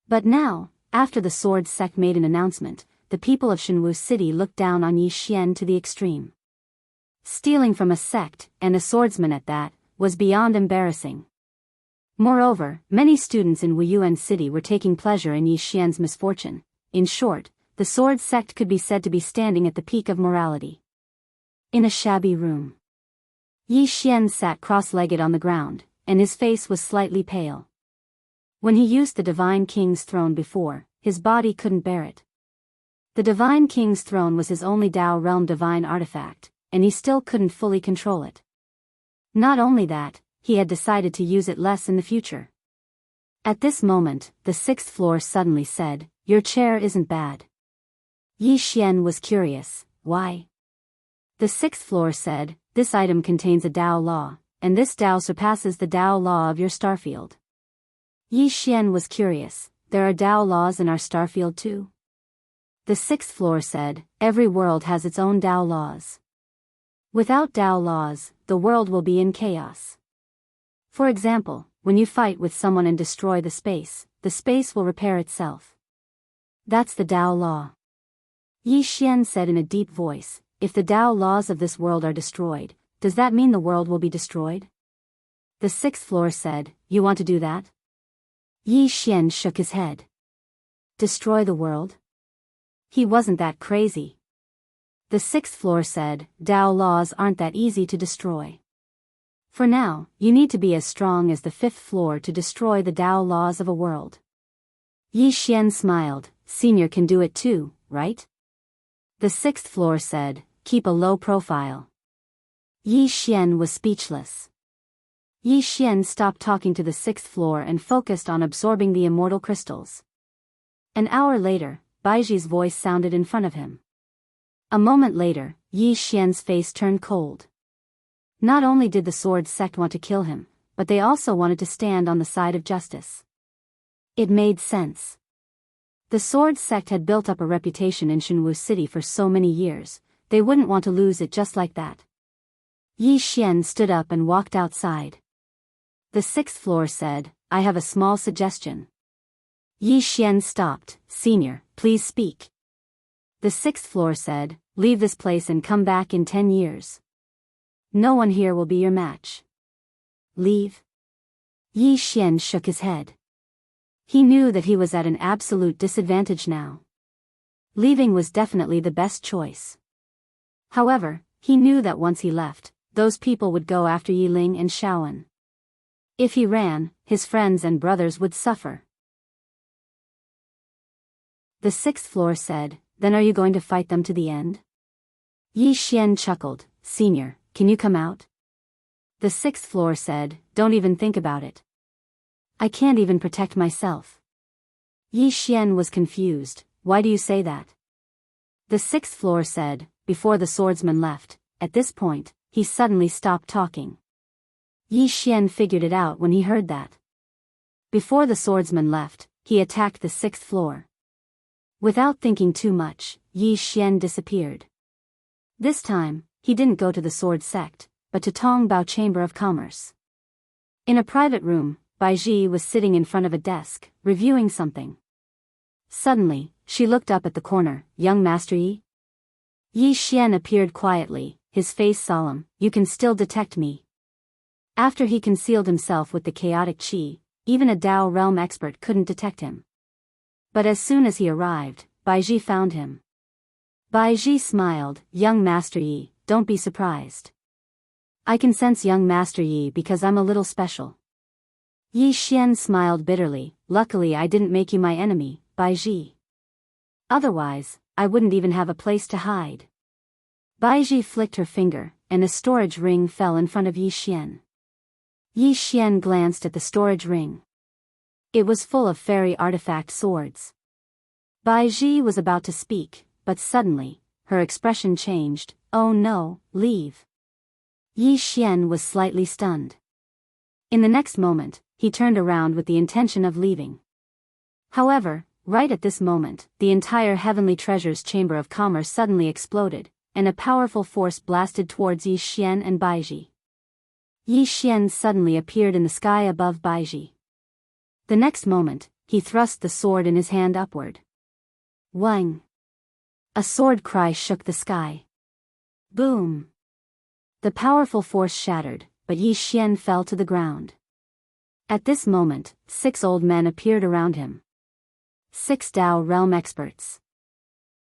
But now, after the sword sect made an announcement, the people of Jianghu city looked down on Yi Xian to the extreme. Stealing from a sect, and a swordsman at that, was beyond embarrassing. Moreover, many students in Wuyuan city were taking pleasure in Yi Xian's misfortune. In short, the sword sect could be said to be standing at the peak of morality. In a shabby room, Yi Xian sat cross-legged on the ground, and his face was slightly pale. When he used the Divine King's throne before, his body couldn't bear it. The Divine King's throne was his only Dao realm divine artifact, and he still couldn't fully control it. Not only that, he had decided to use it less in the future. At this moment, the sixth floor suddenly said, "Your chair isn't bad." Yi Xian was curious. Why? The sixth floor said, "This item contains a Dao law, and this Dao surpasses the Dao law of your starfield." Yi Xian was curious. There are Dao laws in our starfield too? The sixth floor said, "Every world has its own Dao laws. Without Dao laws, the world will be in chaos. For example, when you fight with someone and destroy the space will repair itself. That's the Dao law." Yi Xian said in a deep voice, "If the Dao laws of this world are destroyed, does that mean the world will be destroyed?" The sixth floor said, "You want to do that?" Yi Xian shook his head. Destroy the world? He wasn't that crazy. The sixth floor said, "Dao laws aren't that easy to destroy. For now, you need to be as strong as the fifth floor to destroy the Dao laws of a world." Yi Xian smiled. "Senior can do it too, right?" The sixth floor said, "Keep a low profile." Yi Xian was speechless. Yi Xian stopped talking to the sixth floor and focused on absorbing the immortal crystals. An hour later, Baiji's voice sounded in front of him. A moment later, Yi Xian's face turned cold. Not only did the sword sect want to kill him, but they also wanted to stand on the side of justice. It made sense. The sword sect had built up a reputation in Jianghu city for so many years, they wouldn't want to lose it just like that. Yi Xian stood up and walked outside. The sixth floor said, "I have a small suggestion." Yi Xian stopped. "Senior, please speak." The sixth floor said, "Leave this place and come back in 10 years. No one here will be your match." Leave? Yi Xian shook his head. He knew that he was at an absolute disadvantage now. Leaving was definitely the best choice. However, he knew that once he left, those people would go after Yi Ling and Shaoan. If he ran, his friends and brothers would suffer. The sixth floor said, "Then are you going to fight them to the end?" Yi Xian chuckled. Senior, can you come out? The sixth floor said, don't even think about it. I can't even protect myself. Yi Xian was confused. Why do you say that? The sixth floor said, before the swordsman left. At this point, he suddenly stopped talking. Yi Xian figured it out when he heard that. Before the swordsman left, he attacked the sixth floor. Without thinking too much, Yi Xian disappeared. This time, he didn't go to the sword sect, but to Tongbao Chamber of Commerce. In a private room, Baizhi was sitting in front of a desk, reviewing something. Suddenly, she looked up at the corner. Young Master Yi? Yi Xian appeared quietly, his face solemn. You can still detect me. After he concealed himself with the chaotic qi, even a Dao realm expert couldn't detect him. But as soon as he arrived, Baizhi found him. Baizhi smiled. Young Master Yi, don't be surprised. I can sense young Master Yi because I'm a little special. Yi Xian smiled bitterly. Luckily I didn't make you my enemy, Baizhi. Otherwise, I wouldn't even have a place to hide. Baizhi flicked her finger, and a storage ring fell in front of Yi Xian. Yi Xian glanced at the storage ring. It was full of fairy artifact swords. Baizhi was about to speak, but suddenly, her expression changed. Oh no, leave. Yi Xian was slightly stunned. In the next moment, he turned around with the intention of leaving. However, right at this moment, the entire Heavenly Treasures Chamber of Commerce suddenly exploded, and a powerful force blasted towards Yi Xian and Baizhi. Yi Xian suddenly appeared in the sky above Baizhi. The next moment, he thrust the sword in his hand upward. Wang! A sword cry shook the sky. Boom! The powerful force shattered, but Yi Xian fell to the ground. At this moment, 6 old men appeared around him. 6 Dao realm experts.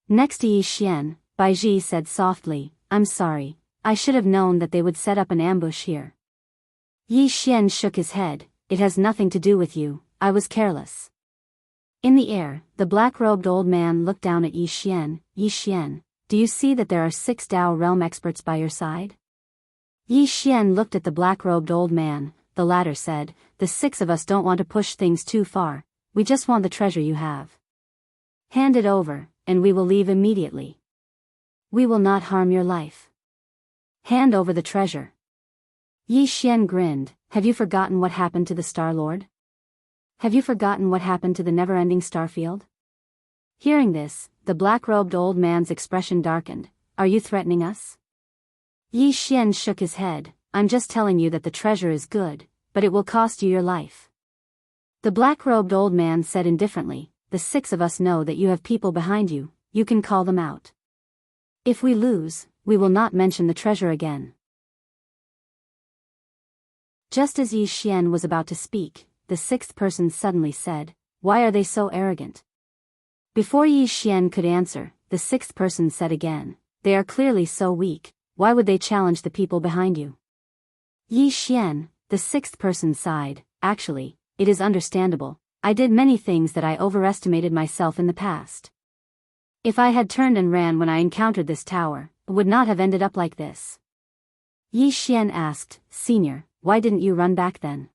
Next to Yi Xian, Baizhi said softly, I'm sorry, I should have known that they would set up an ambush here. Yi Xian shook his head. It has nothing to do with you, I was careless. In the air, the black-robed old man looked down at Yi Xian. Yi Xian, do you see that there are 6 Dao realm experts by your side? Yi Xian looked at the black-robed old man. The latter said, the 6 of us don't want to push things too far, we just want the treasure you have. Hand it over, and we will leave immediately. We will not harm your life. Hand over the treasure. Yi Xian grinned. Have you forgotten what happened to the Star Lord? Have you forgotten what happened to the never-ending starfield? Hearing this, the black-robed old man's expression darkened. Are you threatening us? Yi Xian shook his head. I'm just telling you that the treasure is good, but it will cost you your life. The black-robed old man said indifferently, the 6 of us know that you have people behind you, you can call them out. If we lose, we will not mention the treasure again. Just as Yi Xian was about to speak, the 6th person suddenly said, why are they so arrogant? Before Yi Xian could answer, the 6th person said again, they are clearly so weak, why would they challenge the people behind you? Yi Xian, the 6th person sighed, actually, it is understandable, I did many things that I overestimated myself in the past. If I had turned and ran when I encountered this tower, it would not have ended up like this. Yi Xian asked, Senior, why didn't you run back then?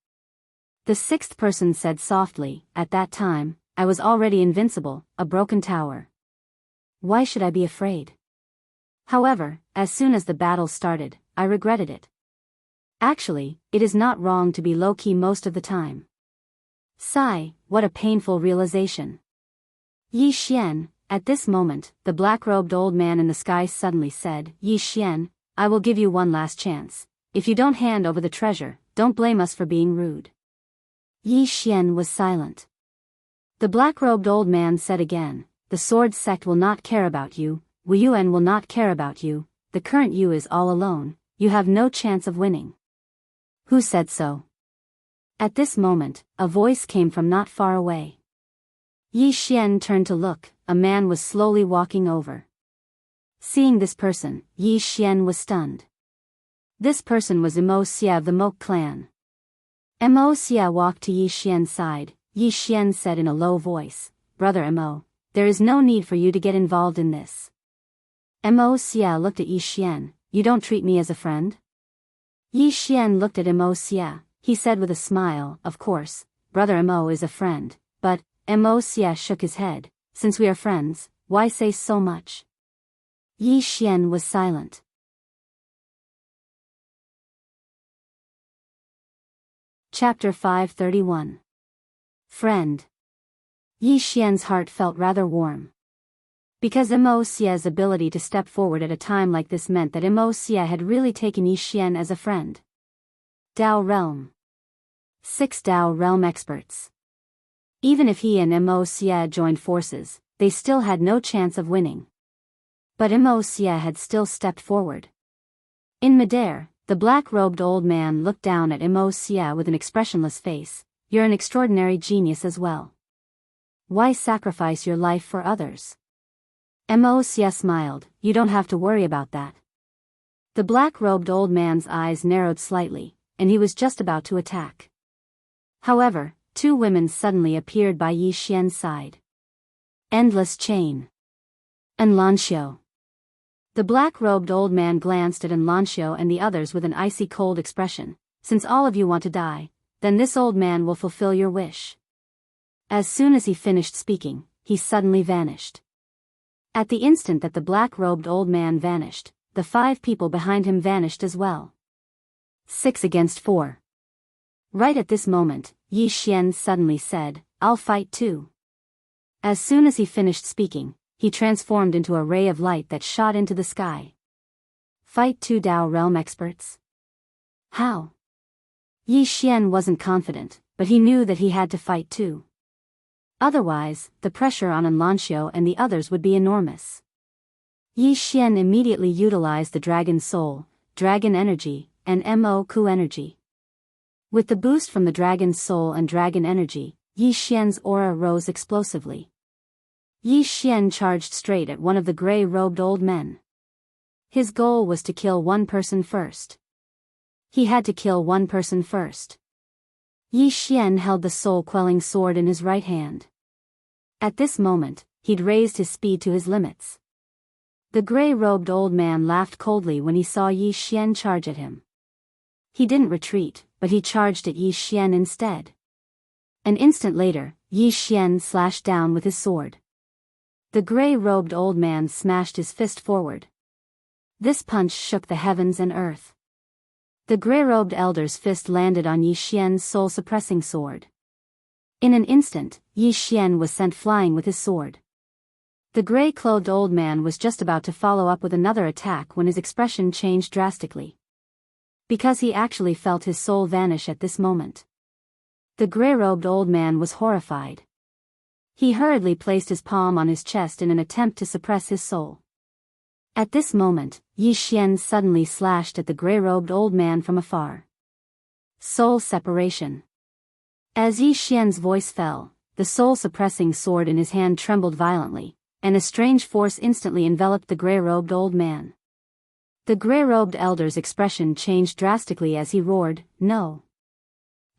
The 6th person said softly, at that time, I was already invincible, a broken tower. Why should I be afraid? However, as soon as the battle started, I regretted it. Actually, it is not wrong to be low-key most of the time. Sigh, what a painful realization. Yi Xian, at this moment, the black-robed old man in the sky suddenly said, Yi Xian, I will give you one last chance. If you don't hand over the treasure, don't blame us for being rude. Yi Xian was silent. The black-robed old man said again, the sword sect will not care about you, Wu Yuan will not care about you, the current you is all alone, you have no chance of winning. Who said so? At this moment, a voice came from not far away. Yi Xian turned to look, a man was slowly walking over. Seeing this person, Yi Xian was stunned. This person was Imo of the Mok clan. Imo walked to Yi Xian's side. Yi Xian said in a low voice, Brother Imo, there is no need for you to get involved in this. Mo Xia looked at Yi Xian. You don't treat me as a friend? Yi Xian looked at Mo Xia. He said with a smile, of course, brother Mo is a friend, but, Mo Xia shook his head. Since we are friends, why say so much? Yi Xian was silent. Chapter 531. Friend. Yi Xian's heart felt rather warm. Because Mo Xia's ability to step forward at a time like this meant that Mo Xia had really taken Yi Xian as a friend. Dao Realm. 6 Dao Realm experts. Even if he and Mo Xia joined forces, they still had no chance of winning. But Mo Xia had still stepped forward. In midair, the black-robed old man looked down at Mo Xia with an expressionless face. You're an extraordinary genius as well. Why sacrifice your life for others? Mo Xia smiled. You don't have to worry about that. The black-robed old man's eyes narrowed slightly, and he was just about to attack. However, 2 women suddenly appeared by Yi Xian's side. Endless Chain. Enlancio. The black-robed old man glanced at Enlancio and the others with an icy cold expression. Since all of you want to die, then this old man will fulfill your wish. As soon as he finished speaking, he suddenly vanished. At the instant that the black-robed old man vanished, the 5 people behind him vanished as well. 6 against 4. Right at this moment, Yi Xian suddenly said, I'll fight too. As soon as he finished speaking, he transformed into a ray of light that shot into the sky. Fight 2 Dao Realm experts? How? Yi Xian wasn't confident, but he knew that he had to fight too. Otherwise, the pressure on Enlancio and the others would be enormous. Yi Xian immediately utilized the Dragon Soul, Dragon Energy, and Mo Ku Energy. With the boost from the Dragon Soul and Dragon Energy, Yi Xian's aura rose explosively. Yi Xian charged straight at one of the gray-robed old men. His goal was to kill one person first. He had to kill one person first. Yi Xian held the soul-quelling sword in his right hand. At this moment, he'd raised his speed to his limits. The gray-robed old man laughed coldly when he saw Yi Xian charge at him. He didn't retreat, but he charged at Yi Xian instead. An instant later, Yi Xian slashed down with his sword. The gray-robed old man smashed his fist forward. This punch shook the heavens and earth. The gray-robed elder's fist landed on Yi Xian's soul-suppressing sword. In an instant, Yi Xian was sent flying with his sword. The gray-clothed old man was just about to follow up with another attack when his expression changed drastically. Because he actually felt his soul vanish at this moment. The gray-robed old man was horrified. He hurriedly placed his palm on his chest in an attempt to suppress his soul. At this moment, Yi Xian suddenly slashed at the gray-robed old man from afar. Soul separation. As Yi Xian's voice fell, the soul-suppressing sword in his hand trembled violently, and a strange force instantly enveloped the gray-robed old man. The gray-robed elder's expression changed drastically as he roared, "No!"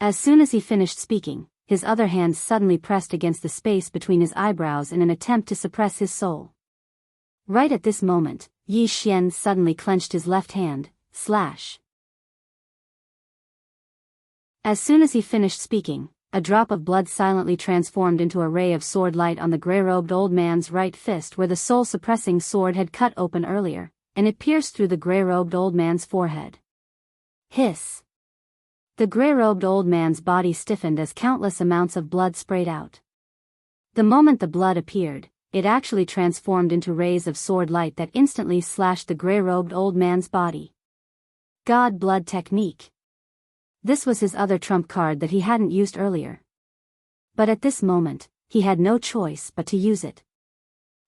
As soon as he finished speaking, his other hand suddenly pressed against the space between his eyebrows in an attempt to suppress his soul. Right at this moment, Yi Xian suddenly clenched his left hand, slash. As soon as he finished speaking, a drop of blood silently transformed into a ray of sword light on the gray-robed old man's right fist where the soul-suppressing sword had cut open earlier, and it pierced through the gray-robed old man's forehead. Hiss. The gray-robed old man's body stiffened as countless amounts of blood sprayed out. The moment the blood appeared, it actually transformed into rays of sword light that instantly slashed the gray-robed old man's body. God Blood Technique. This was his other trump card that he hadn't used earlier. But at this moment, he had no choice but to use it.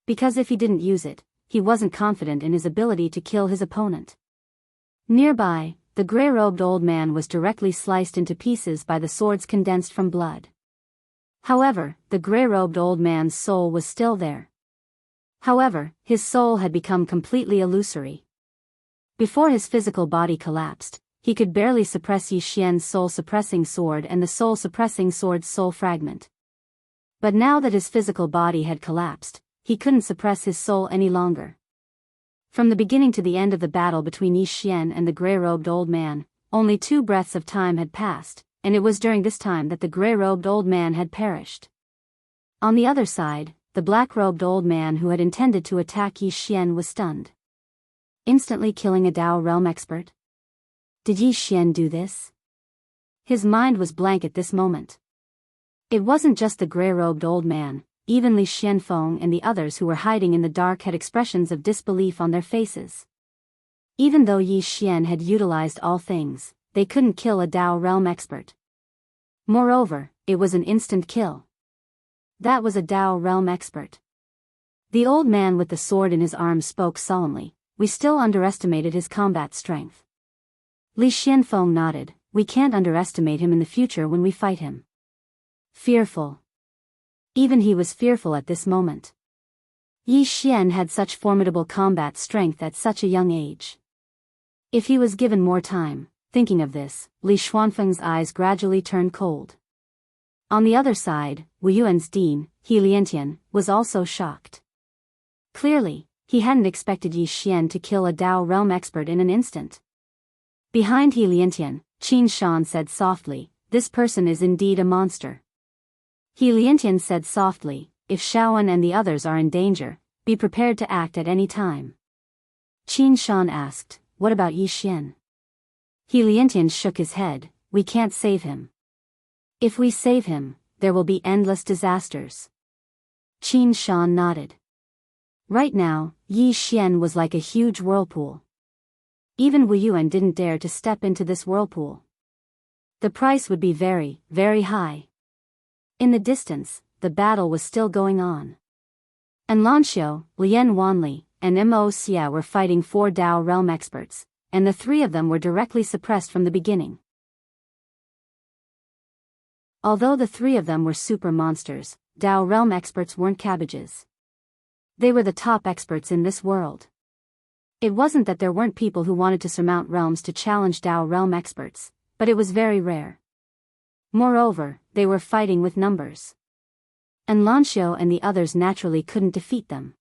Because if he didn't use it, he wasn't confident in his ability to kill his opponent. Nearby, the gray-robed old man was directly sliced into pieces by the swords condensed from blood. However, the gray-robed old man's soul was still there. However, his soul had become completely illusory. Before his physical body collapsed, he could barely suppress Yi Xian's soul-suppressing sword and the soul-suppressing sword's soul fragment. But now that his physical body had collapsed, he couldn't suppress his soul any longer. From the beginning to the end of the battle between Yi Xian and the gray-robed old man, only 2 breaths of time had passed, and it was during this time that the gray-robed old man had perished. On the other side, the black-robed old man who had intended to attack Yi Xian was stunned, instantly killing a Dao realm expert. Did Yi Xian do this? His mind was blank at this moment. It wasn't just the gray-robed old man, even Li Xianfeng and the others who were hiding in the dark had expressions of disbelief on their faces. Even though Yi Xian had utilized all things, they couldn't kill a Dao realm expert. Moreover, it was an instant kill. That was a Dao realm expert. The old man with the sword in his arm spoke solemnly. We still underestimated his combat strength. Li Xianfeng nodded. We can't underestimate him in the future when we fight him. Fearful. Even he was fearful at this moment. Yi Xian had such formidable combat strength at such a young age. If he was given more time, thinking of this, Li Xuanfeng's eyes gradually turned cold. On the other side, Wu Yuan's dean, He Liantian, was also shocked. Clearly, he hadn't expected Yi Xian to kill a Dao realm expert in an instant. Behind He Liantian, Qin Shan said softly, this person is indeed a monster. He Liantian said softly, if Shaoan and the others are in danger, be prepared to act at any time. Qin Shan asked, what about Yi Xian? He Liantian shook his head, we can't save him. If we save him, there will be endless disasters. Qin Shan nodded. Right now, Yi Xian was like a huge whirlpool. Even Wu Yuan didn't dare to step into this whirlpool. The price would be very, very high. In the distance, the battle was still going on. And Lanxiu, Lian Wanli, and Mo Xia were fighting 4 Dao realm experts, and the 3 of them were directly suppressed from the beginning. Although the 3 of them were super monsters, Dao realm experts weren't cabbages. They were the top experts in this world. It wasn't that there weren't people who wanted to surmount realms to challenge Dao realm experts, but it was very rare. Moreover, they were fighting with numbers. And Lanxiu and the others naturally couldn't defeat them.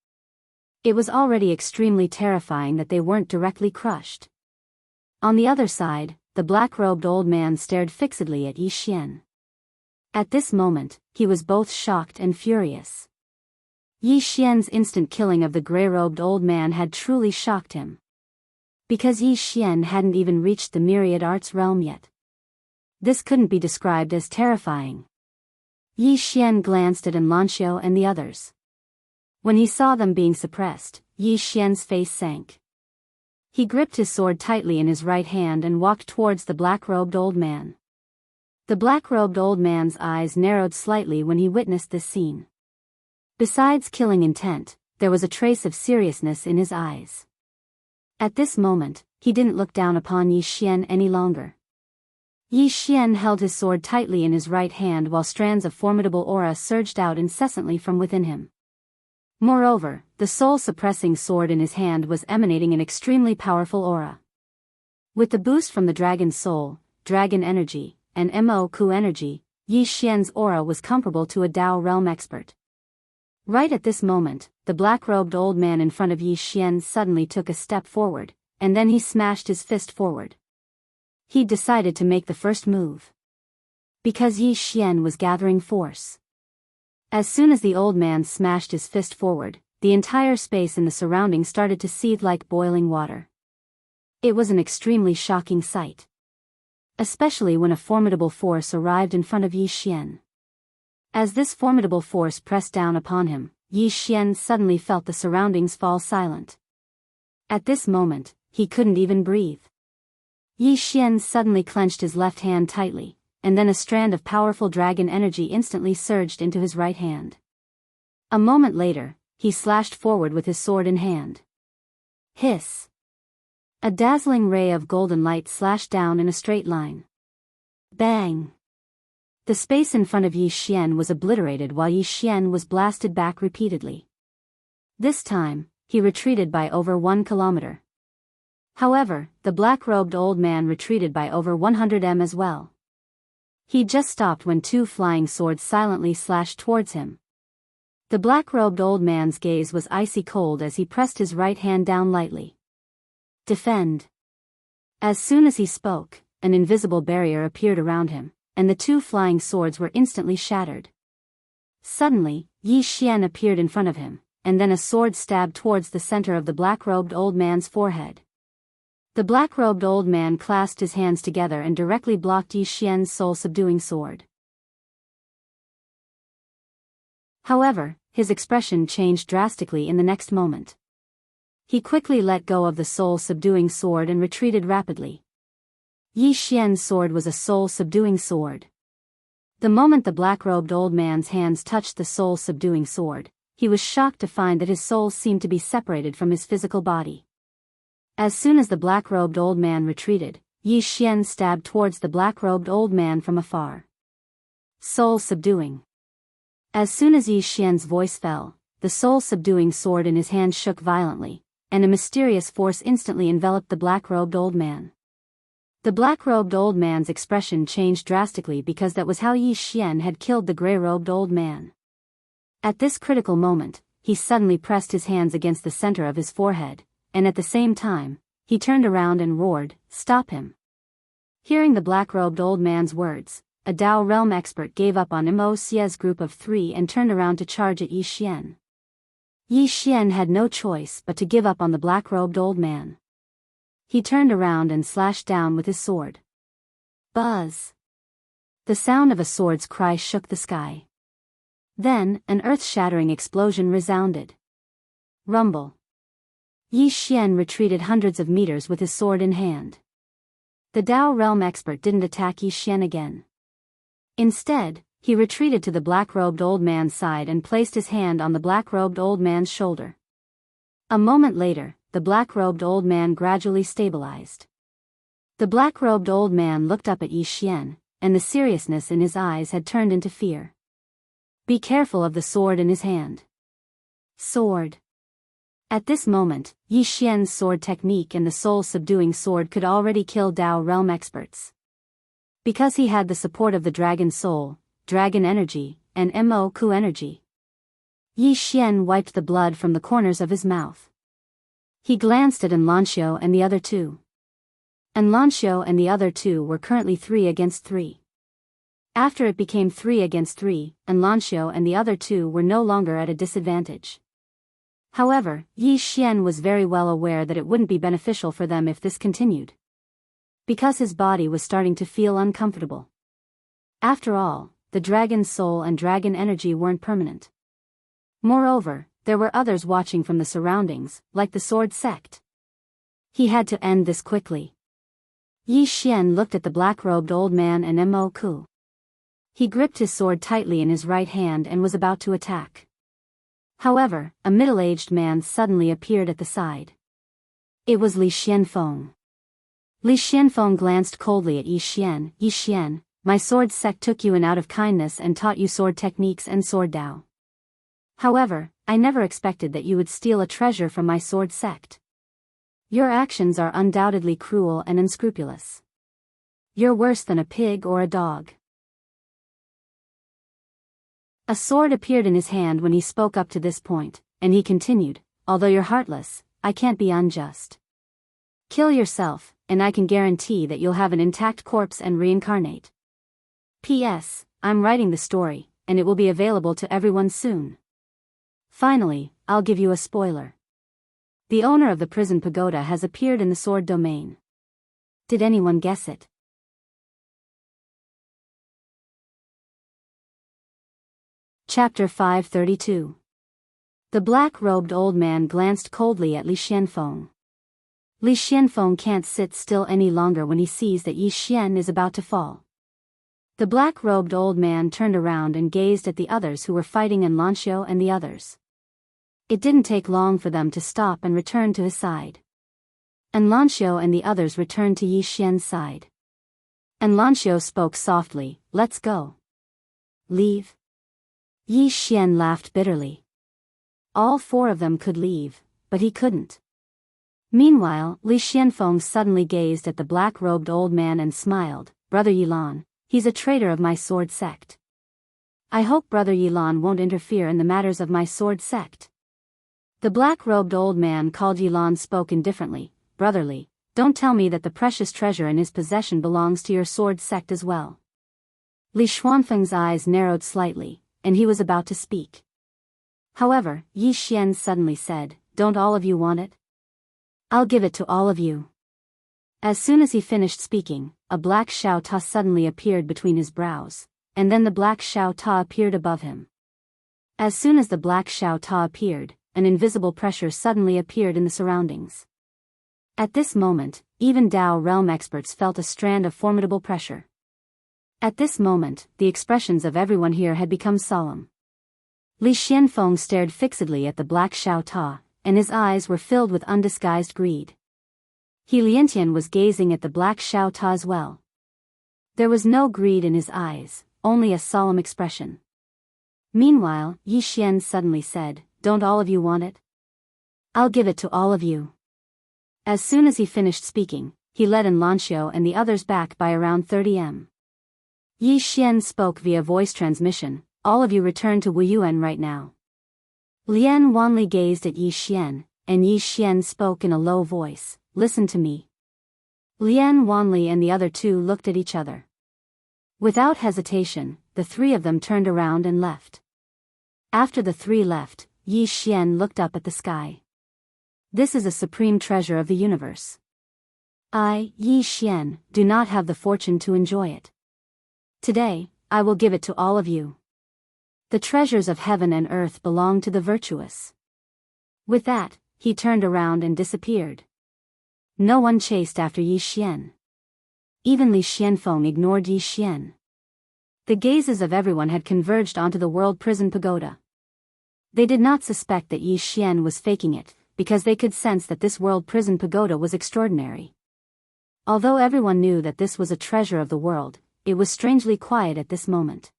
It was already extremely terrifying that they weren't directly crushed. On the other side, the black-robed old man stared fixedly at Yi Xian. At this moment, he was both shocked and furious. Yi Xian's instant killing of the gray-robed old man had truly shocked him. Because Yi Xian hadn't even reached the myriad arts realm yet. This couldn't be described as terrifying. Yi Xian glanced at Lanxiu and the others. When he saw them being suppressed, Yi Xian's face sank. He gripped his sword tightly in his right hand and walked towards the black-robed old man. The black-robed old man's eyes narrowed slightly when he witnessed this scene. Besides killing intent, there was a trace of seriousness in his eyes. At this moment, he didn't look down upon Yi Xian any longer. Yi Xian held his sword tightly in his right hand while strands of formidable aura surged out incessantly from within him. Moreover, the soul-suppressing sword in his hand was emanating an extremely powerful aura. With the boost from the dragon soul, dragon energy, and Mo Ku energy, Yi Xian's aura was comparable to a Dao realm expert. Right at this moment, the black-robed old man in front of Yi Xian suddenly took a step forward, and then he smashed his fist forward. He decided to make the first move. Because Yi Xian was gathering force. As soon as the old man smashed his fist forward, the entire space in the surroundings started to seethe like boiling water. It was an extremely shocking sight. Especially when a formidable force arrived in front of Yi Xian. As this formidable force pressed down upon him, Yi Xian suddenly felt the surroundings fall silent. At this moment, he couldn't even breathe. Yi Xian suddenly clenched his left hand tightly, and then a strand of powerful dragon energy instantly surged into his right hand. A moment later, he slashed forward with his sword in hand. Hiss! A dazzling ray of golden light slashed down in a straight line. Bang! The space in front of Yi Xian was obliterated while Yi Xian was blasted back repeatedly. This time, he retreated by over 1 kilometer. However, the black-robed old man retreated by over 100 m as well. He just stopped when 2 flying swords silently slashed towards him. The black-robed old man's gaze was icy cold as he pressed his right hand down lightly. Defend. As soon as he spoke, an invisible barrier appeared around him, and the two flying swords were instantly shattered. Suddenly, Yi Xian appeared in front of him, and then a sword stabbed towards the center of the black-robed old man's forehead. The black-robed old man clasped his hands together and directly blocked Yi Xian's soul-subduing sword. However, his expression changed drastically in the next moment. He quickly let go of the soul-subduing sword and retreated rapidly. Yi Xian's sword was a soul-subduing sword. The moment the black-robed old man's hands touched the soul-subduing sword, he was shocked to find that his soul seemed to be separated from his physical body. As soon as the black-robed old man retreated, Yi Xian stabbed towards the black-robed old man from afar. Soul-subduing. As soon as Yi Xian's voice fell, the soul-subduing sword in his hand shook violently, and a mysterious force instantly enveloped the black-robed old man. The black-robed old man's expression changed drastically because that was how Yi Xian had killed the gray-robed old man. At this critical moment, he suddenly pressed his hands against the center of his forehead, and at the same time, he turned around and roared, "Stop him!" Hearing the black-robed old man's words, a Dao realm expert gave up on Mo Xie's group of three and turned around to charge at Yi Xian. Yi Xian had no choice but to give up on the black-robed old man. He turned around and slashed down with his sword. Buzz! The sound of a sword's cry shook the sky. Then, an earth-shattering explosion resounded. Rumble! Yi Xian retreated hundreds of meters with his sword in hand. The Dao realm expert didn't attack Yi Xian again. Instead, he retreated to the black-robed old man's side and placed his hand on the black-robed old man's shoulder. A moment later, the black-robed old man gradually stabilized. The black-robed old man looked up at Yi Xian, and the seriousness in his eyes had turned into fear. Be careful of the sword in his hand. Sword. At this moment, Yi Xian's sword technique and the soul-subduing sword could already kill Dao realm experts. Because he had the support of the dragon soul, dragon energy, and Mo Ku energy. Yi Xian wiped the blood from the corners of his mouth. He glanced at Enlanxiao and the other two. Enlanxiao and the other two were currently 3 against 3. After it became 3 against 3, Enlanxiao and the other two were no longer at a disadvantage. However, Yi Xian was very well aware that it wouldn't be beneficial for them if this continued. Because his body was starting to feel uncomfortable. After all, the dragon's soul and dragon energy weren't permanent. Moreover, there were others watching from the surroundings, like the sword sect. He had to end this quickly. Yi Xian looked at the black-robed old man and Mo Ku. He gripped his sword tightly in his right hand and was about to attack. However, a middle-aged man suddenly appeared at the side. It was Li Xianfeng. Li Xianfeng glanced coldly at Yi Xian. Yi Xian, my sword sect took you in out of kindness and taught you sword techniques and sword Dao. However, I never expected that you would steal a treasure from my sword sect. Your actions are undoubtedly cruel and unscrupulous. You're worse than a pig or a dog. A sword appeared in his hand when he spoke up to this point, and he continued, although you're heartless, I can't be unjust. Kill yourself, and I can guarantee that you'll have an intact corpse and reincarnate. P.S. I'm writing the story, and it will be available to everyone soon. Finally, I'll give you a spoiler. The owner of the prison pagoda has appeared in the sword domain. Did anyone guess it? Chapter 532. The black-robed old man glanced coldly at Li Xianfeng. Li Xianfeng can't sit still any longer when he sees that Yi Xian is about to fall. The black-robed old man turned around and gazed at the others who were fighting Enlanxiao and the others. It didn't take long for them to stop and return to his side. Enlanxiao and the others returned to Yi Xian's side. Enlanxiao spoke softly, let's go. Leave? Yi Xian laughed bitterly. All 4 of them could leave, but he couldn't. Meanwhile, Li Xianfeng suddenly gazed at the black-robed old man and smiled, Brother Yilan, he's a traitor of my sword sect. I hope Brother Yilan won't interfere in the matters of my sword sect. The black-robed old man called Yilan spoke indifferently. Brotherly, don't tell me that the precious treasure in his possession belongs to your sword sect as well. Li Xuanfeng's eyes narrowed slightly, and he was about to speak. However, Yi Xian suddenly said, don't all of you want it? I'll give it to all of you. As soon as he finished speaking, a black Xiao Ta suddenly appeared between his brows, and then the black Xiao Ta appeared above him. As soon as the black Xiao Ta appeared, an invisible pressure suddenly appeared in the surroundings. At this moment, even Dao realm experts felt a strand of formidable pressure. At this moment, the expressions of everyone here had become solemn. Li Xianfeng stared fixedly at the black Xiao Ta, and his eyes were filled with undisguised greed. He Liantian was gazing at the black Xiao Ta as well. There was no greed in his eyes, only a solemn expression. Meanwhile, Yi Xian suddenly said, don't all of you want it? I'll give it to all of you. As soon as he finished speaking, he led An Lanxiu and the others back by around 30 m. Yi Xian spoke via voice transmission, all of you return to Wuyuan right now. Lian Wanli gazed at Yi Xian, and Yi Xian spoke in a low voice, listen to me. Lian Wanli and the other two looked at each other. Without hesitation, the three of them turned around and left. After the three left, Yi Xian looked up at the sky. This is a supreme treasure of the universe. I, Yi Xian, do not have the fortune to enjoy it. Today, I will give it to all of you. The treasures of heaven and earth belong to the virtuous. With that, he turned around and disappeared. No one chased after Yi Xian. Even Li Xianfeng ignored Yi Xian. The gazes of everyone had converged onto the world prison pagoda. They did not suspect that Yi Xian was faking it, because they could sense that this world prison pagoda was extraordinary. Although everyone knew that this was a treasure of the world, it was strangely quiet at this moment.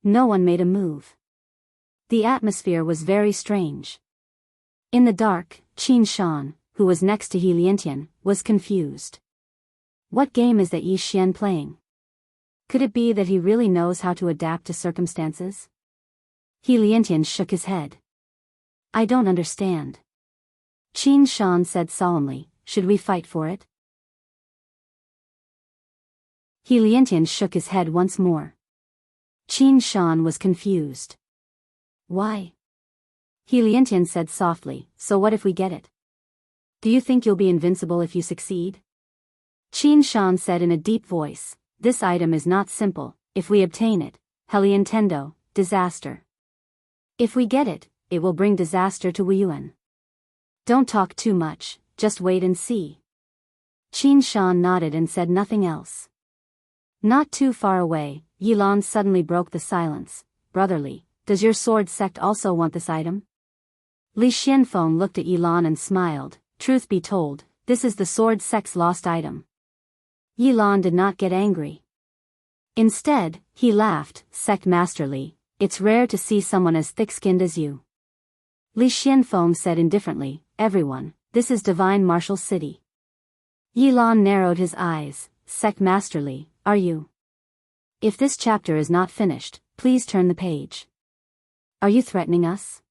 No one made a move. The atmosphere was very strange. In the dark, Qin Shan, who was next to He Liantian, was confused. What game is that Yi Xian playing? Could it be that he really knows how to adapt to circumstances? He Liantian shook his head. I don't understand. Qin Shan said solemnly, should we fight for it? He Liantian shook his head once more. Qin Shan was confused. Why? He Liantian said softly, so what if we get it? Do you think you'll be invincible if you succeed? Qin Shan said in a deep voice, this item is not simple, if we obtain it, Heliantendo, disaster. If we get it, it will bring disaster to Wuyuan. Don't talk too much, just wait and see. Qin Shan nodded and said nothing else. Not too far away, Yilan suddenly broke the silence. Brotherly, does your sword sect also want this item? Li Xianfeng looked at Yilan and smiled. Truth be told, this is the sword sect's lost item. Yilan did not get angry. Instead, he laughed, sect masterly, it's rare to see someone as thick-skinned as you. Li Xianfeng said indifferently, everyone, this is divine martial city. Yilan narrowed his eyes, sect masterly, are you? If this chapter is not finished, please turn the page. Are you threatening us?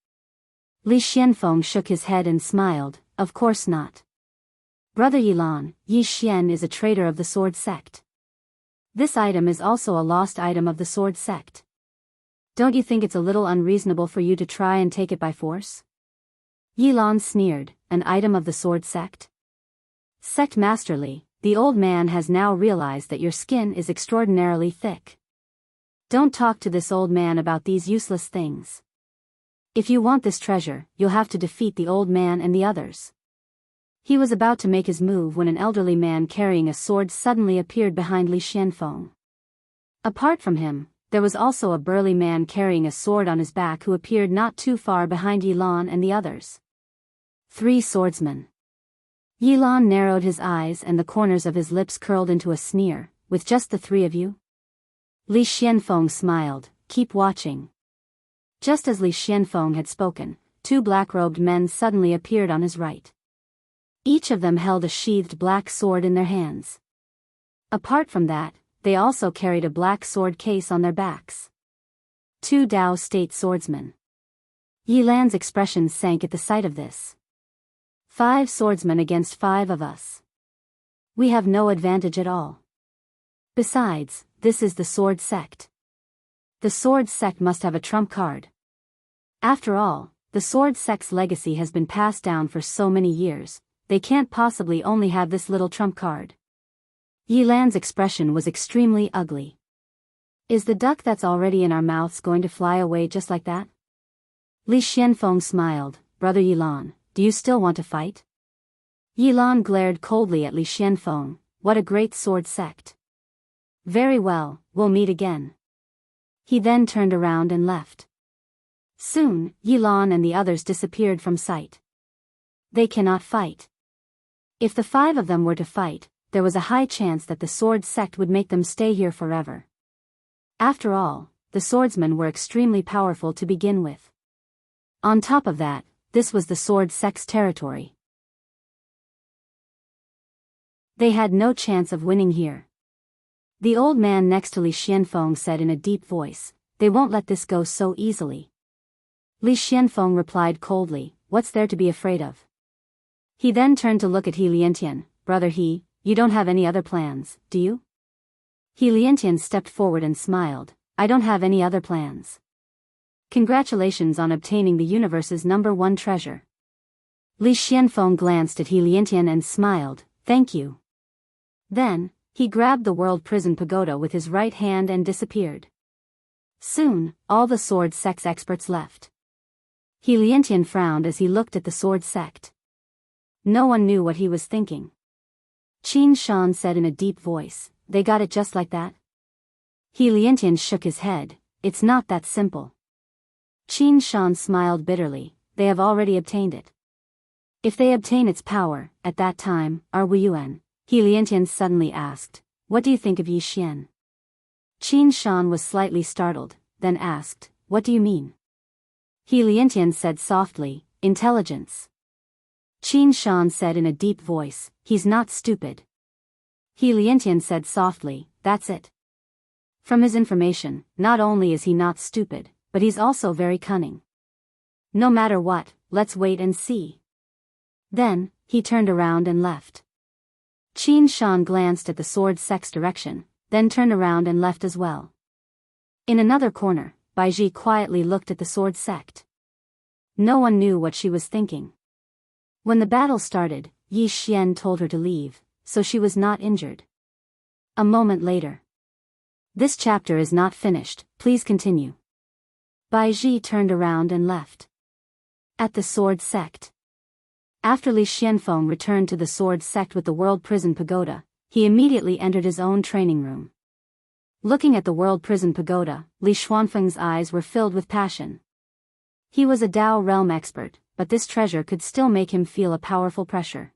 Li Xianfeng shook his head and smiled, of course not. Brother Yilan, Yi Xian is a traitor of the sword sect. This item is also a lost item of the sword sect. Don't you think it's a little unreasonable for you to try and take it by force? Yilan sneered, an item of the sword sect? Sect masterly, the old man has now realized that your skin is extraordinarily thick. Don't talk to this old man about these useless things. If you want this treasure, you'll have to defeat the old man and the others. He was about to make his move when an elderly man carrying a sword suddenly appeared behind Li Xianfeng. Apart from him, there was also a burly man carrying a sword on his back who appeared not too far behind Yilan and the others. 3 swordsmen. Yilan narrowed his eyes and the corners of his lips curled into a sneer, with just the 3 of you? Li Xianfeng smiled, keep watching. Just as Li Xianfeng had spoken, 2 black-robed men suddenly appeared on his right. Each of them held a sheathed black sword in their hands. Apart from that, they also carried a black sword case on their backs. 2 Dao State Swordsmen. Yi Lan's expression sank at the sight of this. 5 swordsmen against 5 of us. We have no advantage at all. Besides, this is the sword sect. The sword sect must have a trump card. After all, the sword sect's legacy has been passed down for so many years, they can't possibly only have this little trump card. Yi Lan's expression was extremely ugly. Is the duck that's already in our mouths going to fly away just like that? Li Xianfeng smiled. Brother Yi Lan, do you still want to fight? Yi Lan glared coldly at Li Xianfeng. What a great sword sect. Very well, we'll meet again. He then turned around and left. Soon, Yi Lan and the others disappeared from sight. They cannot fight. If the 5 of them were to fight, there was a high chance that the sword sect would make them stay here forever. After all, the swordsmen were extremely powerful to begin with. On top of that, this was the sword sect's territory. They had no chance of winning here. The old man next to Li Xianfeng said in a deep voice, "They won't let this go so easily." Li Xianfeng replied coldly, "What's there to be afraid of?" He then turned to look at He Liantian. "Brother He, you don't have any other plans, do you?" He Liantian stepped forward and smiled, "I don't have any other plans. Congratulations on obtaining the universe's #1 treasure." Li Xianfeng glanced at He Liantian and smiled, "Thank you." Then, he grabbed the World Prison Pagoda with his right hand and disappeared. Soon, all the sword sect's experts left. He Liantian frowned as he looked at the sword sect. No one knew what he was thinking. Qin Shan said in a deep voice, "They got it just like that?" He Liantian shook his head, "It's not that simple." Qin Shan smiled bitterly, "They have already obtained it. If they obtain its power, at that time, are we Yuan?" He Liantian suddenly asked, "What do you think of Yi Xian?" Qin Shan was slightly startled, then asked, "What do you mean?" He Liantian said softly, "Intelligence." Qin Shan said in a deep voice, "He's not stupid." He Liantian said softly, "That's it. From his information, not only is he not stupid, but he's also very cunning. No matter what, let's wait and see." Then, he turned around and left. Qin Shan glanced at the sword sect's direction, then turned around and left as well. In another corner, Baiji quietly looked at the sword sect. No one knew what she was thinking. When the battle started, Yi Xian told her to leave, so she was not injured. A moment later. "This chapter is not finished, please continue." Baiji turned around and left. At the sword sect. After Li Xianfeng returned to the sword sect with the World Prison Pagoda, he immediately entered his own training room. Looking at the World Prison Pagoda, Li Xuanfeng's eyes were filled with passion. He was a Dao realm expert, but this treasure could still make him feel a powerful pressure.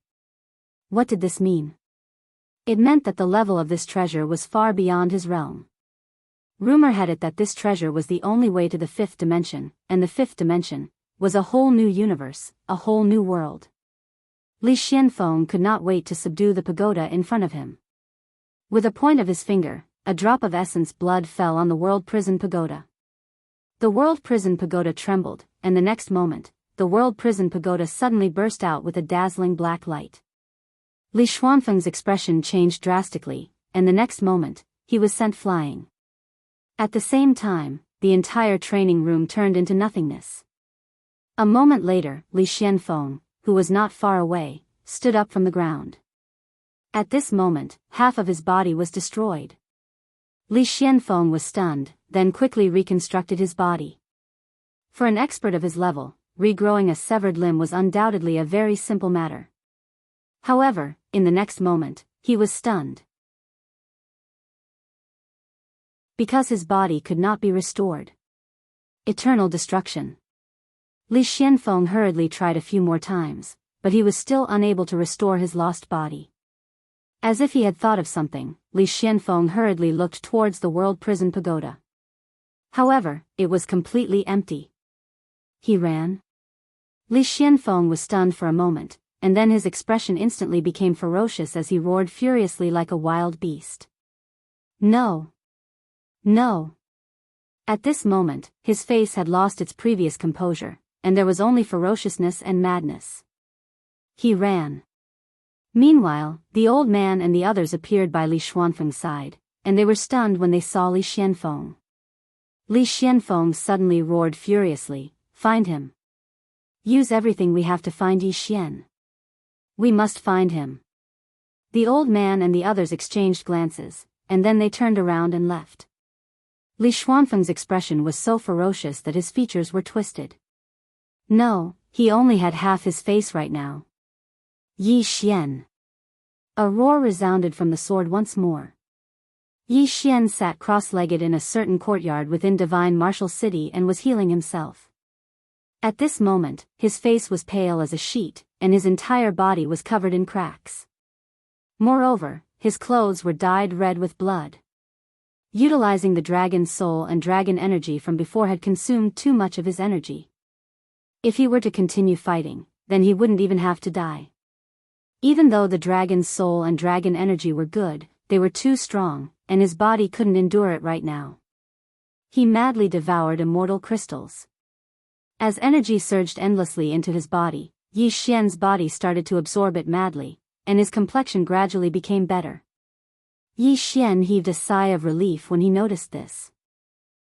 What did this mean? It meant that the level of this treasure was far beyond his realm. Rumor had it that this treasure was the only way to the 5th dimension, and the 5th dimension was a whole new universe, a whole new world. Li Xianfeng could not wait to subdue the pagoda in front of him. With a point of his finger, a drop of essence blood fell on the World Prison Pagoda. The World Prison Pagoda trembled, and the next moment, the World Prison Pagoda suddenly burst out with a dazzling black light. Li Xuanfeng's expression changed drastically, and the next moment, he was sent flying. At the same time, the entire training room turned into nothingness. A moment later, Li Xianfeng, who was not far away, stood up from the ground. At this moment, half of his body was destroyed. Li Xianfeng was stunned, then quickly reconstructed his body. For an expert of his level, regrowing a severed limb was undoubtedly a very simple matter. However, in the next moment, he was stunned. Because his body could not be restored. Eternal destruction. Li Xianfeng hurriedly tried a few more times, but he was still unable to restore his lost body. As if he had thought of something, Li Xianfeng hurriedly looked towards the World Prison Pagoda. However, it was completely empty. He ran. Li Xianfeng was stunned for a moment, and then his expression instantly became ferocious as he roared furiously like a wild beast. "No! No! At this moment, his face had lost its previous composure, and there was only ferociousness and madness. He ran. Meanwhile, the old man and the others appeared by Li Xuanfeng's side, and they were stunned when they saw Li Xianfeng. Li Xianfeng suddenly roared furiously, "Find him! Use everything we have to find Yi Xian. We must find him." The old man and the others exchanged glances, and then they turned around and left. Li Xuanfeng's expression was so ferocious that his features were twisted. No, he only had half his face right now. Yi Xian! A roar resounded from the sword once more. Yi Xian sat cross-legged in a certain courtyard within divine martial city and was healing himself. At this moment, his face was pale as a sheet, and his entire body was covered in cracks. Moreover, his clothes were dyed red with blood. Utilizing the dragon's soul and dragon energy from before had consumed too much of his energy. If he were to continue fighting, then he wouldn't even have to die. Even though the dragon's soul and dragon energy were good, they were too strong, and his body couldn't endure it right now. He madly devoured immortal crystals. As energy surged endlessly into his body, Yi Xian's body started to absorb it madly, and his complexion gradually became better. Yi Xian heaved a sigh of relief when he noticed this.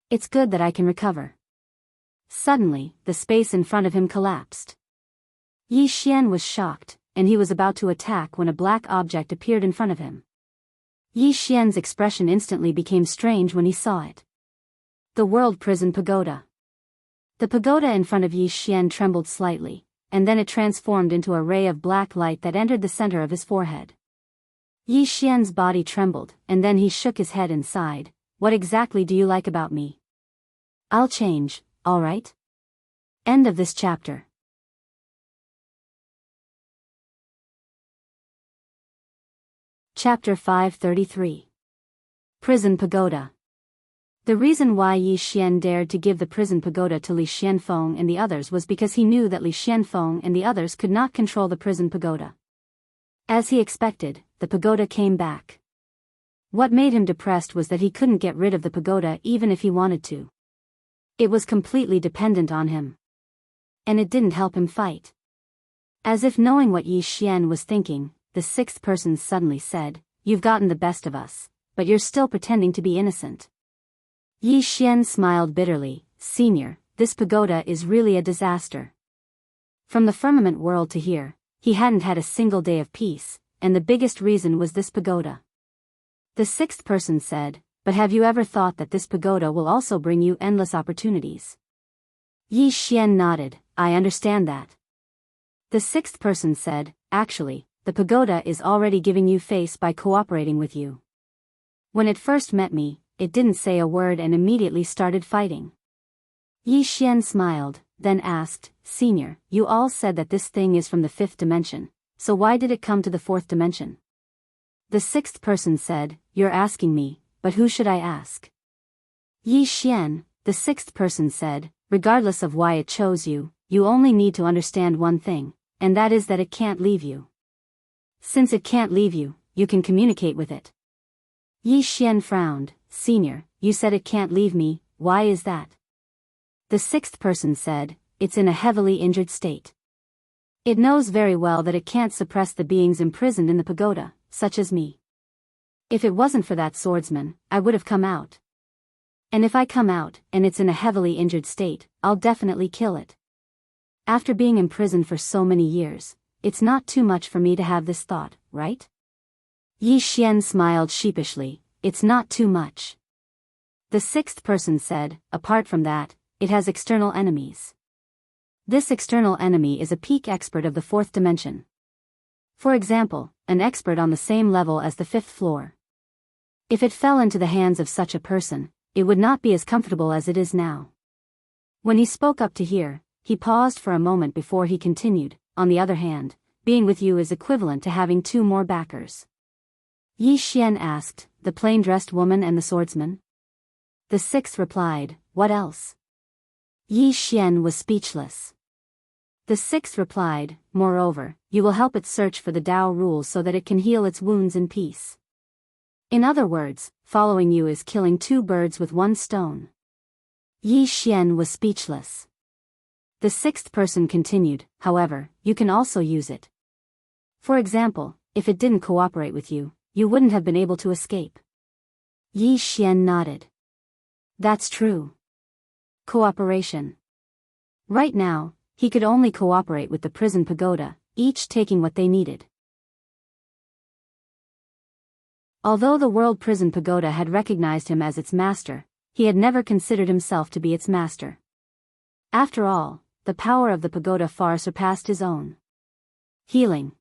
It's good that I can recover. Suddenly, the space in front of him collapsed. Yi Xian was shocked, and he was about to attack when a black object appeared in front of him. Yi Xian's expression instantly became strange when he saw it. The World Prison Pagoda. The pagoda in front of Yi Xian trembled slightly, and then it transformed into a ray of black light that entered the center of his forehead. Yi Xian's body trembled, and then he shook his head and sighed. What exactly do you like about me? I'll change, all right? End of this chapter. Chapter 533. Prison Pagoda. The reason why Yi Xian dared to give the prison pagoda to Li Xianfeng and the others was because he knew that Li Xianfeng and the others could not control the prison pagoda. As he expected, the pagoda came back. What made him depressed was that he couldn't get rid of the pagoda even if he wanted to. It was completely dependent on him. And it didn't help him fight. As if knowing what Yi Xian was thinking, the sixth person suddenly said, "You've gotten the best of us, but you're still pretending to be innocent." Yi Xian smiled bitterly, "Senior, this pagoda is really a disaster." From the firmament world to here, he hadn't had a single day of peace, and the biggest reason was this pagoda. The sixth person said, "But have you ever thought that this pagoda will also bring you endless opportunities?" Yi Xian nodded, "I understand that." The sixth person said, "Actually, the pagoda is already giving you face by cooperating with you. When it first met me, it didn't say a word and immediately started fighting." Yi Xian smiled, then asked, "Senior, you all said that this thing is from the fifth dimension, so why did it come to the fourth dimension?" The sixth person said, "You're asking me, but who should I ask?" Yi Xian, the sixth person said, "Regardless of why it chose you, you only need to understand one thing, and that is that it can't leave you. Since it can't leave you, you can communicate with it." Yi Xian frowned, "Senior, you said it can't leave me, why is that?" The sixth person said, "It's in a heavily injured state. It knows very well that it can't suppress the beings imprisoned in the pagoda, such as me. If it wasn't for that swordsman, I would have come out. And if I come out, and it's in a heavily injured state, I'll definitely kill it. After being imprisoned for so many years, it's not too much for me to have this thought, right?" Yi Xian smiled sheepishly, "It's not too much." The sixth person said, "Apart from that, it has external enemies. This external enemy is a peak expert of the fourth dimension. For example, an expert on the same level as the fifth floor. If it fell into the hands of such a person, it would not be as comfortable as it is now." When he spoke up to here, he paused for a moment before he continued, "On the other hand, being with you is equivalent to having 2 more backers." Yi Xian asked, "The plain-dressed woman and the swordsman?" The sixth replied, "What else?" Yi Xian was speechless. The sixth replied, "Moreover, you will help it search for the Tao rules so that it can heal its wounds in peace. In other words, following you is killing 2 birds with 1 stone." Yi Xian was speechless. The sixth person continued, however, you can also use it. For example, if it didn't cooperate with you, you wouldn't have been able to escape. Yi Xian nodded. That's true. Cooperation. Right now, he could only cooperate with the prison pagoda, each taking what they needed. Although the World Prison Pagoda had recognized him as its master, he had never considered himself to be its master. After all, the power of the pagoda far surpassed his own. Healing.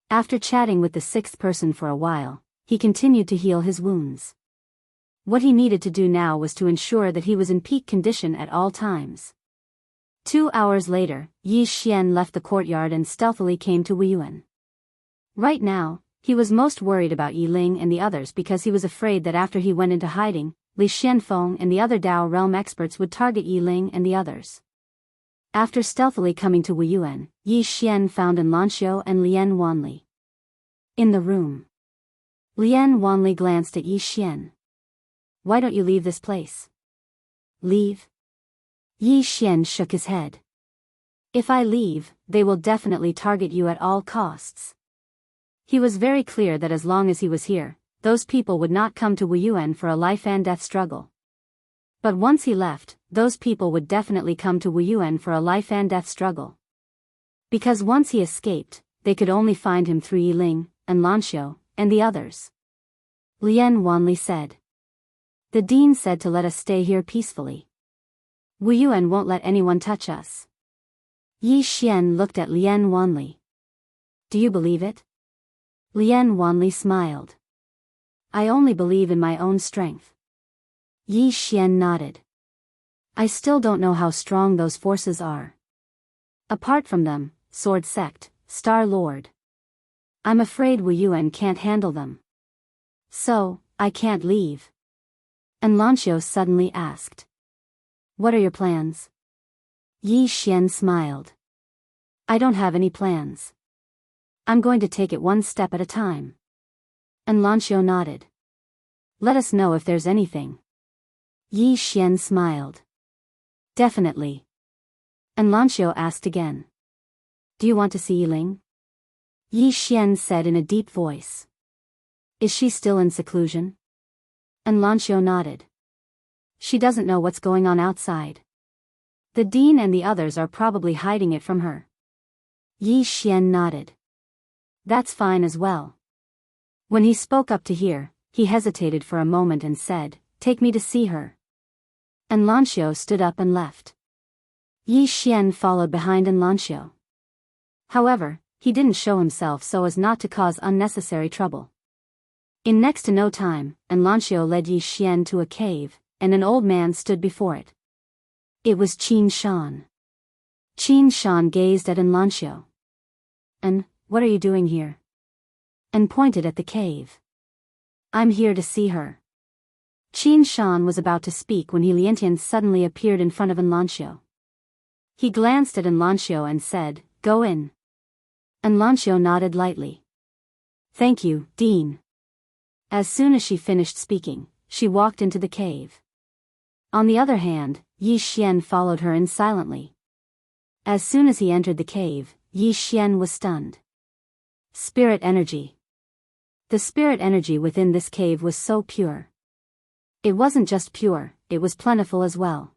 After chatting with the sixth person for a while, he continued to heal his wounds. What he needed to do now was to ensure that he was in peak condition at all times. 2 hours later, Yi Xian left the courtyard and stealthily came to Wuyuan. Right now, he was most worried about Yi Ling and the others because he was afraid that after he went into hiding, Li Xianfeng and the other Dao realm experts would target Yi Ling and the others. After stealthily coming to Wuyuan, Yi Xian found An Lanxiu and Lian Wanli. In the room. Lian Wanli glanced at Yi Xian. Why don't you leave this place? Leave? Yi Xian shook his head. If I leave, they will definitely target you at all costs. He was very clear that as long as he was here, those people would not come to Wuyuan for a life and death struggle. But once he left, those people would definitely come to Wuyuan for a life and death struggle. Because once he escaped, they could only find him through Yi Ling, An Lanxiu, and the others. Lian Wanli said. The dean said to let us stay here peacefully. Wuyuan won't let anyone touch us. Yi Xian looked at Lian Wanli. Do you believe it? Lian Wanli smiled. I only believe in my own strength. Yi Xian nodded. I still don't know how strong those forces are. Apart from them, Sword Sect, Star Lord. I'm afraid Wuyuan can't handle them. So, I can't leave. An Lanxiu suddenly asked. What are your plans? Yi Xian smiled. I don't have any plans. I'm going to take it one step at a time. An Lanxiu nodded. Let us know if there's anything. Yi Xian smiled. Definitely. An Lanxiu asked again. Do you want to see Yi Ling? Yi Xian said in a deep voice. Is she still in seclusion? An Lanxiu nodded. She doesn't know what's going on outside. The dean and the others are probably hiding it from her. Yi Xian nodded. That's fine as well. When he spoke up to hear, he hesitated for a moment and said, Take me to see her. An Lanxiu stood up and left. Yi Xian followed behind An Lanxiu. However, he didn't show himself so as not to cause unnecessary trouble. In next to no time, An Lanxiu led Yi Xian to a cave, and an old man stood before it. It was Qin Shan. Qin Shan gazed at An Lanxiu. And, what are you doing here? And pointed at the cave. I'm here to see her. Qin Shan was about to speak when He Liantian suddenly appeared in front of An Lanxiu. He glanced at An Lanxiu and said, Go in. An Lanxiu nodded lightly. Thank you, Dean. As soon as she finished speaking, she walked into the cave. On the other hand, Yi Xian followed her in silently. As soon as he entered the cave, Yi Xian was stunned. Spirit energy. The spirit energy within this cave was so pure. It wasn't just pure, it was plentiful as well.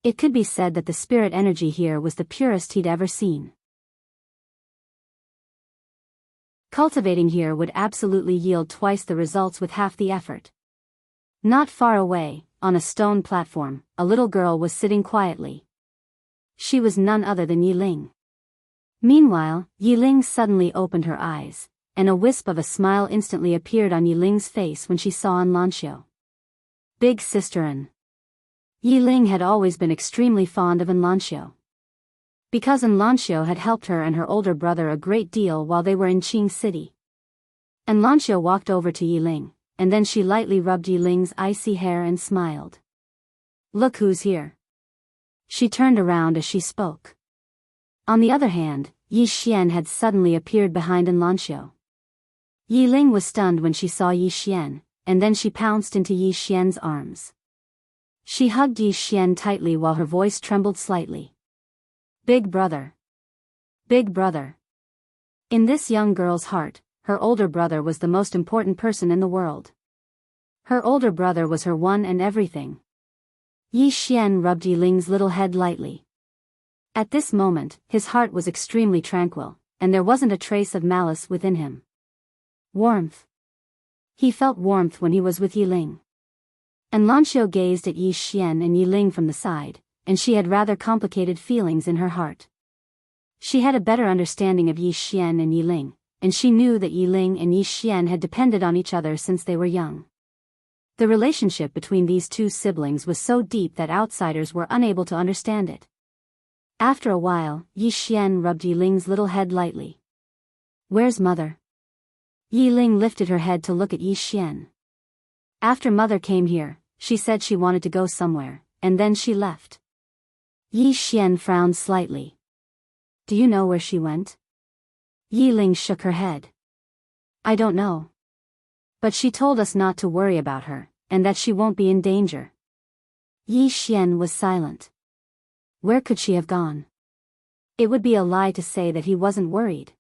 It could be said that the spirit energy here was the purest he'd ever seen. Cultivating here would absolutely yield twice the results with half the effort. Not far away, on a stone platform, a little girl was sitting quietly. She was none other than Yi Ling. Meanwhile, Yi Ling suddenly opened her eyes, and a wisp of a smile instantly appeared on Yi Ling's face when she saw An Lanxiu. Big sister An. Yi Ling had always been extremely fond of An Lanxiu. Because An Lanxiu had helped her and her older brother a great deal while they were in Qing City. An Lanxiu walked over to Yi Ling, and then she lightly rubbed Yi Ling's icy hair and smiled. Look who's here. She turned around as she spoke. On the other hand, Yi Xian had suddenly appeared behind An Lanxiu. Yi Ling was stunned when she saw Yi Xian, and then she pounced into Yi Xian's arms. She hugged Yi Xian tightly while her voice trembled slightly. Big brother. Big brother. In this young girl's heart, her older brother was the most important person in the world. Her older brother was her one and everything. Yi Xian rubbed Yi Ling's little head lightly. At this moment, his heart was extremely tranquil, and there wasn't a trace of malice within him. Warmth. He felt warmth when he was with Yi Ling. And Lanxiu gazed at Yi Xian and Yi Ling from the side, and she had rather complicated feelings in her heart. She had a better understanding of Yi Xian and Yi Ling, and she knew that Yi Ling and Yi Xian had depended on each other since they were young. The relationship between these two siblings was so deep that outsiders were unable to understand it. After a while, Yi Xian rubbed Yi Ling's little head lightly. Where's mother? Yi Ling lifted her head to look at Yi Xian. After mother came here, she said she wanted to go somewhere, and then she left. Yi Xian frowned slightly. Do you know where she went? Yi Ling shook her head. I don't know. But she told us not to worry about her, and that she won't be in danger. Yi Xian was silent. Where could she have gone? It would be a lie to say that he wasn't worried.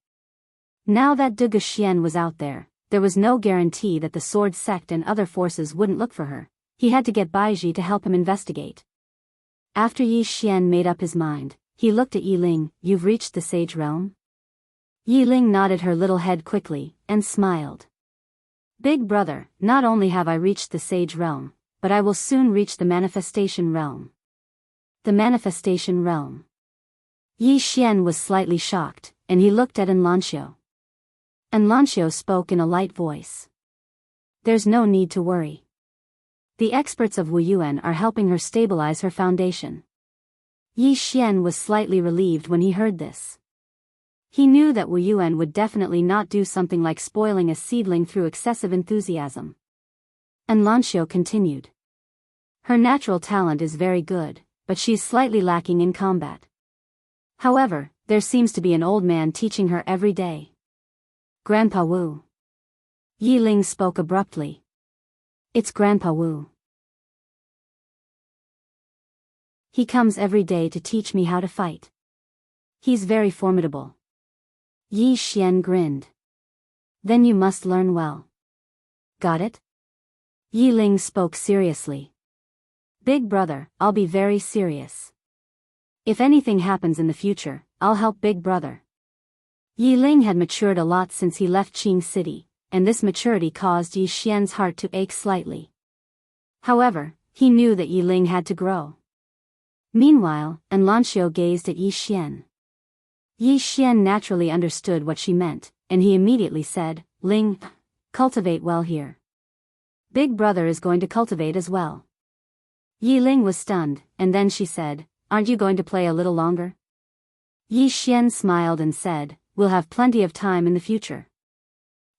Now that De Xian was out there was no guarantee that the sword sect and other forces wouldn't look for her. He had to get Baiji to help him investigate. After Yi Xian made up his mind, he looked at Yi Ling. You've reached the sage realm? Yi Ling nodded her little head quickly, and smiled. Big brother, not only have I reached the sage realm, but I will soon reach the manifestation realm. The manifestation realm. Yi Xian was slightly shocked, and he looked at Lanxiu. Lanxiu spoke in a light voice. There's no need to worry. The experts of Wuyuan are helping her stabilize her foundation. Yi Xian was slightly relieved when he heard this. He knew that Wuyuan would definitely not do something like spoiling a seedling through excessive enthusiasm. Lanxiu continued. Her natural talent is very good, but she's slightly lacking in combat. However, there seems to be an old man teaching her every day. Grandpa Wu. Yi Ling spoke abruptly. It's Grandpa Wu. He comes every day to teach me how to fight. He's very formidable. Yi Xian grinned. Then you must learn well. Got it? Yi Ling spoke seriously. Big brother, I'll be very serious. If anything happens in the future, I'll help big brother. Yi Ling had matured a lot since he left Qing City, and this maturity caused Yi Xian's heart to ache slightly. However, he knew that Yi Ling had to grow. Meanwhile, Lanxiu gazed at Yi Xian. Yi Xian naturally understood what she meant, and he immediately said, Ling, cultivate well here. Big brother is going to cultivate as well. Yi Ling was stunned, and then she said, aren't you going to play a little longer? Yi Xian smiled and said, we'll have plenty of time in the future.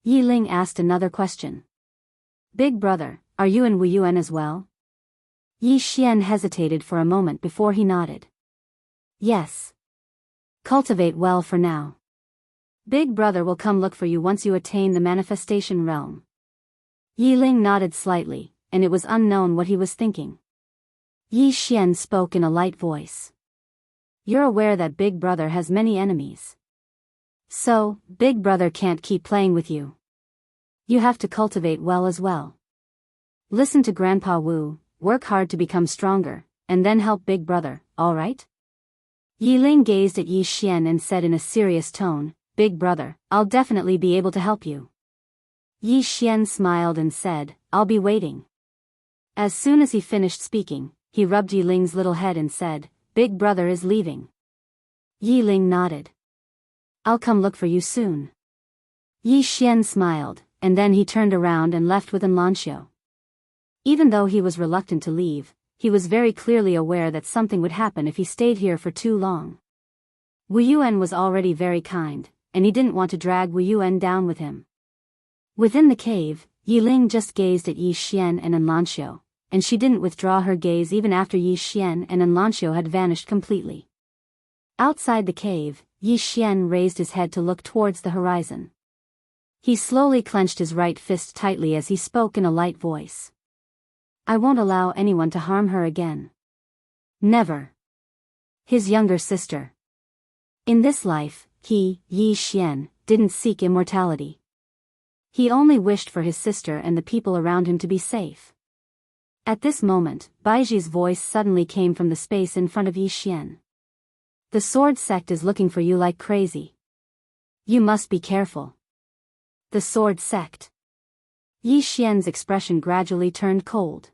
Yi Ling asked another question. Big brother, are you in Wuyuan as well? Yi Xian hesitated for a moment before he nodded. Yes. Cultivate well for now. Big brother will come look for you once you attain the manifestation realm. Yi Ling nodded slightly, and it was unknown what he was thinking. Yi Xian spoke in a light voice. You're aware that Big Brother has many enemies. So, Big Brother can't keep playing with you. You have to cultivate well as well. Listen to Grandpa Wu, work hard to become stronger, and then help Big Brother, alright? Yi Ling gazed at Yi Xian and said in a serious tone, Big brother, I'll definitely be able to help you. Yi Xian smiled and said, I'll be waiting. As soon as he finished speaking, he rubbed Yi Ling's little head and said, Big brother is leaving. Yi Ling nodded. I'll come look for you soon. Yi Xian smiled, and then he turned around and left with Lanxiu. Even though he was reluctant to leave, he was very clearly aware that something would happen if he stayed here for too long. Wuyuan was already very kind, and he didn't want to drag Wuyuan down with him. Within the cave, Yi Ling just gazed at Yi Xian and Lanxiu, and she didn't withdraw her gaze even after Yi Xian and Lanxiu had vanished completely. Outside the cave, Yi Xian raised his head to look towards the horizon. He slowly clenched his right fist tightly as he spoke in a light voice. I won't allow anyone to harm her again. Never. His younger sister. In this life, he, Yi Xian, didn't seek immortality. He only wished for his sister and the people around him to be safe. At this moment, Baiji's voice suddenly came from the space in front of Yi Xian. The sword sect is looking for you like crazy. You must be careful. The sword sect. Yi Xian's expression gradually turned cold.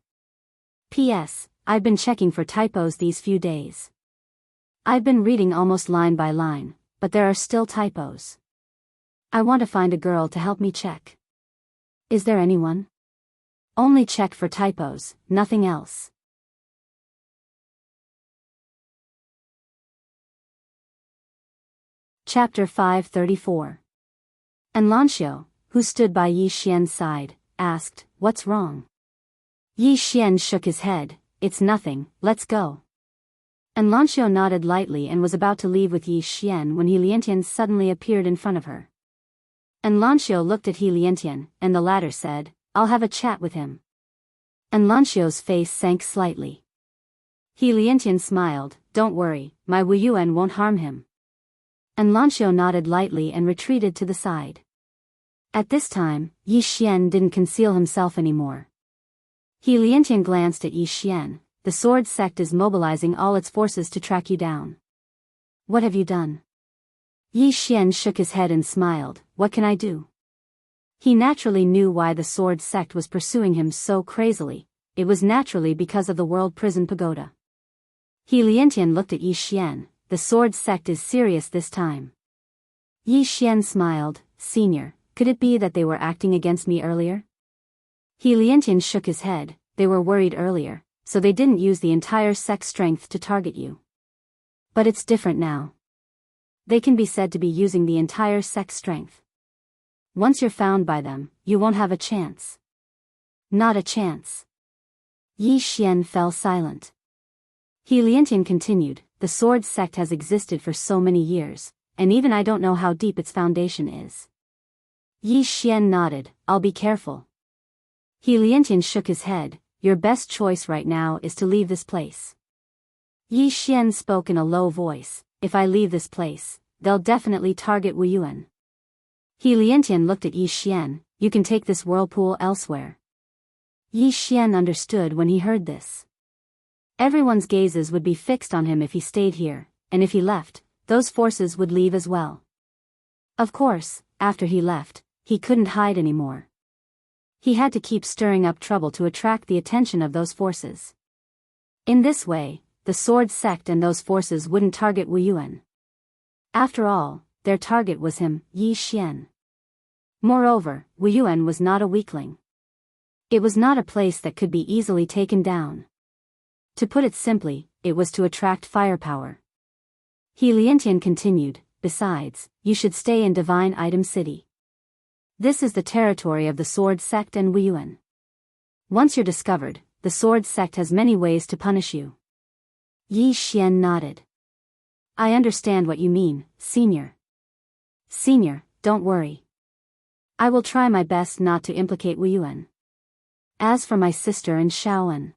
P.S. I've been checking for typos these few days. I've been reading almost line by line, but there are still typos. I want to find a girl to help me check. Is there anyone? Only check for typos, nothing else. Chapter 534. And Lanxiu, who stood by Yi Xian's side, asked, "What's wrong?" Yi Xian shook his head, "It's nothing, let's go." And Lanxiu nodded lightly and was about to leave with Yi Xian when He Liantian suddenly appeared in front of her. And Lanxiu looked at He Liantian, and the latter said, "I'll have a chat with him." And Lanxiu's face sank slightly. He Liantian smiled, "Don't worry, my Wu Yuan won't harm him." And Lanxiu nodded lightly and retreated to the side. At this time, Yi Xian didn't conceal himself anymore. He Liantian glanced at Yi Xian. "The sword sect is mobilizing all its forces to track you down. What have you done?" Yi Xian shook his head and smiled, "What can I do?" He naturally knew why the sword sect was pursuing him so crazily. It was naturally because of the world prison pagoda. He Liantian looked at Yi Xian. "The sword sect is serious this time." Yi Xian smiled, "Senior, could it be that they were acting against me earlier?" He Liantian shook his head. "They were worried earlier, so they didn't use the entire sect's strength to target you. But it's different now. They can be said to be using the entire sect's strength. Once you're found by them, you won't have a chance." "Not a chance." Yi Xian fell silent. He Liantian continued, "The sword sect has existed for so many years, and even I don't know how deep its foundation is." Yi Xian nodded, "I'll be careful." He Liantian shook his head, "Your best choice right now is to leave this place." Yi Xian spoke in a low voice, "If I leave this place, they'll definitely target Wu Yuan." He Liantian looked at Yi Xian, "You can take this whirlpool elsewhere." Yi Xian understood when he heard this. Everyone's gazes would be fixed on him if he stayed here, and if he left, those forces would leave as well. Of course, after he left, he couldn't hide anymore. He had to keep stirring up trouble to attract the attention of those forces. In this way, the sword sect and those forces wouldn't target Wu Yuan. After all, their target was him, Yi Xian. Moreover, Wu Yuan was not a weakling. It was not a place that could be easily taken down. To put it simply, it was to attract firepower. He Liantian continued, "Besides, you should stay in Divine Item City. This is the territory of the sword sect and Wu Yuan. Once you're discovered, the sword sect has many ways to punish you." Yi Xian nodded. "I understand what you mean, Senior." "Senior, don't worry. I will try my best not to implicate Wu Yuan. As for my sister and Shaoan,"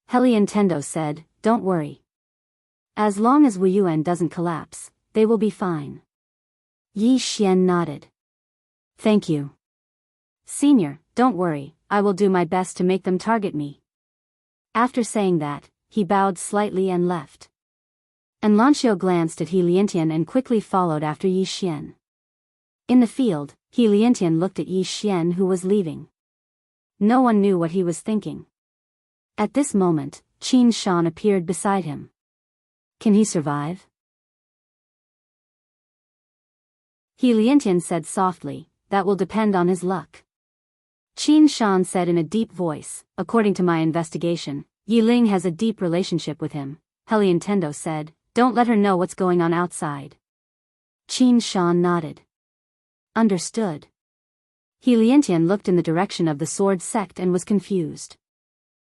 Heliantendo said, "Don't worry. As long as Wu Yuan doesn't collapse, they will be fine." Yi Xian nodded. "Thank you. Senior, don't worry, I will do my best to make them target me." After saying that, he bowed slightly and left. And Lanxiu glanced at He Liantian and quickly followed after Yi Xian. In the field, He Liantian looked at Yi Xian who was leaving. No one knew what he was thinking. At this moment, Qin Shan appeared beside him. Can he survive? He Liantian said softly, "That will depend on his luck." Qin Shan said in a deep voice, "According to my investigation, Yi Ling has a deep relationship with him." Heliantendo said, "Don't let her know what's going on outside." Qin Shan nodded. Understood. He Liantian looked in the direction of the sword sect and was confused.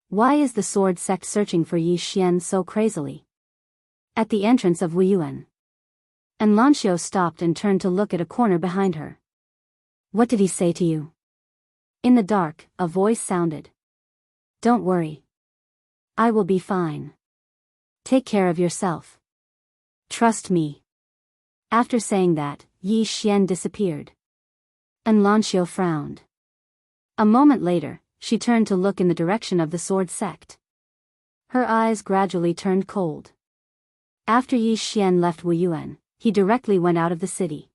Why is the sword sect searching for Yi Xian so crazily? At the entrance of Wu Yuan. And Lanxiu stopped and turned to look at a corner behind her. "What did he say to you?" In the dark, a voice sounded. Don't worry. I will be fine. Take care of yourself. Trust me. After saying that, Yi Xian disappeared. And Lanxiu frowned. A moment later, she turned to look in the direction of the sword sect. Her eyes gradually turned cold. After Yi Xian left Wuyuan, he directly went out of the city.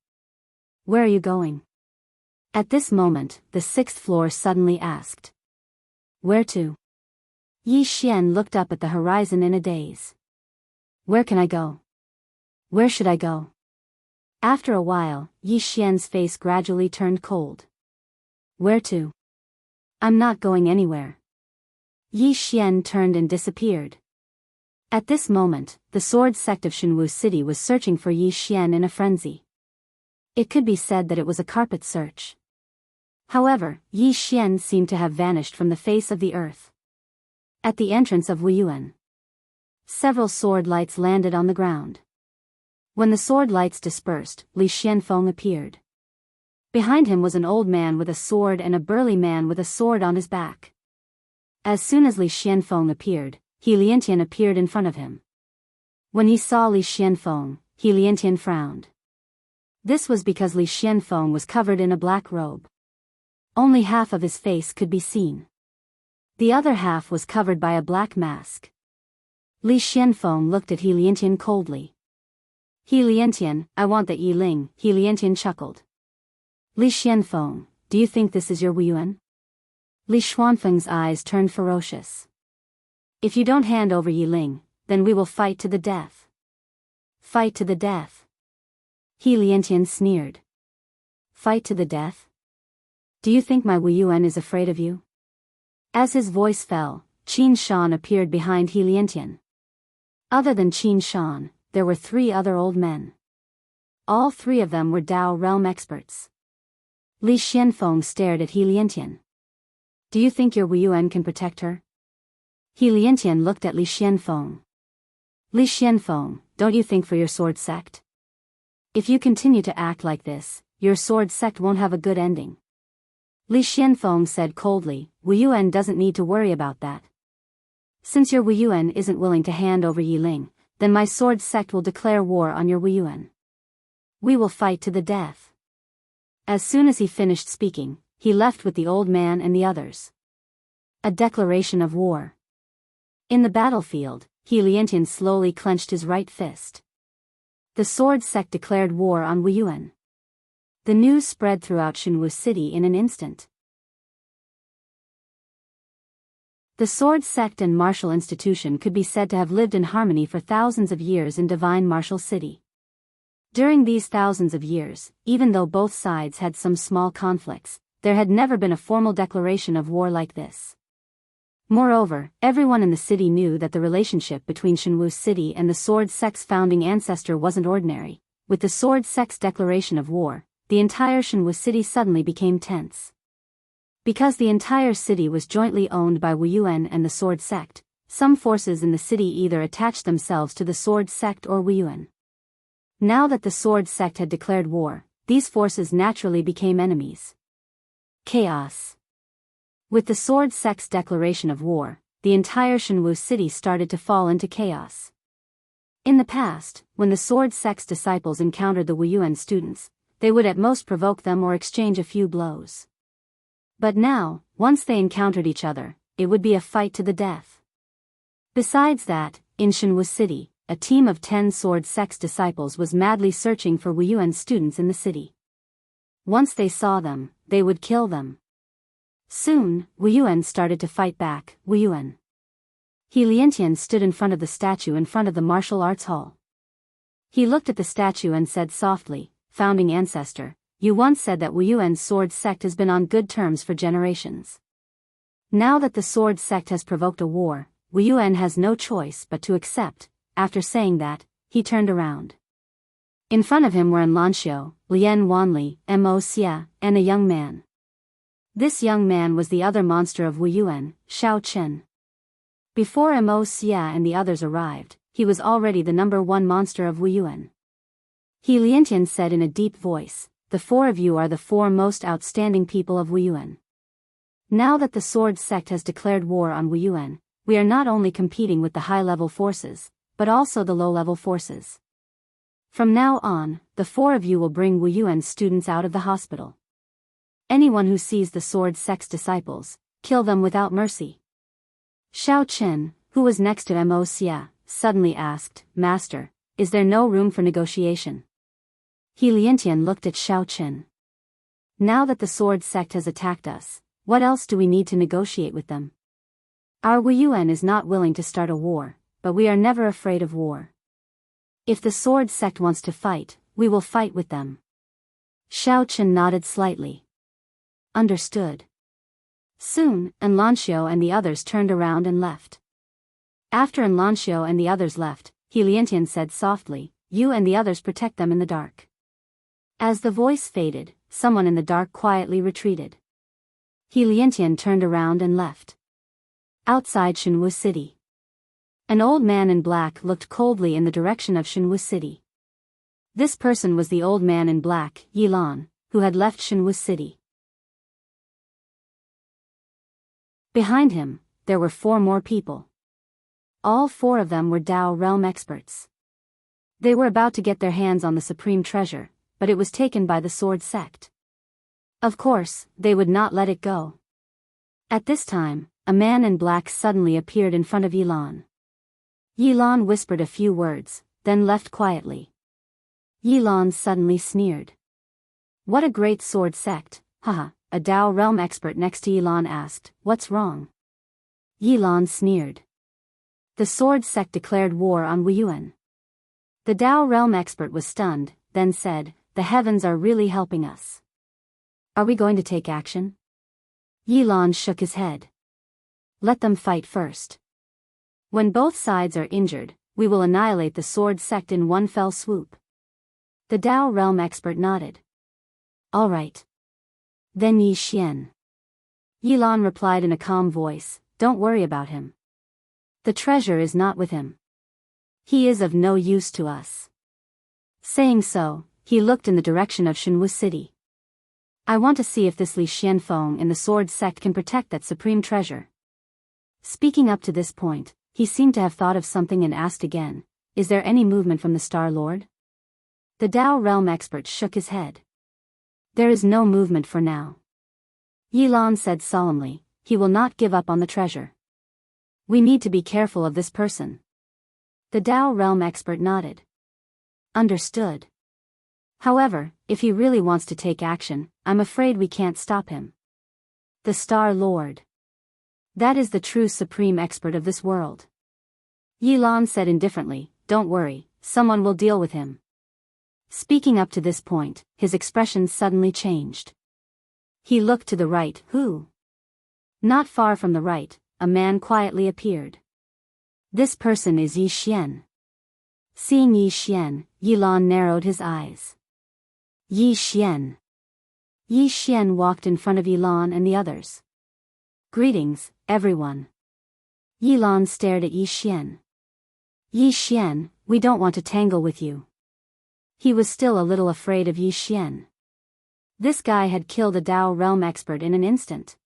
Where are you going? At this moment, the sixth floor suddenly asked. Where to? Yi Xian looked up at the horizon in a daze. Where can I go? Where should I go? After a while, Yi Xian's face gradually turned cold. Where to? I'm not going anywhere. Yi Xian turned and disappeared. At this moment, the sword sect of Jianghu City was searching for Yi Xian in a frenzy. It could be said that it was a carpet search. However, Yi Xian seemed to have vanished from the face of the earth. At the entrance of Wuyuan, several sword lights landed on the ground. When the sword lights dispersed, Li Xianfeng appeared. Behind him was an old man with a sword and a burly man with a sword on his back. As soon as Li Xianfeng appeared, He Liantian appeared in front of him. When he saw Li Xianfeng, He Liantian frowned. This was because Li Xianfeng was covered in a black robe. Only half of his face could be seen. The other half was covered by a black mask. Li Xianfeng looked at He Liantian coldly. He Liantian, I want that Yi Ling, He Liantian chuckled. Li Xianfeng, do you think this is your Wuyuan? Li Xuanfeng's eyes turned ferocious. If you don't hand over Yi Ling, then we will fight to the death. Fight to the death. He Liantian sneered. Fight to the death? Do you think my Wuyuan is afraid of you? As his voice fell, Qin Shan appeared behind He Liantian. Other than Qin Shan, there were 3 other old men. All 3 of them were Dao realm experts. Li Xianfeng stared at He Liantian. Do you think your Wuyuan can protect her? He Liantian looked at Li Xianfeng. Li Xianfeng, don't you think for your sword sect? If you continue to act like this, your sword sect won't have a good ending. Li Xianfeng said coldly, Wuyuan doesn't need to worry about that. Since your Wuyuan isn't willing to hand over Yi Ling, then my sword sect will declare war on your Wuyuan. We will fight to the death. As soon as he finished speaking, he left with the old man and the others. A declaration of war. In the battlefield, He Liantian slowly clenched his right fist. The sword sect declared war on Wuyuan. The news spread throughout Jianghu City in an instant. The sword sect and martial institution could be said to have lived in harmony for thousands of years in divine martial city. During these thousands of years, even though both sides had some small conflicts, there had never been a formal declaration of war like this. Moreover, everyone in the city knew that the relationship between Jianghu City and the sword sect's founding ancestor wasn't ordinary. With the sword sect's declaration of war, the entire Jianghu City suddenly became tense. Because the entire city was jointly owned by Wuyuan and the sword sect, some forces in the city either attached themselves to the sword sect or Wuyuan. Now that the sword sect had declared war, these forces naturally became enemies. Chaos. With the sword sect's declaration of war, the entire Jianghu City started to fall into chaos. In the past, when the sword sect's disciples encountered the Wuyuan students, they would at most provoke them or exchange a few blows. But now, once they encountered each other, it would be a fight to the death. Besides that, in Jianghu City, a team of 10 sword sect's disciples was madly searching for Wuyuan students in the city. Once they saw them, they would kill them. Soon, Wuyuan started to fight back. Wuyuan. He Liantian stood in front of the statue in front of the martial arts hall. He looked at the statue and said softly, Founding ancestor, you once said that Wuyuan's sword sect has been on good terms for generations. Now that the sword sect has provoked a war, Wuyuan has no choice but to accept. After saying that, he turned around. In front of him were An Lanxiu, Lian Wanli, Mo Xia, and a young man. This young man was the other monster of Wuyuan, Xiao Chen. Before Mo Xia and the others arrived, he was already the number 1 monster of Wuyuan. He Liantian said in a deep voice, the 4 of you are the 4 most outstanding people of Wuyuan. Now that the sword sect has declared war on Wuyuan, we are not only competing with the high-level forces, but also the low-level forces. From now on, the four of you will bring Wuyuan's students out of the hospital. Anyone who sees the sword sect's disciples, kill them without mercy. Xiao Chen, who was next to Mo Xia, suddenly asked, Master, is there no room for negotiation? He Liantian looked at Xiao Chen. Now that the sword sect has attacked us, what else do we need to negotiate with them? Our Wuyuan is not willing to start a war, but we are never afraid of war. If the sword sect wants to fight, we will fight with them. Xiao Chen nodded slightly. Understood. Soon, Enlancio and the others turned around and left. After Enlancio and the others left, He Liantian said softly, You and the others protect them in the dark. As the voice faded, someone in the dark quietly retreated. He Liantian turned around and left. Outside Shenwu City. An old man in black looked coldly in the direction of Shenwu City. This person was the old man in black, Yilan, who had left Shenwu City. Behind him, there were 4 more people. All 4 of them were Dao realm experts. They were about to get their hands on the supreme treasure, but it was taken by the sword sect. Of course, they would not let it go. At this time, a man in black suddenly appeared in front of Yilan. Yilan whispered a few words, then left quietly. Yilan suddenly sneered. What a great sword sect, haha, a Dao realm expert next to Yilan asked, What's wrong? Yilan sneered. The sword sect declared war on Wuyuan. The Dao realm expert was stunned, then said, The heavens are really helping us. Are we going to take action? Yilan shook his head. Let them fight first. When both sides are injured, we will annihilate the sword sect in one fell swoop. The Dao realm expert nodded. All right. Then Yi Xian. Yilan replied in a calm voice, Don't worry about him. The treasure is not with him. He is of no use to us. Saying so, he looked in the direction of Shenwu City. I want to see if this Li Xianfeng in the sword sect can protect that supreme treasure. Speaking up to this point, he seemed to have thought of something and asked again, Is there any movement from the Star Lord? The Dao realm expert shook his head. There is no movement for now. Yilan said solemnly, He will not give up on the treasure. We need to be careful of this person. The Dao realm expert nodded. Understood. However, if he really wants to take action, I'm afraid we can't stop him. The Star Lord. That is the true supreme expert of this world. Yilan said indifferently, Don't worry, someone will deal with him. Speaking up to this point, his expression suddenly changed. He looked to the right, who? Not far from the right, a man quietly appeared. This person is Yi Xian. Seeing Yi Xian, Yilan narrowed his eyes. Yi Xian. Yi Xian walked in front of Yilan and the others. Greetings, everyone. Yilan stared at Yi Xian. Yi Xian, we don't want to tangle with you. He was still a little afraid of Yi Xian. This guy had killed a Dao realm expert in an instant.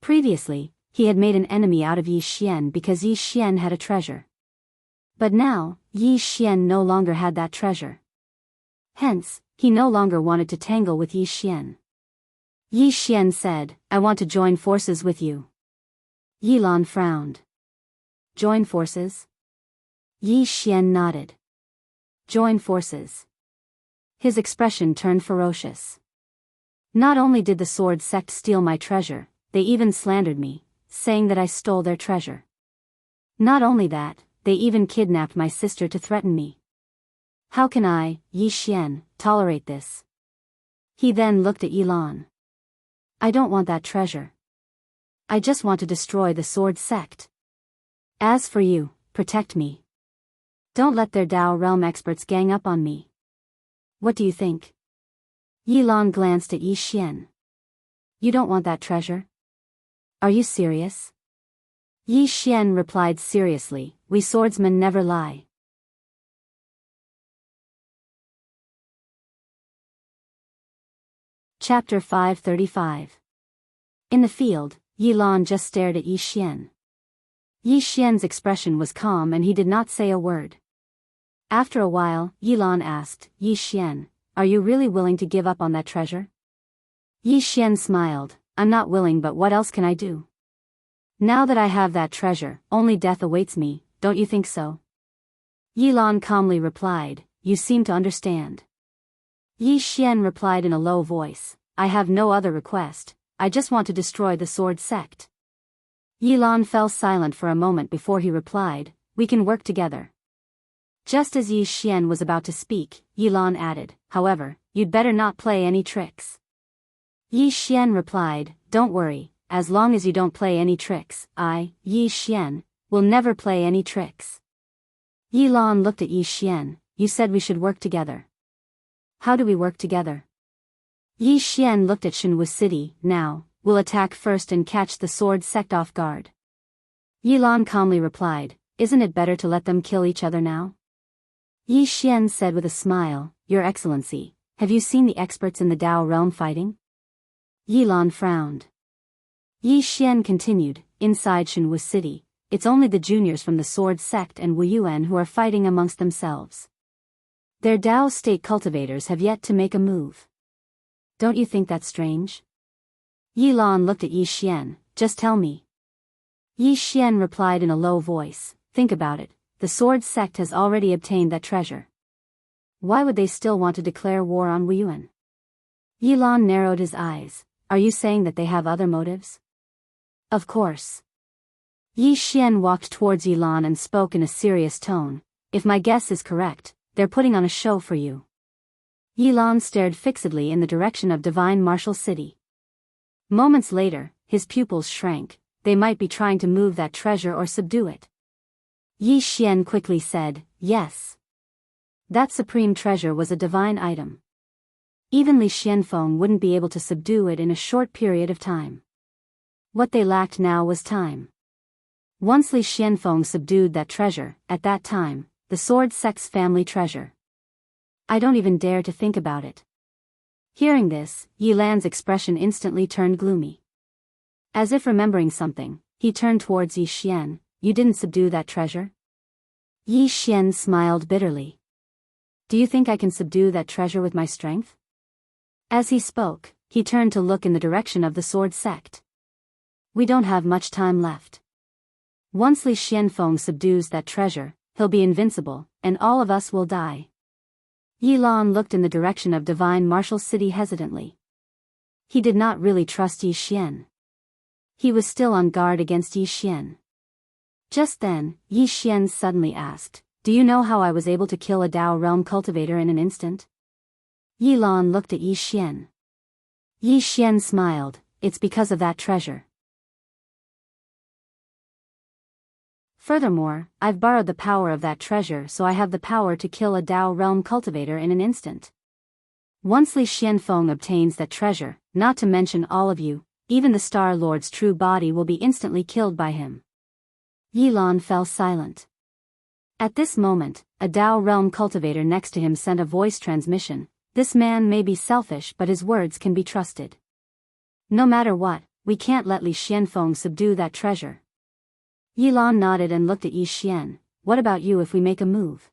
Previously, he had made an enemy out of Yi Xian because Yi Xian had a treasure. But now, Yi Xian no longer had that treasure. Hence, he no longer wanted to tangle with Yi Xian. Yi Xian said, I want to join forces with you. Yilan frowned. Join forces? Yi Xian nodded. Join forces. His expression turned ferocious. Not only did the sword sect steal my treasure, they even slandered me, saying that I stole their treasure. Not only that, they even kidnapped my sister to threaten me. How can I, Yi Xian, tolerate this? He then looked at Yilan. I don't want that treasure. I just want to destroy the sword sect. As for you, protect me. Don't let their Dao realm experts gang up on me. What do you think? Yilan glanced at Yi Xian. You don't want that treasure? Are you serious? Yi Xian replied seriously, We swordsmen never lie. Chapter 535. In the field, Yi Lan just stared at Yi Xian. Yi Xian's expression was calm and he did not say a word. After a while, Yi Lan asked, Yi Xian, are you really willing to give up on that treasure? Yi Xian smiled, I'm not willing, but what else can I do? Now that I have that treasure, only death awaits me, don't you think so? Yi Lan calmly replied, you seem to understand. Yi Xian replied in a low voice, I have no other request, I just want to destroy the sword sect. Yi Lan fell silent for a moment before he replied, we can work together. Just as Yi Xian was about to speak, Yi Lan added, however, you'd better not play any tricks. Yi Xian replied, don't worry, as long as you don't play any tricks, I, Yi Xian, will never play any tricks. Yi Lan looked at Yi Xian, you said we should work together. How do we work together? Yi Xian looked at Jianghu City, now, we'll attack first and catch the sword sect off guard. Yi Lan calmly replied, isn't it better to let them kill each other now? Yi Xian said with a smile, Your Excellency, have you seen the experts in the Dao realm fighting? Yi Lan frowned. Yi Xian continued, inside Jianghu City, it's only the juniors from the sword sect and Wu Yuan who are fighting amongst themselves. Their Dao state cultivators have yet to make a move. Don't you think that's strange? Yi Lan looked at Yi Xian, just tell me. Yi Xian replied in a low voice, think about it, the sword sect has already obtained that treasure. Why would they still want to declare war on Wu Yuan? Yi Lan narrowed his eyes, are you saying that they have other motives? Of course. Yi Xian walked towards Yi Lan and spoke in a serious tone, if my guess is correct, they're putting on a show for you. Yi Lan stared fixedly in the direction of Divine Martial City. Moments later, his pupils shrank, they might be trying to move that treasure or subdue it. Yi Xian quickly said, yes. That supreme treasure was a divine item. Even Li Xianfeng wouldn't be able to subdue it in a short period of time. What they lacked now was time. Once Li Xianfeng subdued that treasure, at that time, the sword sect's family treasure. I don't even dare to think about it. Hearing this, Yi Lan's expression instantly turned gloomy. As if remembering something, he turned towards Yi Xian, you didn't subdue that treasure? Yi Xian smiled bitterly. Do you think I can subdue that treasure with my strength? As he spoke, he turned to look in the direction of the sword sect. We don't have much time left. Once Li Xianfeng subdues that treasure, he'll be invincible, and all of us will die. Yi Lan looked in the direction of Divine Martial City hesitantly. He did not really trust Yi Xian. He was still on guard against Yi Xian. Just then, Yi Xian suddenly asked, do you know how I was able to kill a Dao realm cultivator in an instant? Yi Lan looked at Yi Xian. Yi Xian smiled, it's because of that treasure. Furthermore, I've borrowed the power of that treasure, so I have the power to kill a Dao realm cultivator in an instant. Once Li Xianfeng obtains that treasure, not to mention all of you, even the Star Lord's true body will be instantly killed by him. Yi Lan fell silent. At this moment, a Dao realm cultivator next to him sent a voice transmission, this man may be selfish but his words can be trusted. No matter what, we can't let Li Xianfeng subdue that treasure. Yi Lan nodded and looked at Yi Xian, what about you if we make a move?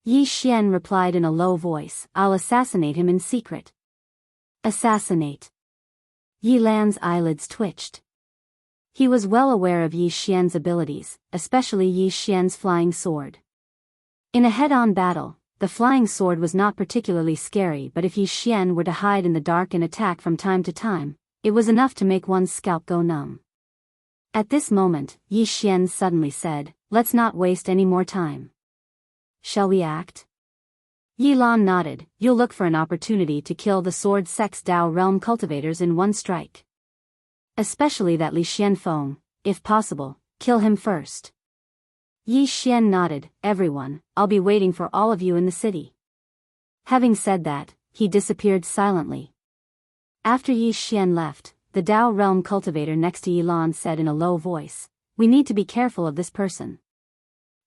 Yi Xian replied in a low voice, I'll assassinate him in secret. Assassinate. Yi Lan's eyelids twitched. He was well aware of Yi Xian's abilities, especially Yi Xian's flying sword. In a head-on battle, the flying sword was not particularly scary, but if Yi Xian were to hide in the dark and attack from time to time, it was enough to make one's scalp go numb. At this moment, Yi Xian suddenly said, let's not waste any more time. Shall we act? Yi Lan nodded, you'll look for an opportunity to kill the sword sect's Dao realm cultivators in one strike. Especially that Li Xianfeng, if possible, kill him first. Yi Xian nodded, everyone, I'll be waiting for all of you in the city. Having said that, he disappeared silently. After Yi Xian left, the Dao realm cultivator next to Yi Lan said in a low voice, we need to be careful of this person.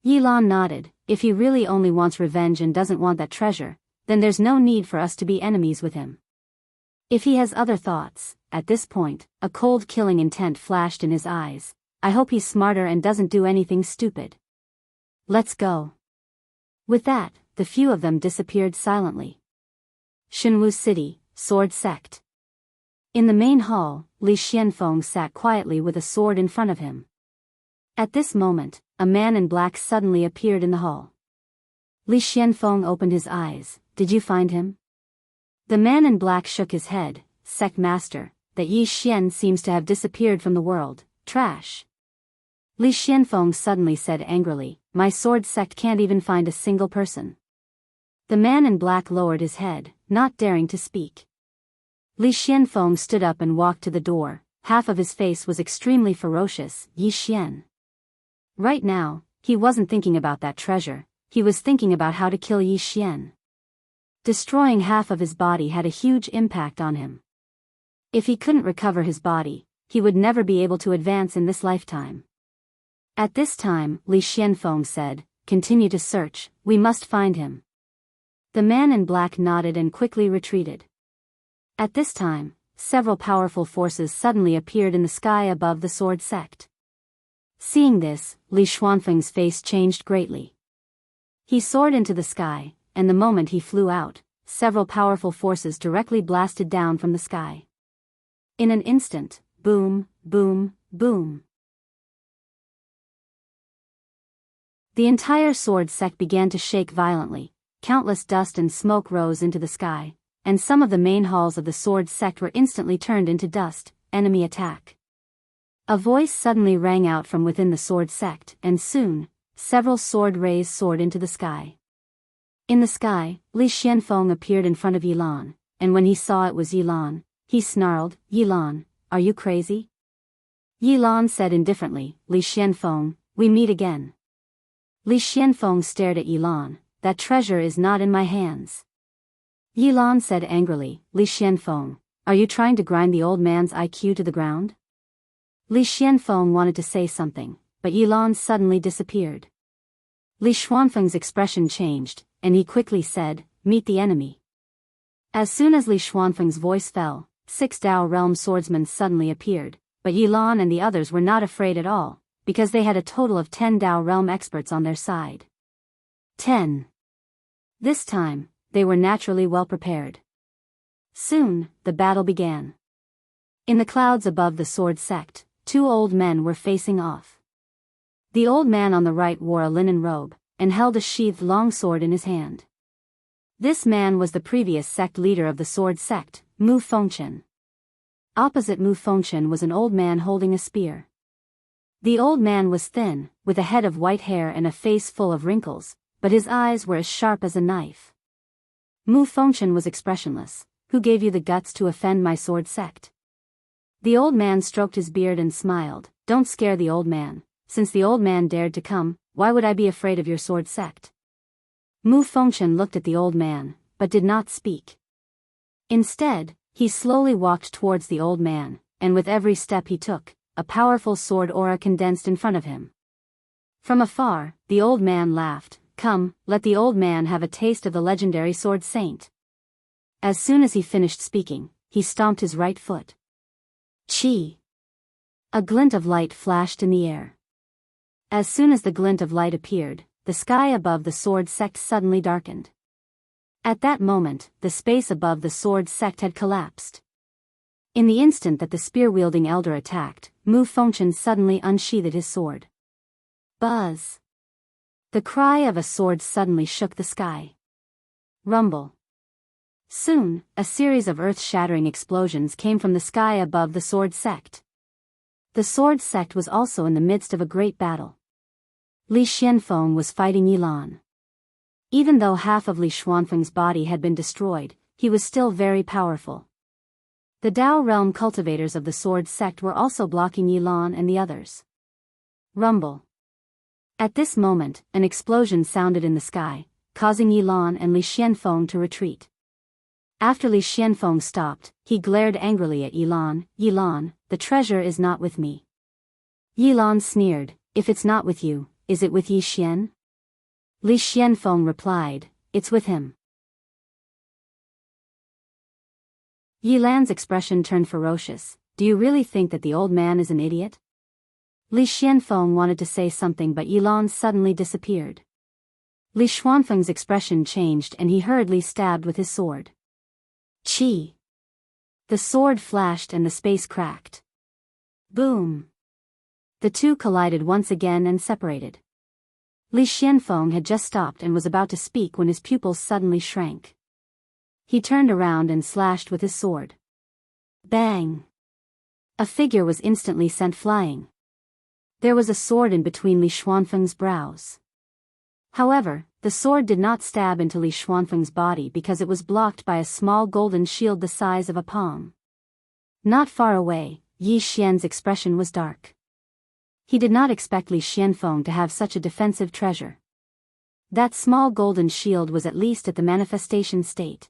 Yi Lan nodded, if he really only wants revenge and doesn't want that treasure, then there's no need for us to be enemies with him. If he has other thoughts, At this point, a cold killing intent flashed in his eyes. I hope he's smarter and doesn't do anything stupid. Let's go. With that, the few of them disappeared silently. Jianghu City, Sword Sect. In the main hall, Li Xianfeng sat quietly with a sword in front of him. At this moment, a man in black suddenly appeared in the hall. Li Xianfeng opened his eyes. Did you find him? The man in black shook his head. Sect Master, that Yi Xian seems to have disappeared from the world. Trash. Li Xianfeng suddenly said angrily, my sword sect can't even find a single person. The man in black lowered his head, not daring to speak. Li Xianfeng stood up and walked to the door. Half of his face was extremely ferocious. Yi Xian. Right now, he wasn't thinking about that treasure, he was thinking about how to kill Yi Xian. Destroying half of his body had a huge impact on him. If he couldn't recover his body, he would never be able to advance in this lifetime. At this time, Li Xianfeng said, continue to search, we must find him. The man in black nodded and quickly retreated. At this time, several powerful forces suddenly appeared in the sky above the sword sect. Seeing this, Li Xianfeng's face changed greatly. He soared into the sky, and the moment he flew out, several powerful forces directly blasted down from the sky. In an instant, boom, boom, boom. The entire sword sect began to shake violently, countless dust and smoke rose into the sky, and some of the main halls of the sword sect were instantly turned into dust. Enemy attack. A voice suddenly rang out from within the sword sect, and soon, several sword rays soared into the sky. In the sky, Li Xianfeng appeared in front of Yilan, and when he saw it was Yilan, he snarled, Yilan, are you crazy? Yilan said indifferently, Li Xianfeng, we meet again. Li Xianfeng stared at Yilan, that treasure is not in my hands. Yilan said angrily, Li Xianfeng, are you trying to grind the old man's IQ to the ground? Li Xianfeng wanted to say something, but Yilan suddenly disappeared. Li Xianfeng's expression changed, and he quickly said, meet the enemy. As soon as Li Xianfeng's voice fell, 6 Dao realm swordsmen suddenly appeared, but Yilan and the others were not afraid at all, because they had a total of 10 Dao realm experts on their side. 10. This time, they were naturally well prepared. Soon, the battle began. In the clouds above the sword sect, 2 old men were facing off. The old man on the right wore a linen robe, and held a sheathed long sword in his hand. This man was the previous sect leader of the sword sect, Mu Fengchen. Opposite Mu Fengchen was an old man holding a spear. The old man was thin, with a head of white hair and a face full of wrinkles, but his eyes were as sharp as a knife. Mu Fengchen was expressionless. Who gave you the guts to offend my sword sect? The old man stroked his beard and smiled. Don't scare the old man. Since the old man dared to come, why would I be afraid of your sword sect? Mu Fengchen looked at the old man, but did not speak. Instead, he slowly walked towards the old man, and with every step he took, a powerful sword aura condensed in front of him. From afar, the old man laughed. Come, let the old man have a taste of the legendary sword saint. As soon as he finished speaking, he stomped his right foot. Chi! A glint of light flashed in the air. As soon as the glint of light appeared, the sky above the sword sect suddenly darkened. At that moment, the space above the sword sect had collapsed. In the instant that the spear-wielding elder attacked, Mu Fengchen suddenly unsheathed his sword. Buzz! The cry of a sword suddenly shook the sky. Rumble! Soon, a series of earth-shattering explosions came from the sky above the sword sect. The sword sect was also in the midst of a great battle. Li Xianfeng was fighting Yilan. Even though half of Li Xianfeng's body had been destroyed, he was still very powerful. The Dao realm cultivators of the sword sect were also blocking Yilan and the others. Rumble! At this moment, an explosion sounded in the sky, causing Yilan and Li Xianfeng to retreat. After Li Xianfeng stopped, he glared angrily at Yilan. Yilan, the treasure is not with me. Yilan sneered, if it's not with you, is it with Yi Xian? Li Xianfeng replied, it's with him. Yi Lan's expression turned ferocious. Do you really think that the old man is an idiot? Li Xianfeng wanted to say something, but Yi Lan suddenly disappeared. Li Xuanfeng's expression changed and he hurriedly stabbed with his sword. Chi! The sword flashed and the space cracked. Boom! The two collided once again and separated. Li Xianfeng had just stopped and was about to speak when his pupils suddenly shrank. He turned around and slashed with his sword. Bang! A figure was instantly sent flying. There was a sword in between Li Xuanfeng's brows. However, the sword did not stab into Li Xuanfeng's body because it was blocked by a small golden shield the size of a palm. Not far away, Yi Xian's expression was dark. He did not expect Li Xianfeng to have such a defensive treasure. That small golden shield was at least at the manifestation state.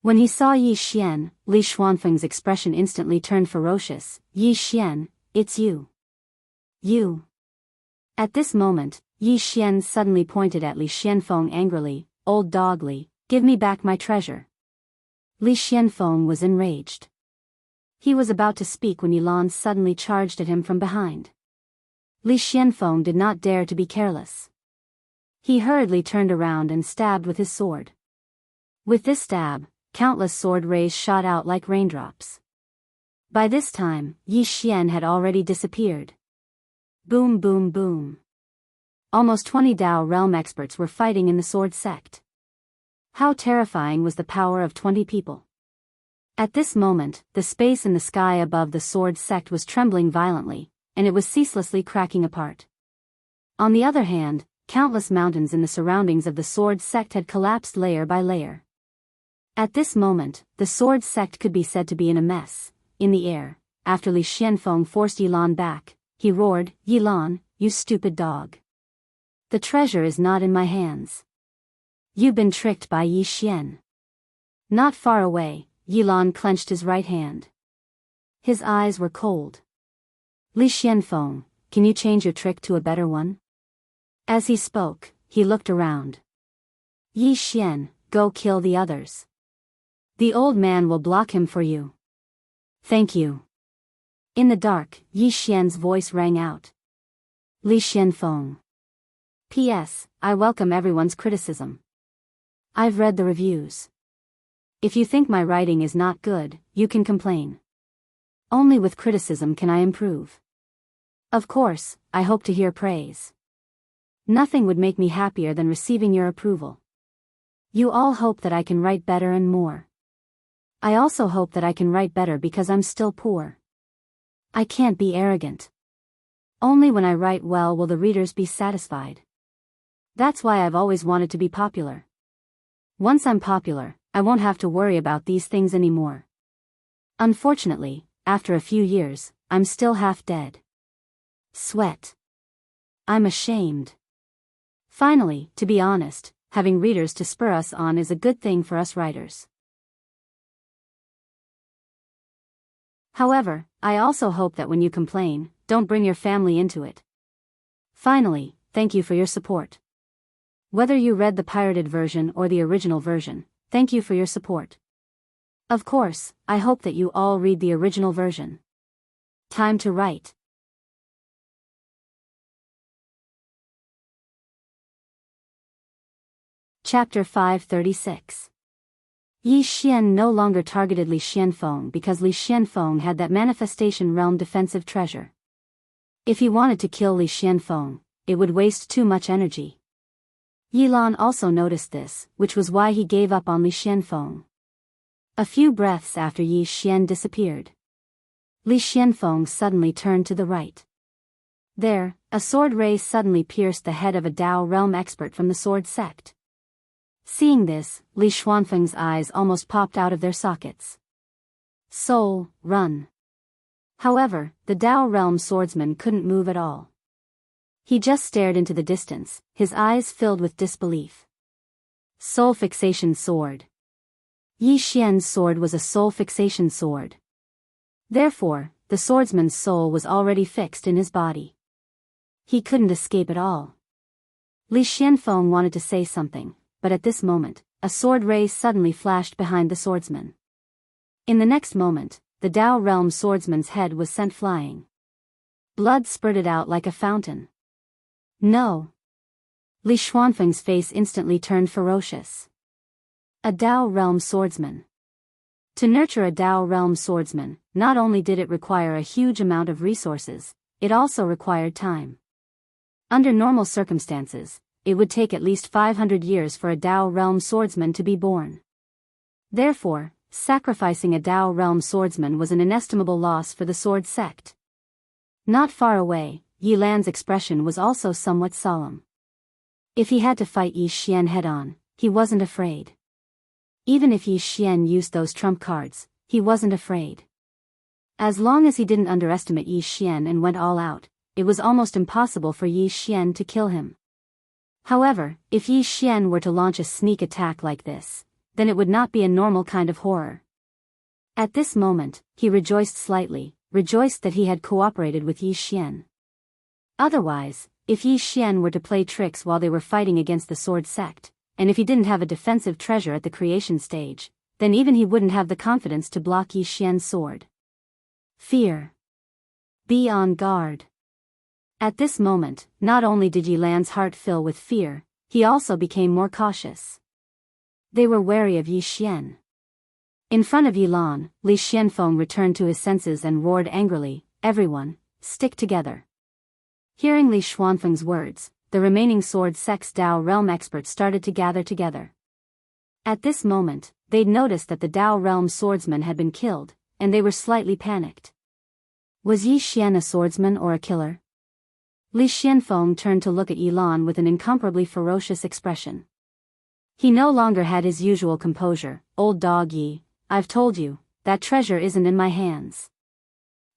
When he saw Yi Xian, Li Xuanfeng's expression instantly turned ferocious. Yi Xian, it's you. You. At this moment, Yi Xian suddenly pointed at Li Xianfeng angrily. Old dog Li, give me back my treasure. Li Xianfeng was enraged. He was about to speak when Yi Lan suddenly charged at him from behind. Li Xianfeng did not dare to be careless. He hurriedly turned around and stabbed with his sword. With this stab, countless sword rays shot out like raindrops. By this time, Yi Xian had already disappeared. Boom boom boom. Almost 20 Dao realm experts were fighting in the sword sect. How terrifying was the power of 20 people. At this moment, the space in the sky above the sword sect was trembling violently, and it was ceaselessly cracking apart. On the other hand, countless mountains in the surroundings of the sword sect had collapsed layer by layer. At this moment, the sword sect could be said to be in a mess. In the air, after Li Xianfeng forced Yi Lan back, he roared, Yi Lan, you stupid dog. The treasure is not in my hands. You've been tricked by Yi Xian. Not far away, Yi Lan clenched his right hand. His eyes were cold. Li Xianfeng, can you change your trick to a better one? As he spoke, he looked around. Yi Xian, go kill the others. The old man will block him for you. Thank you. In the dark, Yi Xian's voice rang out. Li Xianfeng. P.S. I welcome everyone's criticism. I've read the reviews. If you think my writing is not good, you can complain. Only with criticism can I improve. Of course, I hope to hear praise. Nothing would make me happier than receiving your approval. You all hope that I can write better and more. I also hope that I can write better because I'm still poor. I can't be arrogant. Only when I write well will the readers be satisfied. That's why I've always wanted to be popular. Once I'm popular, I won't have to worry about these things anymore. Unfortunately, after a few years, I'm still half dead. Sweat. I'm ashamed. Finally, to be honest, having readers to spur us on is a good thing for us writers. However, I also hope that when you complain, don't bring your family into it. Finally, thank you for your support. Whether you read the pirated version or the original version, thank you for your support. Of course, I hope that you all read the original version. Time to write. Chapter 536. Yi Xian no longer targeted Li Xianfeng because Li Xianfeng had that manifestation realm defensive treasure. If he wanted to kill Li Xianfeng, it would waste too much energy. Yi Lan also noticed this, which was why he gave up on Li Xianfeng. A few breaths after Yi Xian disappeared, Li Xianfeng suddenly turned to the right. There, a sword ray suddenly pierced the head of a Dao realm expert from the sword sect. Seeing this, Li Xuanfeng's eyes almost popped out of their sockets. Soul, run. However, the Dao realm swordsman couldn't move at all. He just stared into the distance, his eyes filled with disbelief. Soul fixation sword. Yi Xian's sword was a soul fixation sword. Therefore, the swordsman's soul was already fixed in his body. He couldn't escape at all. Li Xianfeng wanted to say something, but at this moment, a sword ray suddenly flashed behind the swordsman. In the next moment, the Dao realm swordsman's head was sent flying. Blood spurted out like a fountain. No! Li Xuanfeng's face instantly turned ferocious. A Dao realm swordsman. To nurture a Dao realm swordsman, not only did it require a huge amount of resources, it also required time. Under normal circumstances, it would take at least 500 years for a Dao realm swordsman to be born. Therefore, sacrificing a Dao realm swordsman was an inestimable loss for the sword sect. Not far away, Yi Lan's expression was also somewhat solemn. If he had to fight Yi Xian head-on, he wasn't afraid. Even if Yi Xian used those trump cards, he wasn't afraid. As long as he didn't underestimate Yi Xian and went all out, it was almost impossible for Yi Xian to kill him. However, if Yi Xian were to launch a sneak attack like this, then it would not be a normal kind of horror. At this moment, he rejoiced slightly, rejoiced that he had cooperated with Yi Xian. Otherwise, if Yi Xian were to play tricks while they were fighting against the sword sect, and if he didn't have a defensive treasure at the creation stage, then even he wouldn't have the confidence to block Yi Xian's sword. Fear. Be on guard. At this moment, not only did Yi Lan's heart fill with fear, he also became more cautious. They were wary of Yi Xian. In front of Yi Lan, Li Xianfeng returned to his senses and roared angrily, "Everyone, stick together." Hearing Li Xuanfeng's words, the remaining sword sect's Dao realm experts started to gather together. At this moment, they'd noticed that the Dao realm swordsman had been killed, and they were slightly panicked. Was Yi Xian a swordsman or a killer? Li Xianfeng turned to look at Yi Lan with an incomparably ferocious expression. He no longer had his usual composure. "Old dog Yi, I've told you, that treasure isn't in my hands.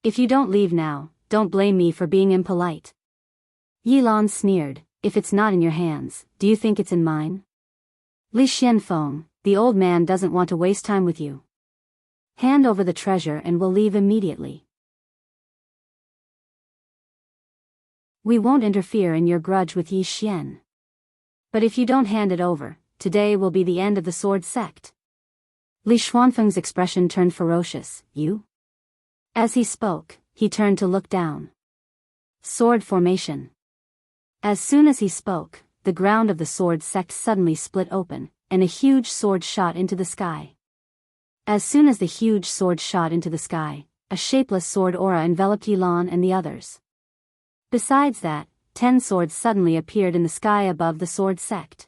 If you don't leave now, don't blame me for being impolite." Yi Lan sneered, "If it's not in your hands, do you think it's in mine?" Li Xianfeng, the old man doesn't want to waste time with you. Hand over the treasure and we'll leave immediately. We won't interfere in your grudge with Yi Xian. But if you don't hand it over, today will be the end of the sword sect. Li Xuanfeng's expression turned ferocious. "You?" As he spoke, he turned to look down. Sword formation. As soon as he spoke, the ground of the sword sect suddenly split open, and a huge sword shot into the sky. As soon as the huge sword shot into the sky, a shapeless sword aura enveloped Yi Lan and the others. Besides that, 10 swords suddenly appeared in the sky above the sword sect.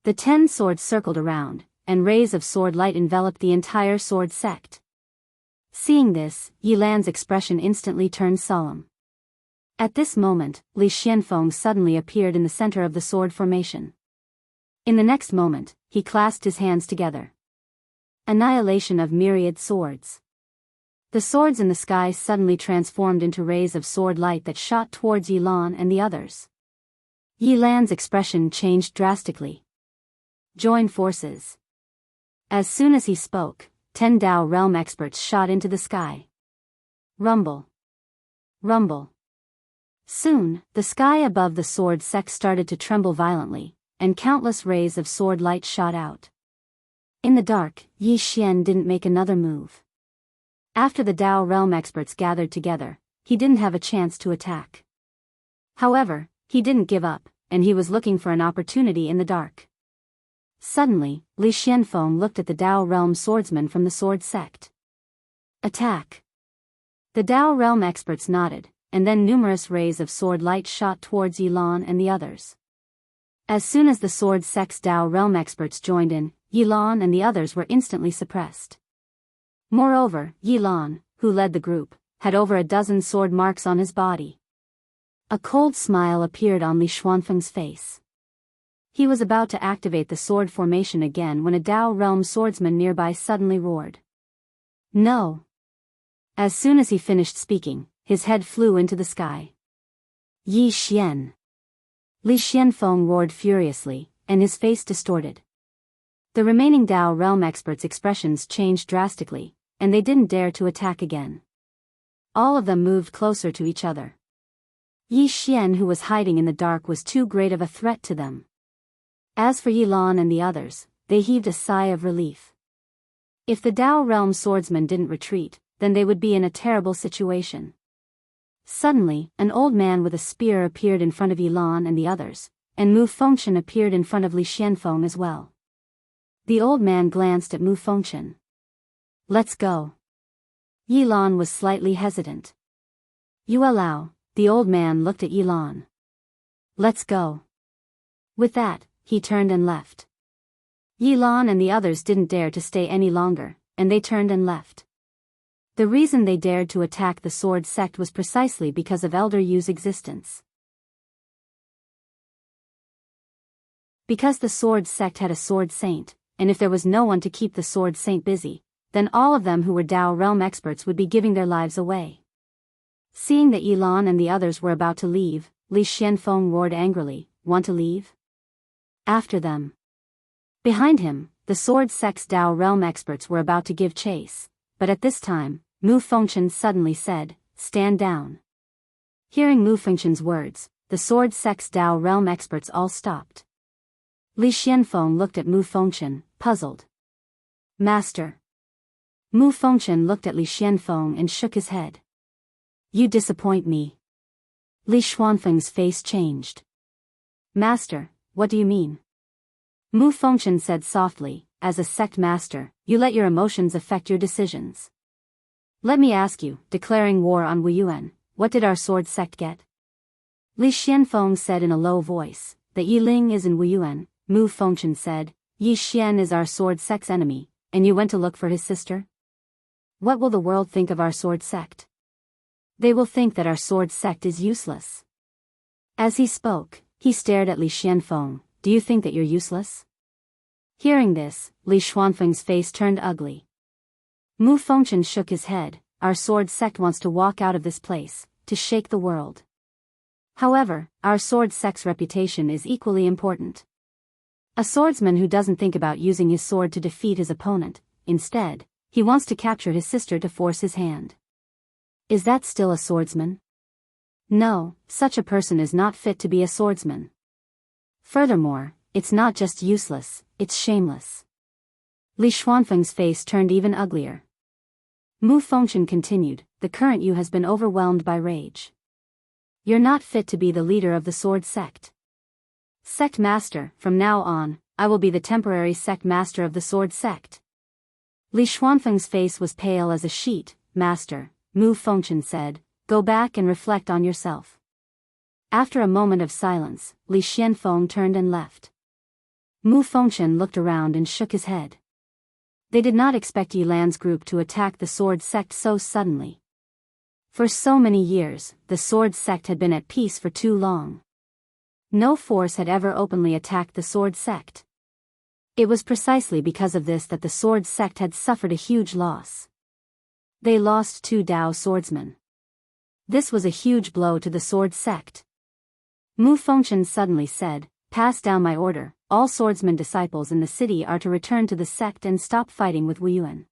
The 10 swords circled around, and rays of sword light enveloped the entire sword sect. Seeing this, Yi Lan's expression instantly turned solemn. At this moment, Li Xianfeng suddenly appeared in the center of the sword formation. In the next moment, he clasped his hands together. Annihilation of myriad swords. The swords in the sky suddenly transformed into rays of sword light that shot towards Yi Lan and the others. Yi Lan's expression changed drastically. Join forces. As soon as he spoke, 10 Dao realm experts shot into the sky. Rumble. Rumble. Soon, the sky above the sword sect started to tremble violently, and countless rays of sword light shot out. In the dark, Yi Xian didn't make another move. After the Dao realm experts gathered together, he didn't have a chance to attack. However, he didn't give up, and he was looking for an opportunity in the dark. Suddenly, Li Xianfeng looked at the Dao realm swordsman from the sword sect. Attack! The Dao realm experts nodded, and then numerous rays of sword light shot towards Yi Lan and the others. As soon as the sword sect's Dao realm experts joined in, Yi Lan and the others were instantly suppressed. Moreover, Yi Lan, who led the group, had over a dozen sword marks on his body. A cold smile appeared on Li Xuanfeng's face. He was about to activate the sword formation again when a Dao realm swordsman nearby suddenly roared. "No!" As soon as he finished speaking, his head flew into the sky. "Yi Xian!" Li Xianfeng roared furiously, and his face distorted. The remaining Dao realm experts' expressions changed drastically, and they didn't dare to attack again. All of them moved closer to each other. Yi Xian, who was hiding in the dark, was too great of a threat to them. As for Yi Lan and the others, they heaved a sigh of relief. If the Dao realm swordsmen didn't retreat, then they would be in a terrible situation. Suddenly, an old man with a spear appeared in front of Yilan and the others, and Mu Fengchen appeared in front of Li Xianfeng as well. The old man glanced at Mu Fengchen. "Let's go." Yilan was slightly hesitant. "Yuelao," the old man looked at Yilan. "Let's go." With that, he turned and left. Yilan and the others didn't dare to stay any longer, and they turned and left. The reason they dared to attack the sword sect was precisely because of Elder Yu's existence. Because the sword sect had a sword saint, and if there was no one to keep the sword saint busy, then all of them who were Dao realm experts would be giving their lives away. Seeing that Yilan and the others were about to leave, Li Xianfeng roared angrily, "Want to leave? After them." Behind him, the sword sect's Dao realm experts were about to give chase, but at this time, Mu Fengchen suddenly said, "Stand down." Hearing Mu Fengchen's words, the sword sect's Dao realm experts all stopped. Li Xianfeng looked at Mu Fengchen, puzzled. "Master." Mu Fengchen looked at Li Xianfeng and shook his head. "You disappoint me." Li Xuanfeng's face changed. "Master, what do you mean?" Mu Fengchen said softly, "As a sect master, you let your emotions affect your decisions. Let me ask you, declaring war on Wuyuan, what did our sword sect get?" Li Xianfeng said in a low voice, "That Yi Ling is in Wuyuan." Mu Fengchen said, "Yi Xian is our sword sect's enemy, and you went to look for his sister? What will the world think of our sword sect? They will think that our sword sect is useless." As he spoke, he stared at Li Xianfeng. "Do you think that you're useless?" Hearing this, Li Xuanfeng's face turned ugly. Mu Fengchen shook his head. "Our sword sect wants to walk out of this place, to shake the world. However, our sword sect's reputation is equally important. A swordsman who doesn't think about using his sword to defeat his opponent, instead, he wants to capture his sister to force his hand. Is that still a swordsman? No, such a person is not fit to be a swordsman. Furthermore, it's not just useless, it's shameless." Li Xuanfeng's face turned even uglier. Mu Fengchen continued, "The current Yu has been overwhelmed by rage. You're not fit to be the leader of the sword sect. Sect master, from now on, I will be the temporary sect master of the sword sect." Li Xuanfeng's face was pale as a sheet. "Master," Mu Fengchen said, "go back and reflect on yourself." After a moment of silence, Li Xianfeng turned and left. Mu Fengchen looked around and shook his head. They did not expect Yilan's group to attack the sword sect so suddenly. For so many years, the sword sect had been at peace for too long. No force had ever openly attacked the sword sect. It was precisely because of this that the sword sect had suffered a huge loss. They lost 2 Dao swordsmen. This was a huge blow to the sword sect. Mu Fengchen suddenly said, "Pass down my order, all swordsman disciples in the city are to return to the sect and stop fighting with Wuyuan."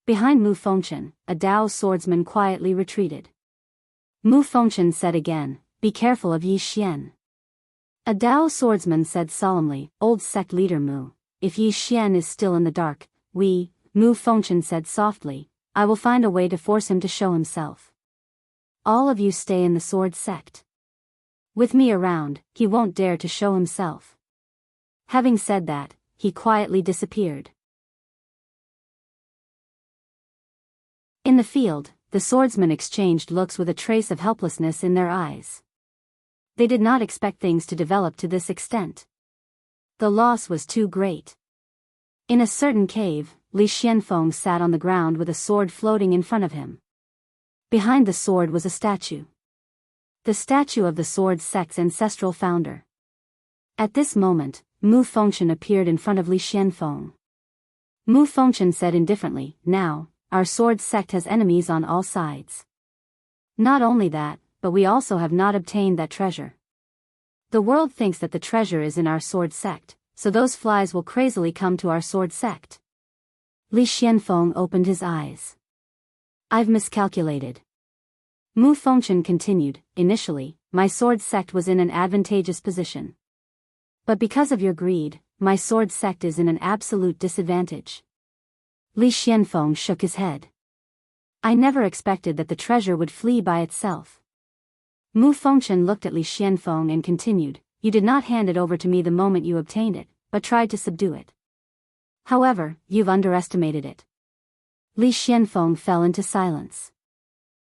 Behind Mu Fengchen, a Dao swordsman quietly retreated. Mu Fengchen said again, "Be careful of Yi Xian." A Dao swordsman said solemnly, "Old sect leader Mu, if Yi Xian is still in the dark, Mu Fengchen said softly, "I will find a way to force him to show himself. All of you stay in the sword sect. With me around, he won't dare to show himself." Having said that, he quietly disappeared. In the field, the swordsmen exchanged looks with a trace of helplessness in their eyes. They did not expect things to develop to this extent. The loss was too great. In a certain cave, Li Xianfeng sat on the ground with a sword floating in front of him. Behind the sword was a statue. The statue of the sword sect's ancestral founder. At this moment, Mu Fengchen appeared in front of Li Xianfeng. Mu Fengchen said indifferently, "Now, our sword sect has enemies on all sides. Not only that, but we also have not obtained that treasure. The world thinks that the treasure is in our sword sect, so those flies will crazily come to our sword sect." Li Xianfeng opened his eyes. "I've miscalculated." Mu Fengchen continued, "Initially, my sword sect was in an advantageous position. But because of your greed, my sword sect is in an absolute disadvantage. Li Xianfeng shook his head. I never expected that the treasure would flee by itself. Mu Fengchen looked at Li Xianfeng and continued, you did not hand it over to me the moment you obtained it, but tried to subdue it. However, you've underestimated it. Li Xianfeng fell into silence.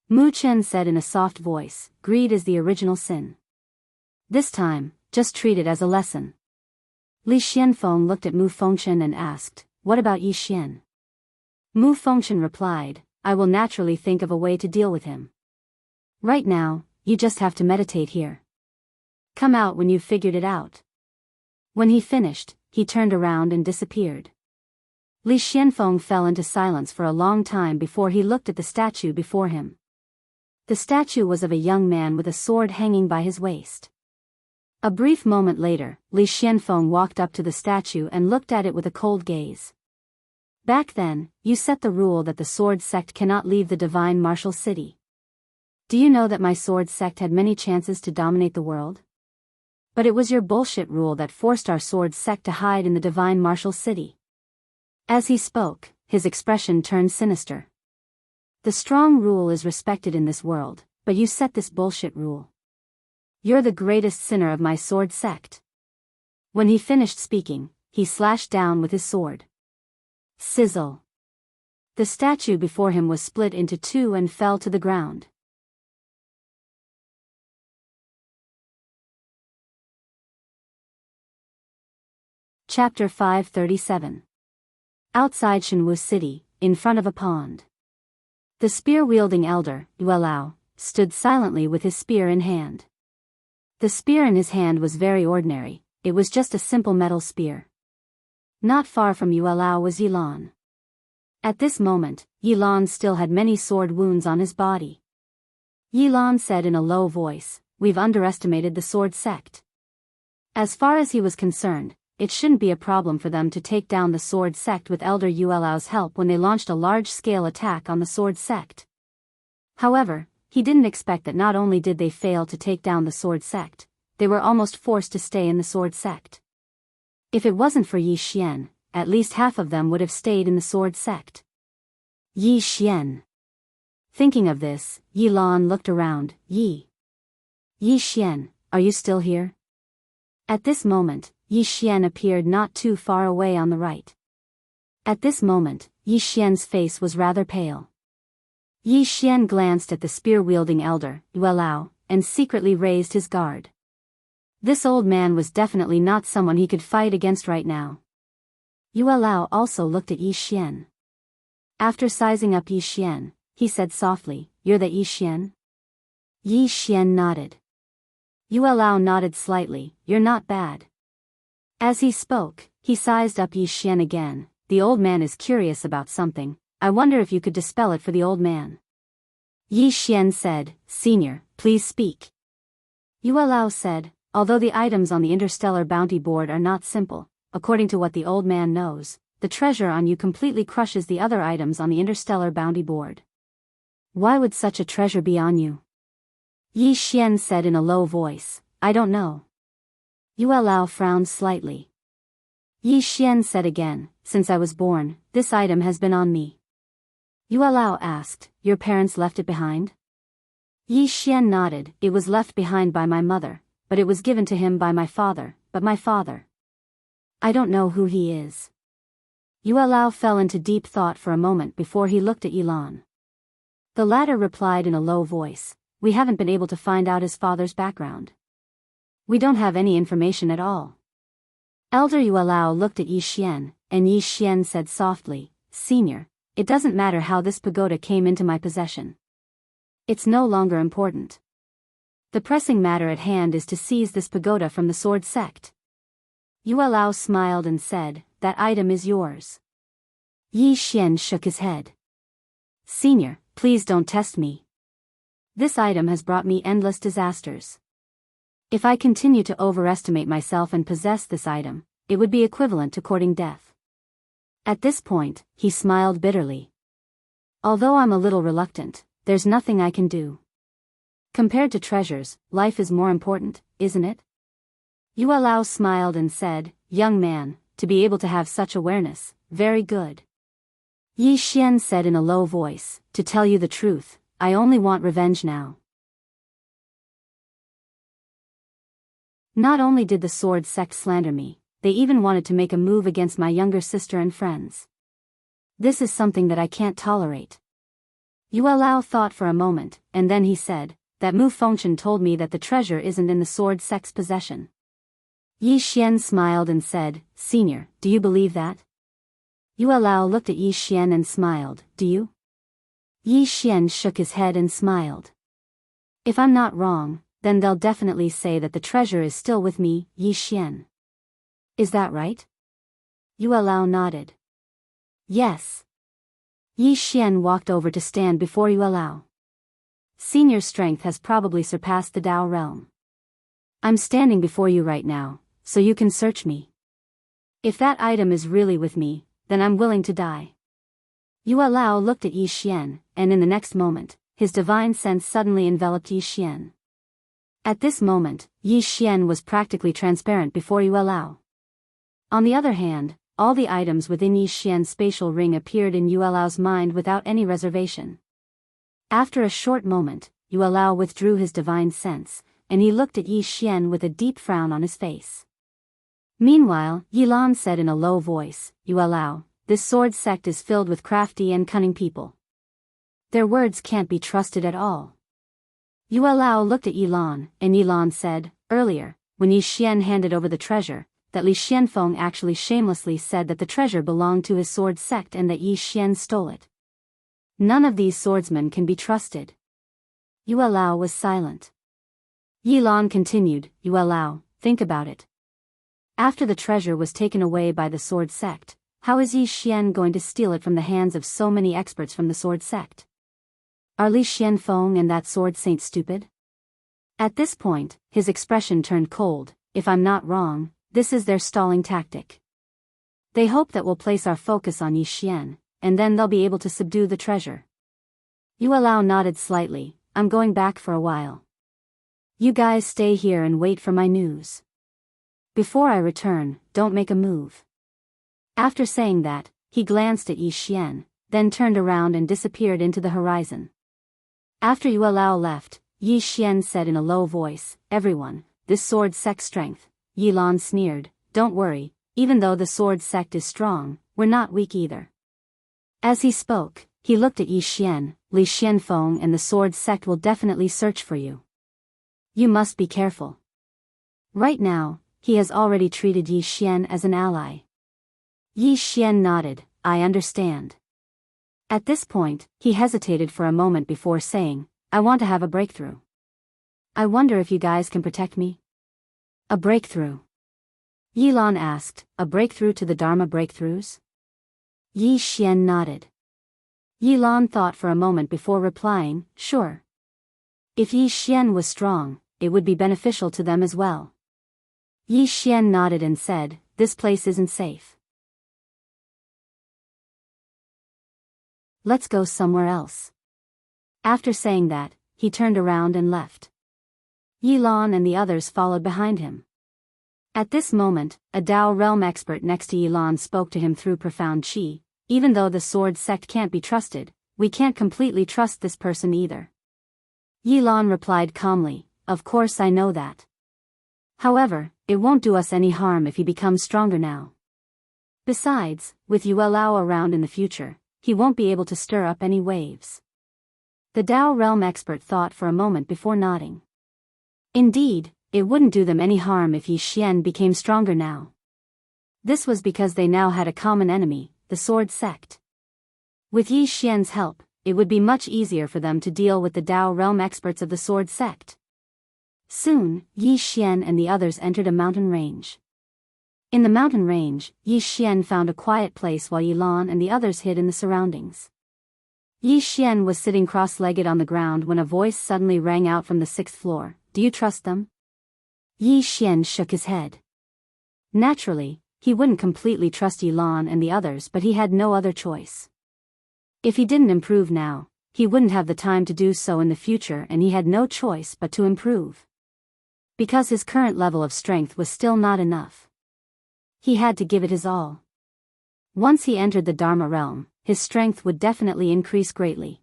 Mu Chen said in a soft voice, greed is the original sin. This time, just treat it as a lesson. Li Xianfeng looked at Mu Fengchen and asked, what about Yi Xian? Mu Fengchen replied, I will naturally think of a way to deal with him. Right now, you just have to meditate here. Come out when you've figured it out. When he finished, he turned around and disappeared. Li Xianfeng fell into silence for a long time before he looked at the statue before him. The statue was of a young man with a sword hanging by his waist. A brief moment later, Li Xianfeng walked up to the statue and looked at it with a cold gaze. Back then, you set the rule that the sword sect cannot leave the divine martial city. Do you know that my sword sect had many chances to dominate the world? But it was your bullshit rule that forced our sword sect to hide in the divine martial city. As he spoke, his expression turned sinister. The strong rule is respected in this world, but you set this bullshit rule. You're the greatest sinner of my sword sect. When he finished speaking, he slashed down with his sword. Sizzle. The statue before him was split into two and fell to the ground. Chapter 537. Outside Jianghu City, in front of a pond. The spear-wielding elder, Yuelao, stood silently with his spear in hand. The spear in his hand was very ordinary, it was just a simple metal spear. Not far from Yuelao was Yilan. At this moment, Yilan still had many sword wounds on his body. Yilan said in a low voice, we've underestimated the sword sect. As far as he was concerned, it shouldn't be a problem for them to take down the sword sect with Elder Yuelao's help when they launched a large-scale attack on the sword sect. However, he didn't expect that not only did they fail to take down the sword sect, they were almost forced to stay in the sword sect. If it wasn't for Yi Xian, at least half of them would have stayed in the sword sect. Yi Xian. Thinking of this, Yilan looked around. Yi Xian, are you still here? At this moment, Yi Xian appeared not too far away on the right. At this moment, Yi Xian's face was rather pale. Yi Xian glanced at the spear-wielding elder, Yuelao, and secretly raised his guard. This old man was definitely not someone he could fight against right now. Yuelao also looked at Yi Xian. After sizing up Yi Xian, he said softly, you're the Yi Xian? Yi Xian nodded. Yuelao nodded slightly, you're not bad. As he spoke, he sized up Yi Xian again. The old man is curious about something, I wonder if you could dispel it for the old man. Yi Xian said, Senior, please speak. Yuelao said, although the items on the interstellar bounty board are not simple, according to what the old man knows, the treasure on you completely crushes the other items on the interstellar bounty board. Why would such a treasure be on you? Yi Xian said in a low voice, I don't know. Yuelao frowned slightly. Yi Xian said again, since I was born, this item has been on me. Yuelao asked, your parents left it behind? Yi Xian nodded, it was left behind by my mother, but it was given to him by my father, but my father. I don't know who he is. Yuelao fell into deep thought for a moment before he looked at Yilan. The latter replied in a low voice, we haven't been able to find out his father's background. We don't have any information at all. Elder Yuelao looked at Yi Xian, and Yi Xian said softly, Senior, it doesn't matter how this pagoda came into my possession. It's no longer important. The pressing matter at hand is to seize this pagoda from the sword sect. Yuelao smiled and said, that item is yours. Yi Xian shook his head. Senior, please don't test me. This item has brought me endless disasters. If I continue to overestimate myself and possess this item, it would be equivalent to courting death. At this point, he smiled bitterly. Although I'm a little reluctant, there's nothing I can do. Compared to treasures, life is more important, isn't it? Yuelao smiled and said, young man, to be able to have such awareness, very good. Yi Xian said in a low voice, to tell you the truth, I only want revenge now. Not only did the sword sect slander me, they even wanted to make a move against my younger sister and friends. This is something that I can't tolerate. Yuelao thought for a moment, and then he said, that Mu Fengchen told me that the treasure isn't in the sword sect's possession. Yi Xian smiled and said, Senior, do you believe that? Yuelao looked at Yi Xian and smiled, do you? Yi Xian shook his head and smiled. If I'm not wrong, then they'll definitely say that the treasure is still with me, Yi Xian. Is that right? Yuelao nodded. Yes. Yi Xian walked over to stand before Yuelao. Senior's strength has probably surpassed the Dao realm. I'm standing before you right now, so you can search me. If that item is really with me, then I'm willing to die. Yuelao looked at Yi Xian, and in the next moment, his divine sense suddenly enveloped Yi Xian. At this moment, Yi Xian was practically transparent before Yuelao. On the other hand, all the items within Yi Xian's spatial ring appeared in Yuelao's mind without any reservation. After a short moment, Yuelao withdrew his divine sense, and he looked at Yi Xian with a deep frown on his face. Meanwhile, Yilan said in a low voice, Yuelao, this sword sect is filled with crafty and cunning people. Their words can't be trusted at all. Yuelao looked at Yilan, and Yilan said, earlier, when Yi Xian handed over the treasure, that Li Xianfeng actually shamelessly said that the treasure belonged to his sword sect and that Yi Xian stole it. None of these swordsmen can be trusted. Yuelao was silent. Yilan continued, Yuelao, think about it. After the treasure was taken away by the sword sect, how is Yi Xian going to steal it from the hands of so many experts from the sword sect? Are Li Xianfeng and that sword saint stupid? At this point, his expression turned cold. If I'm not wrong, this is their stalling tactic. They hope that we'll place our focus on Yi Xian, and then they'll be able to subdue the treasure. Yuelao nodded slightly, I'm going back for a while. You guys stay here and wait for my news. Before I return, don't make a move. After saying that, he glanced at Yi Xian, then turned around and disappeared into the horizon. After Yuelao left, Yi Xian said in a low voice, everyone, this sword sect strength. Yilan sneered, don't worry, even though the sword sect is strong, we're not weak either. As he spoke, he looked at Yi Xian, Li Xianfeng and the sword sect will definitely search for you. You must be careful. Right now, he has already treated Yi Xian as an ally. Yi Xian nodded, I understand. At this point, he hesitated for a moment before saying, I want to have a breakthrough. I wonder if you guys can protect me? A breakthrough? Yilan asked, a breakthrough to the Dharma breakthroughs? Yi Xian nodded. Yilan thought for a moment before replying, sure. If Yi Xian was strong, it would be beneficial to them as well. Yi Xian nodded and said, this place isn't safe. Let's go somewhere else. After saying that, he turned around and left. Yilan and the others followed behind him. At this moment, a Dao realm expert next to Yilan spoke to him through profound qi, even though the sword sect can't be trusted, we can't completely trust this person either. Yilan replied calmly, of course I know that. However, it won't do us any harm if he becomes stronger now. Besides, with Yuelao around in the future, he won't be able to stir up any waves. The Dao realm expert thought for a moment before nodding. Indeed, it wouldn't do them any harm if Yi Xian became stronger now. This was because they now had a common enemy, the sword sect. With Yi Xian's help, it would be much easier for them to deal with the Dao realm experts of the sword sect. Soon, Yi Xian and the others entered a mountain range. In the mountain range, Yi Xian found a quiet place while Yilan and the others hid in the surroundings. Yi Xian was sitting cross-legged on the ground when a voice suddenly rang out from the 6th floor, do you trust them? Yi Xian shook his head. Naturally, he wouldn't completely trust Yilan and the others, but he had no other choice. If he didn't improve now, he wouldn't have the time to do so in the future, and he had no choice but to improve. Because his current level of strength was still not enough. He had to give it his all. Once he entered the Dharma realm, his strength would definitely increase greatly.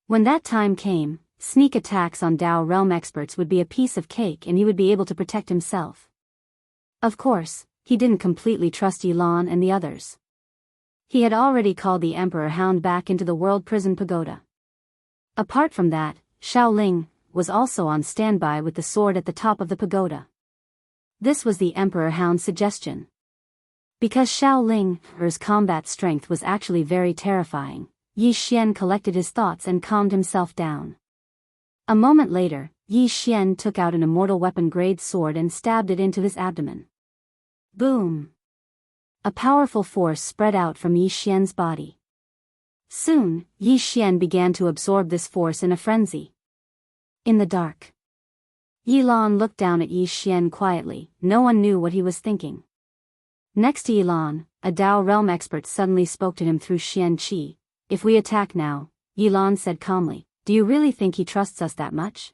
When that time came, sneak attacks on Dao realm experts would be a piece of cake and he would be able to protect himself. Of course, he didn't completely trust Yilan and the others. He had already called the Emperor Hound back into the World Prison Pagoda. Apart from that, Shaoling was also on standby with the sword at the top of the pagoda. This was the Emperor Hound's suggestion. Because Shaoling's combat strength was actually very terrifying, Yi Xian collected his thoughts and calmed himself down. A moment later, Yi Xian took out an immortal weapon-grade sword and stabbed it into his abdomen. Boom! A powerful force spread out from Yi Xian's body. Soon, Yi Xian began to absorb this force in a frenzy. In the dark, Yilan looked down at Yi Xian quietly. No one knew what he was thinking. Next to Yilan, a Dao realm expert suddenly spoke to him through Xian Qi. If we attack now, Yilan said calmly, do you really think he trusts us that much?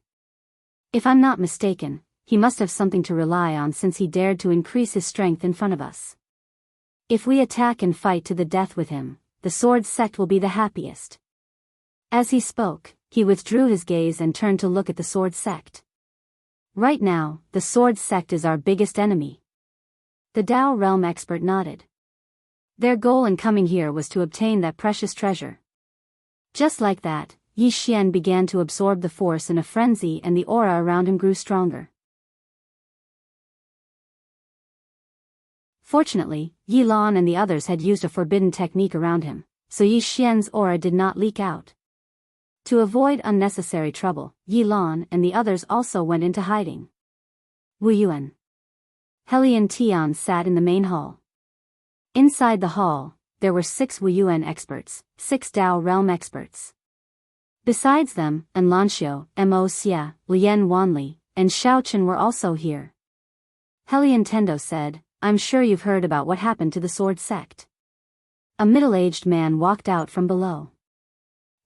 If I'm not mistaken, he must have something to rely on since he dared to increase his strength in front of us. If we attack and fight to the death with him, the sword sect will be the happiest. As he spoke, he withdrew his gaze and turned to look at the sword sect. Right now, the sword sect is our biggest enemy. The Dao realm expert nodded. Their goal in coming here was to obtain that precious treasure. Just like that, Yi Xian began to absorb the force in a frenzy and the aura around him grew stronger. Fortunately, Yilan and the others had used a forbidden technique around him, so Yi Xian's aura did not leak out. To avoid unnecessary trouble, Yilan and the others also went into hiding. Wu Yuan. Helian Tian sat in the main hall. Inside the hall, there were 6 Wu Yuan experts, 6 Dao realm experts. Besides them, Anlanxiu, Mo Xia, Lian Wanli, and Xiao Chen were also here. Helian Tendo said, I'm sure you've heard about what happened to the sword sect. A middle-aged man walked out from below.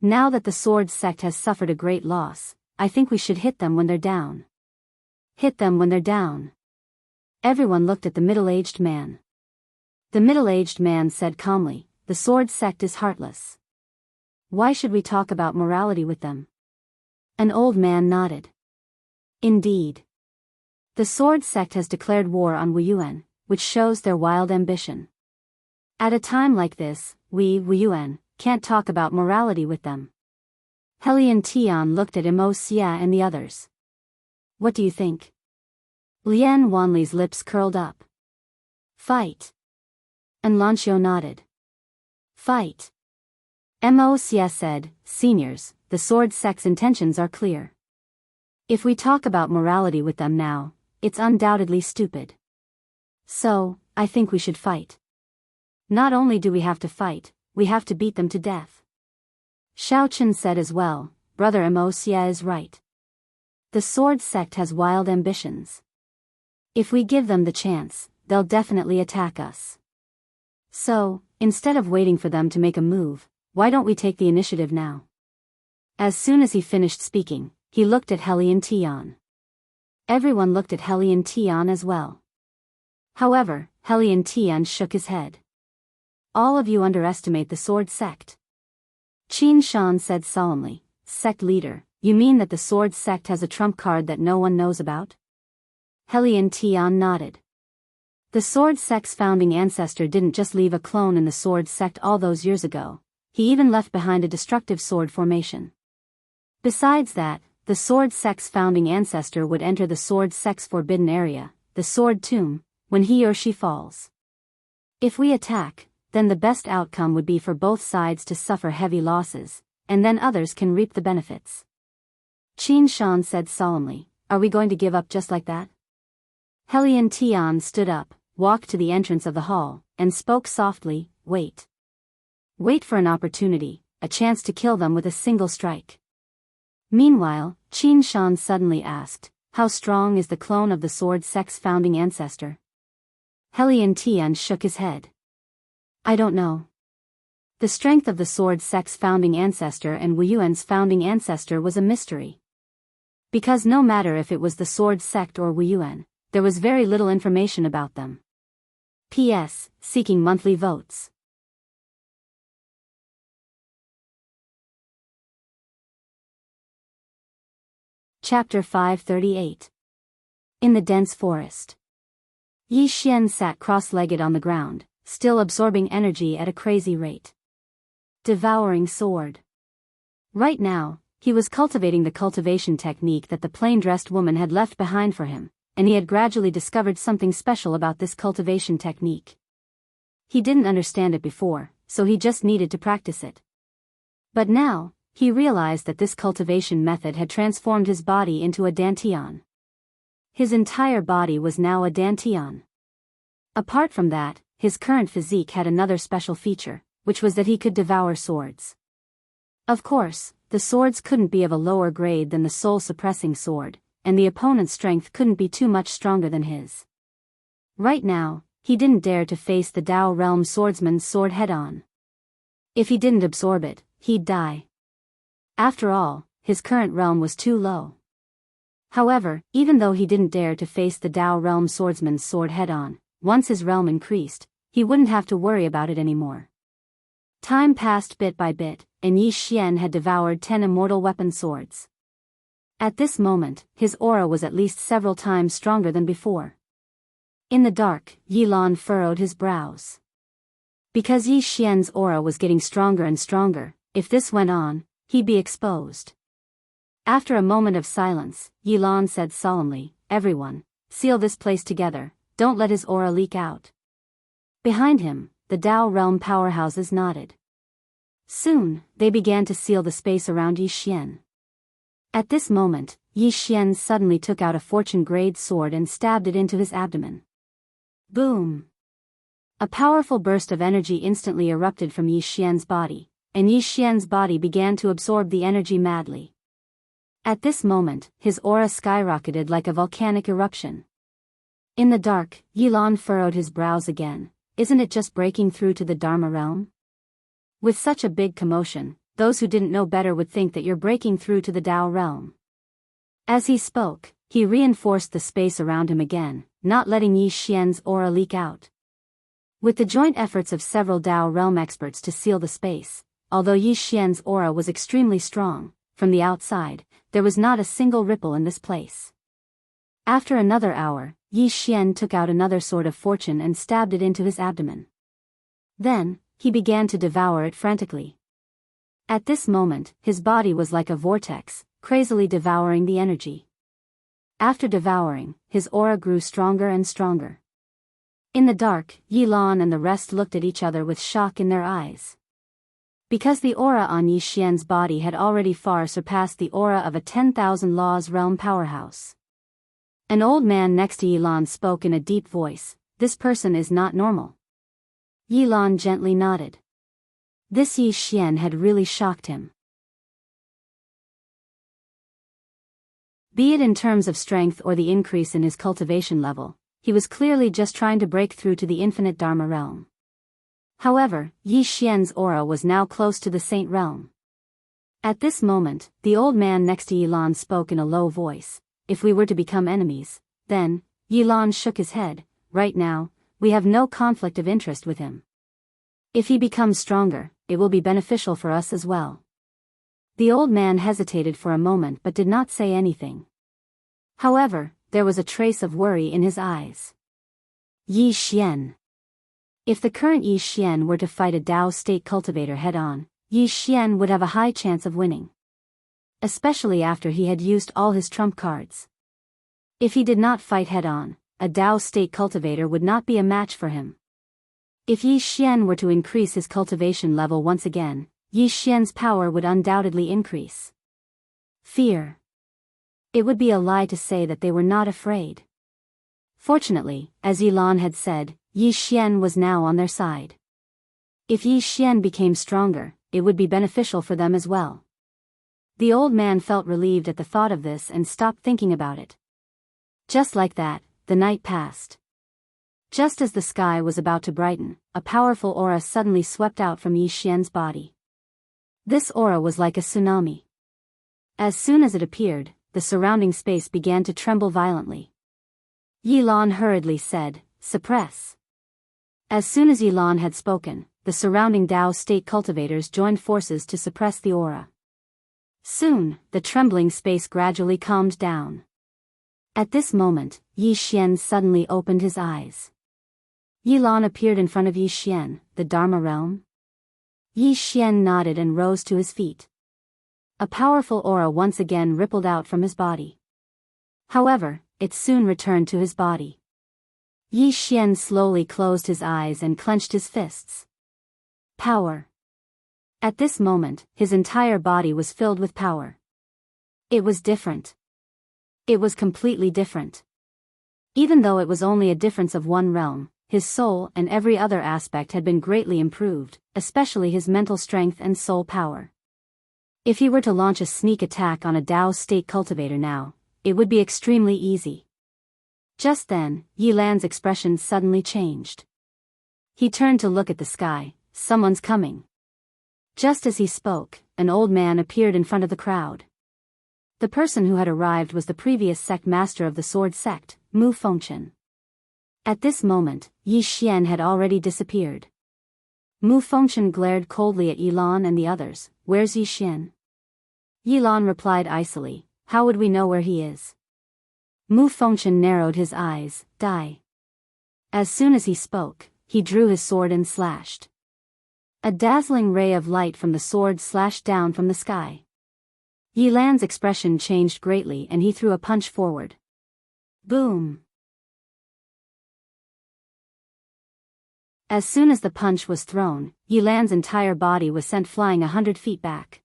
Now that the sword sect has suffered a great loss, I think we should hit them when they're down. Hit them when they're down. Everyone looked at the middle-aged man. The middle-aged man said calmly, the sword sect is heartless. Why should we talk about morality with them? An old man nodded. Indeed. The sword sect has declared war on Wu Yuan, which shows their wild ambition. At a time like this, we, Wu Yuan, can't talk about morality with them. Helian Tian looked at Mo Xia and the others. What do you think? Lian Wanli's lips curled up. Fight. And Lanxiu nodded. Fight. Mo Xia said, Seniors, the sword sect's intentions are clear. If we talk about morality with them now, it's undoubtedly stupid. So, I think we should fight. Not only do we have to fight, we have to beat them to death. Xiao Chen said as well, Brother Mo Xia is right. The sword sect has wild ambitions. If we give them the chance, they'll definitely attack us. So, instead of waiting for them to make a move, why don't we take the initiative now? As soon as he finished speaking, he looked at Helian Tian. Everyone looked at Helian Tian as well. However, Helian Tian shook his head. All of you underestimate the sword sect. Qin Shan said solemnly, Sect leader, you mean that the sword sect has a trump card that no one knows about? Helian Tian nodded. The sword sect's founding ancestor didn't just leave a clone in the sword sect all those years ago, he even left behind a destructive sword formation. Besides that, the sword sect's founding ancestor would enter the sword sect's forbidden area, the sword tomb, when he or she falls. If we attack, then the best outcome would be for both sides to suffer heavy losses, and then others can reap the benefits. Qin Shan said solemnly, Are we going to give up just like that? Helian Tian stood up, walked to the entrance of the hall, and spoke softly, Wait. Wait for an opportunity, a chance to kill them with a single strike. Meanwhile, Qin Shan suddenly asked, How strong is the clone of the sword sect's founding ancestor? Helian Tian shook his head. I don't know. The strength of the sword sect's founding ancestor and Wu Yuan's founding ancestor was a mystery. Because no matter if it was the sword sect or Wu Yuan, there was very little information about them. P.S. Seeking monthly votes. Chapter 538. In the dense forest. Yi Xian sat cross-legged on the ground, still absorbing energy at a crazy rate. Devouring sword. Right now, he was cultivating the cultivation technique that the plain-dressed woman had left behind for him, and he had gradually discovered something special about this cultivation technique. He didn't understand it before, so he just needed to practice it. But now, he realized that this cultivation method had transformed his body into a dantian. His entire body was now a dantian. Apart from that, his current physique had another special feature, which was that he could devour swords. Of course, the swords couldn't be of a lower grade than the soul-suppressing sword, and the opponent's strength couldn't be too much stronger than his. Right now, he didn't dare to face the Dao realm swordsman's sword head-on. If he didn't absorb it, he'd die. After all, his current realm was too low. However, even though he didn't dare to face the Dao realm swordsman's sword head-on, once his realm increased, he wouldn't have to worry about it anymore. Time passed bit by bit, and Yi Xian had devoured 10 immortal weapon swords. At this moment, his aura was at least several times stronger than before. In the dark, Yi Lan furrowed his brows. Because Yi Xian's aura was getting stronger and stronger, if this went on, he'd be exposed. After a moment of silence, Yi Lan said solemnly, "Everyone, seal this place together, don't let his aura leak out." Behind him, the Dao realm powerhouses nodded. Soon, they began to seal the space around Yi Xian. At this moment, Yi Xian suddenly took out a fortune-grade sword and stabbed it into his abdomen. Boom! A powerful burst of energy instantly erupted from Yi Xian's body, and Yi Xian's body began to absorb the energy madly. At this moment, his aura skyrocketed like a volcanic eruption. In the dark, Yi Lan furrowed his brows again. Isn't it just breaking through to the Dharma realm? With such a big commotion, those who didn't know better would think that you're breaking through to the Dao realm. As he spoke, he reinforced the space around him again, not letting Yi Xian's aura leak out. With the joint efforts of several Dao realm experts to seal the space, although Yi Xian's aura was extremely strong, from the outside, there was not a single ripple in this place. After another hour, Yi Xian took out another sword of fortune and stabbed it into his abdomen. Then, he began to devour it frantically. At this moment, his body was like a vortex, crazily devouring the energy. After devouring, his aura grew stronger and stronger. In the dark, Yi Lan and the rest looked at each other with shock in their eyes. Because the aura on Yi Xian's body had already far surpassed the aura of a 10,000 laws realm powerhouse. An old man next to Yi Lan spoke in a deep voice, "This person is not normal." Yi Lan gently nodded. This Yi Xian had really shocked him. Be it in terms of strength or the increase in his cultivation level, he was clearly just trying to break through to the infinite Dharma realm. However, Yi Xian's aura was now close to the Saint realm. At this moment, the old man next to Yi Lan spoke in a low voice, "If we were to become enemies, then," Yi Lan shook his head, "right now, we have no conflict of interest with him. If he becomes stronger, it will be beneficial for us as well." The old man hesitated for a moment but did not say anything. However, there was a trace of worry in his eyes. Yi Xian. If the current Yi Xian were to fight a Dao state cultivator head-on, Yi Xian would have a high chance of winning. Especially after he had used all his trump cards. If he did not fight head-on, a Dao state cultivator would not be a match for him. If Yi Xian were to increase his cultivation level once again, Yi Xian's power would undoubtedly increase. Fear. It would be a lie to say that they were not afraid. Fortunately, as Yi Lan had said, Yi Xian was now on their side. If Yi Xian became stronger, it would be beneficial for them as well. The old man felt relieved at the thought of this and stopped thinking about it. Just like that, the night passed. Just as the sky was about to brighten, a powerful aura suddenly swept out from Yi Xian's body. This aura was like a tsunami. As soon as it appeared, the surrounding space began to tremble violently. Yi Lan hurriedly said, "Suppress." As soon as Yi Lan had spoken, the surrounding Dao state cultivators joined forces to suppress the aura. Soon, the trembling space gradually calmed down. At this moment, Yi Xian suddenly opened his eyes. Yi Lan appeared in front of Yi Xian, the Dharma realm. Yi Xian nodded and rose to his feet. A powerful aura once again rippled out from his body. However, it soon returned to his body. Yi Xian slowly closed his eyes and clenched his fists. Power. At this moment, his entire body was filled with power. It was different. It was completely different. Even though it was only a difference of one realm, his soul and every other aspect had been greatly improved, especially his mental strength and soul power. If he were to launch a sneak attack on a Dao state cultivator now, it would be extremely easy. Just then, Yi Lan's expression suddenly changed. He turned to look at the sky. Someone's coming. Just as he spoke, an old man appeared in front of the crowd. The person who had arrived was the previous sect master of the sword sect, Mu Fengchen. At this moment, Yi Xian had already disappeared. Mu Fengchen glared coldly at Yi Lan and the others. Where's Yi Xian? Yi Lan replied icily, how would we know where he is? Mu Fengchen narrowed his eyes. Die. As soon as he spoke, he drew his sword and slashed. A dazzling ray of light from the sword slashed down from the sky. Yi Lan's expression changed greatly and he threw a punch forward. Boom! As soon as the punch was thrown, Yi Lan's entire body was sent flying 100 feet back.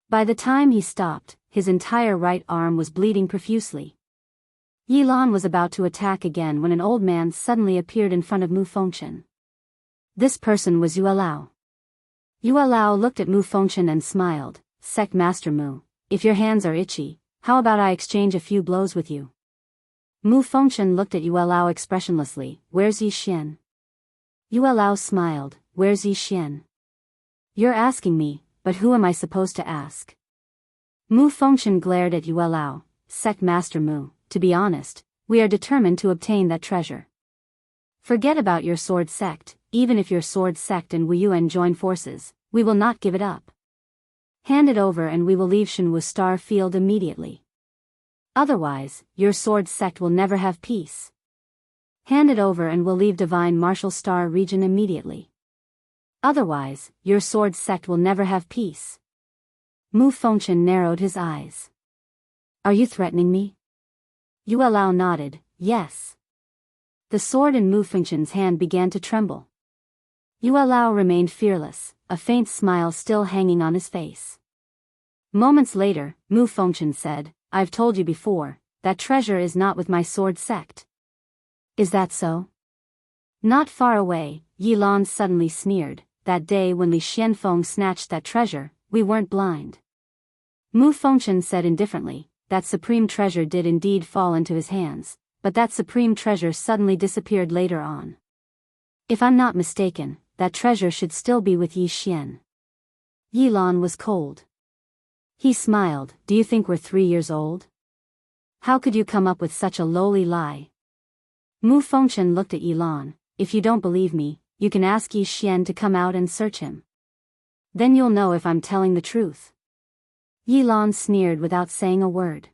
By the time he stopped, his entire right arm was bleeding profusely. Yi Lan was about to attack again when an old man suddenly appeared in front of Mu Fengchen. This person was Yuelao. Yuelao looked at Mu Fengchen and smiled. Sect Master Mu, if your hands are itchy, how about I exchange a few blows with you? Mu Fengchen looked at Yuelao expressionlessly. Where's Yi Xian? Yuelao smiled. Where's Yi Xian? You're asking me, but who am I supposed to ask? Mu Fengchen glared at Yuelao. Sect Master Mu, to be honest, we are determined to obtain that treasure. Forget about your sword sect, even if your sword sect and Wuyuan join forces, we will not give it up. Hand it over and we will leave Shenwu Star Field immediately. Otherwise, your sword sect will never have peace. Hand it over and we'll leave Divine Martial Star region immediately. Otherwise, your sword sect will never have peace. Mu Fengchen narrowed his eyes. Are you threatening me? Yuelao nodded. Yes. The sword in Mu Fengchen's hand began to tremble. Yuelao remained fearless, a faint smile still hanging on his face. Moments later, Mu Fengchen said, I've told you before, that treasure is not with my sword sect. Is that so? Not far away, Yi Lan suddenly sneered. That day when Li Xianfeng snatched that treasure, we weren't blind. Mu Fengchen said indifferently, that supreme treasure did indeed fall into his hands, but that supreme treasure suddenly disappeared later on. If I'm not mistaken, that treasure should still be with Yi Xian. Yi Lan was cold. He smiled. Do you think we're 3 years old? How could you come up with such a lowly lie? Mu Fengchen looked at Yi Lan. If you don't believe me, you can ask Yi Xian to come out and search him. Then you'll know if I'm telling the truth. Yi Lan sneered without saying a word.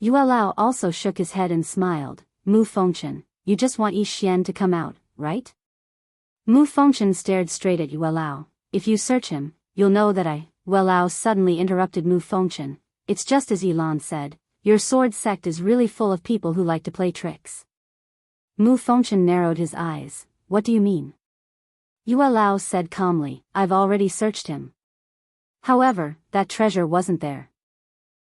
Yuelao also shook his head and smiled. Mu Fengchen, you just want Yi Xian to come out, right? Mu Fengchen stared straight at Yuelao. If you search him, you'll know that I... Yuelao suddenly interrupted Mu Fengchen. It's just as Yi Lan said, your sword sect is really full of people who like to play tricks. Mu Fengchen narrowed his eyes. What do you mean? Yuelao said calmly, I've already searched him. However, that treasure wasn't there.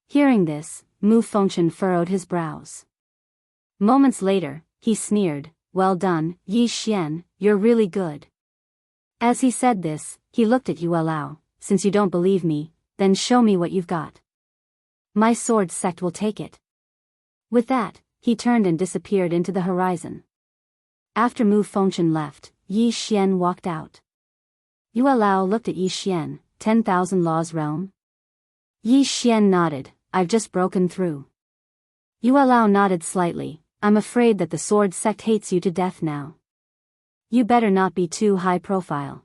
Hearing this, Mu Fengchen furrowed his brows. Moments later, he sneered, well done, Yi Xian, you're really good. As he said this, he looked at Yuelao. Since you don't believe me, then show me what you've got. My sword sect will take it. With that, he turned and disappeared into the horizon. After Mu Fengchen left, Yi Xian walked out. Yuelao looked at Yi Xian. 10,000 Laws Realm? Yi Xian nodded. I've just broken through. Yuelao nodded slightly. I'm afraid that the sword sect hates you to death now. You better not be too high profile.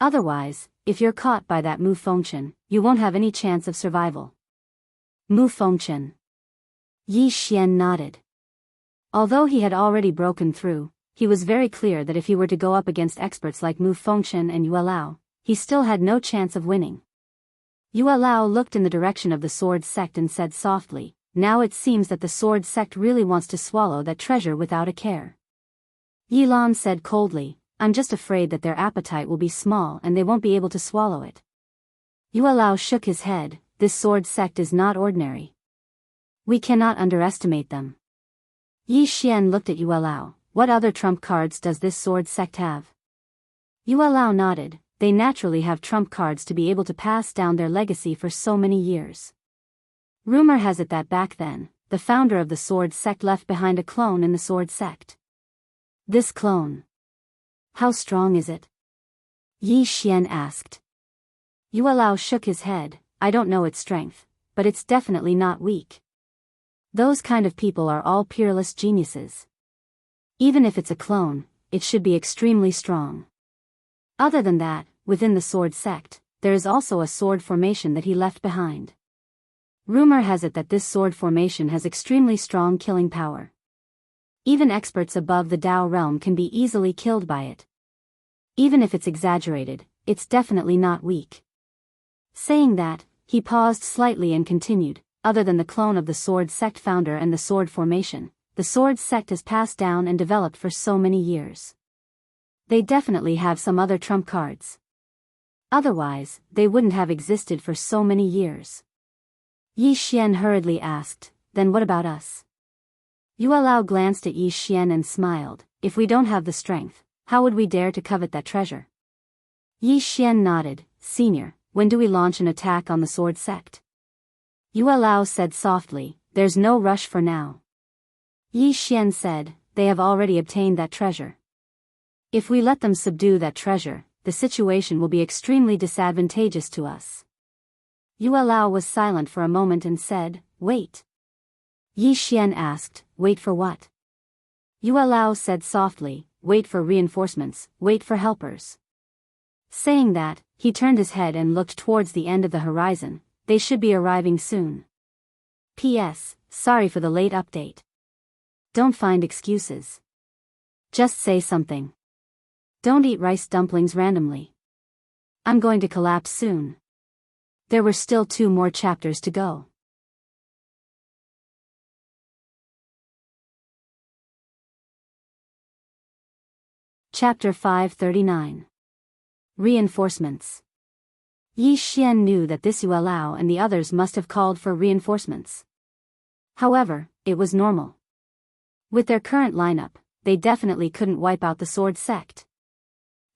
Otherwise, if you're caught by that Mu Fengchen, you won't have any chance of survival. Mu Fengchen. Yi Xian nodded. Although he had already broken through, he was very clear that if he were to go up against experts like Mu Fengchen and Yuelao, he still had no chance of winning. Yuelao looked in the direction of the sword sect and said softly, "Now it seems that the sword sect really wants to swallow that treasure without a care." Yilan said coldly, "I'm just afraid that their appetite will be small and they won't be able to swallow it." Yuelao shook his head, "This sword sect is not ordinary. We cannot underestimate them." Yi Xian looked at Yuelao, "What other trump cards does this sword sect have?" Yuelao nodded, "They naturally have trump cards to be able to pass down their legacy for so many years. Rumor has it that back then, the founder of the sword sect left behind a clone in the sword sect. This clone. How strong is it?" Yi Xian asked. Yuelao shook his head, "I don't know its strength, but it's definitely not weak. Those kind of people are all peerless geniuses. Even if it's a clone, it should be extremely strong. Other than that, within the sword sect, there is also a sword formation that he left behind. Rumor has it that this sword formation has extremely strong killing power. Even experts above the Tao realm can be easily killed by it. Even if it's exaggerated, it's definitely not weak." Saying that, he paused slightly and continued, "Other than the clone of the sword sect founder and the sword formation, the sword sect has passed down and developed for so many years. They definitely have some other trump cards. Otherwise, they wouldn't have existed for so many years." Yi Xian hurriedly asked, "Then what about us?" Yuelao glanced at Yi Xian and smiled, "If we don't have the strength, how would we dare to covet that treasure?" Yi Xian nodded, "Senior, when do we launch an attack on the sword sect?" Yuelao said softly, "There's no rush for now." Yi Xian said, "They have already obtained that treasure. If we let them subdue that treasure, the situation will be extremely disadvantageous to us." Yuelao was silent for a moment and said, "Wait." Yi Xian asked, "Wait for what?" Yuelao said softly, "Wait for reinforcements, wait for helpers." Saying that, he turned his head and looked towards the end of the horizon. They should be arriving soon. P.S. Sorry for the late update. Don't find excuses. Just say something. Don't eat rice dumplings randomly. I'm going to collapse soon. There were still 2 more chapters to go. Chapter 539. Reinforcements. Yi Xian knew that this Yuelao and the others must have called for reinforcements. However, it was normal. With their current lineup, they definitely couldn't wipe out the sword sect.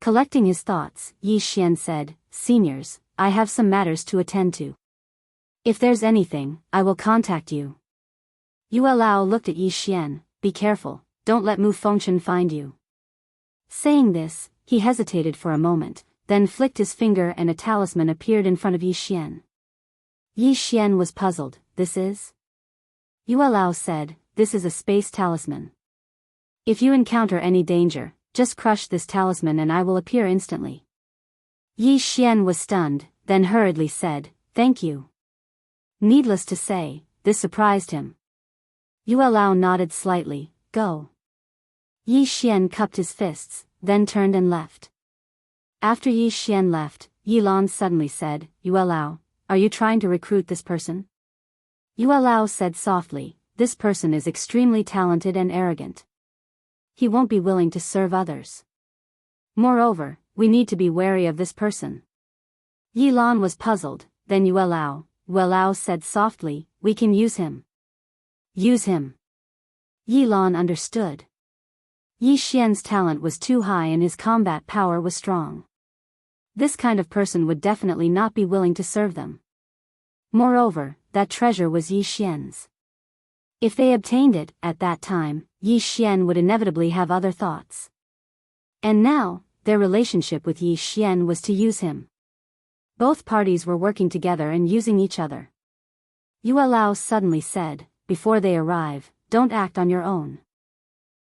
Collecting his thoughts, Yi Xian said, "Seniors, I have some matters to attend to. If there's anything, I will contact you." Yuelao looked at Yi Xian, "Be careful, don't let Mu Fengchen find you." Saying this, he hesitated for a moment, then flicked his finger and a talisman appeared in front of Yi Xian. Yi Xian was puzzled, "This is?" Yuelao said, "This is a space talisman. If you encounter any danger, just crush this talisman and I will appear instantly." Yi Xian was stunned, then hurriedly said, "Thank you." Needless to say, this surprised him. Yuelao nodded slightly, "Go." Yi Xian cupped his fists, then turned and left. After Yi Xian left, Yilan suddenly said, "Yuelao, are you trying to recruit this person?" Yuelao said softly, "This person is extremely talented and arrogant. He won't be willing to serve others. Moreover, we need to be wary of this person." Yilan was puzzled, then Yuelao said softly, "We can use him." Use him. Yilan understood. Yi Xian's talent was too high and his combat power was strong. This kind of person would definitely not be willing to serve them. Moreover, that treasure was Yi Xian's. If they obtained it, at that time, Yi Xian would inevitably have other thoughts. And now, their relationship with Yi Xian was to use him. Both parties were working together and using each other. Yuelao suddenly said, "Before they arrive, don't act on your own."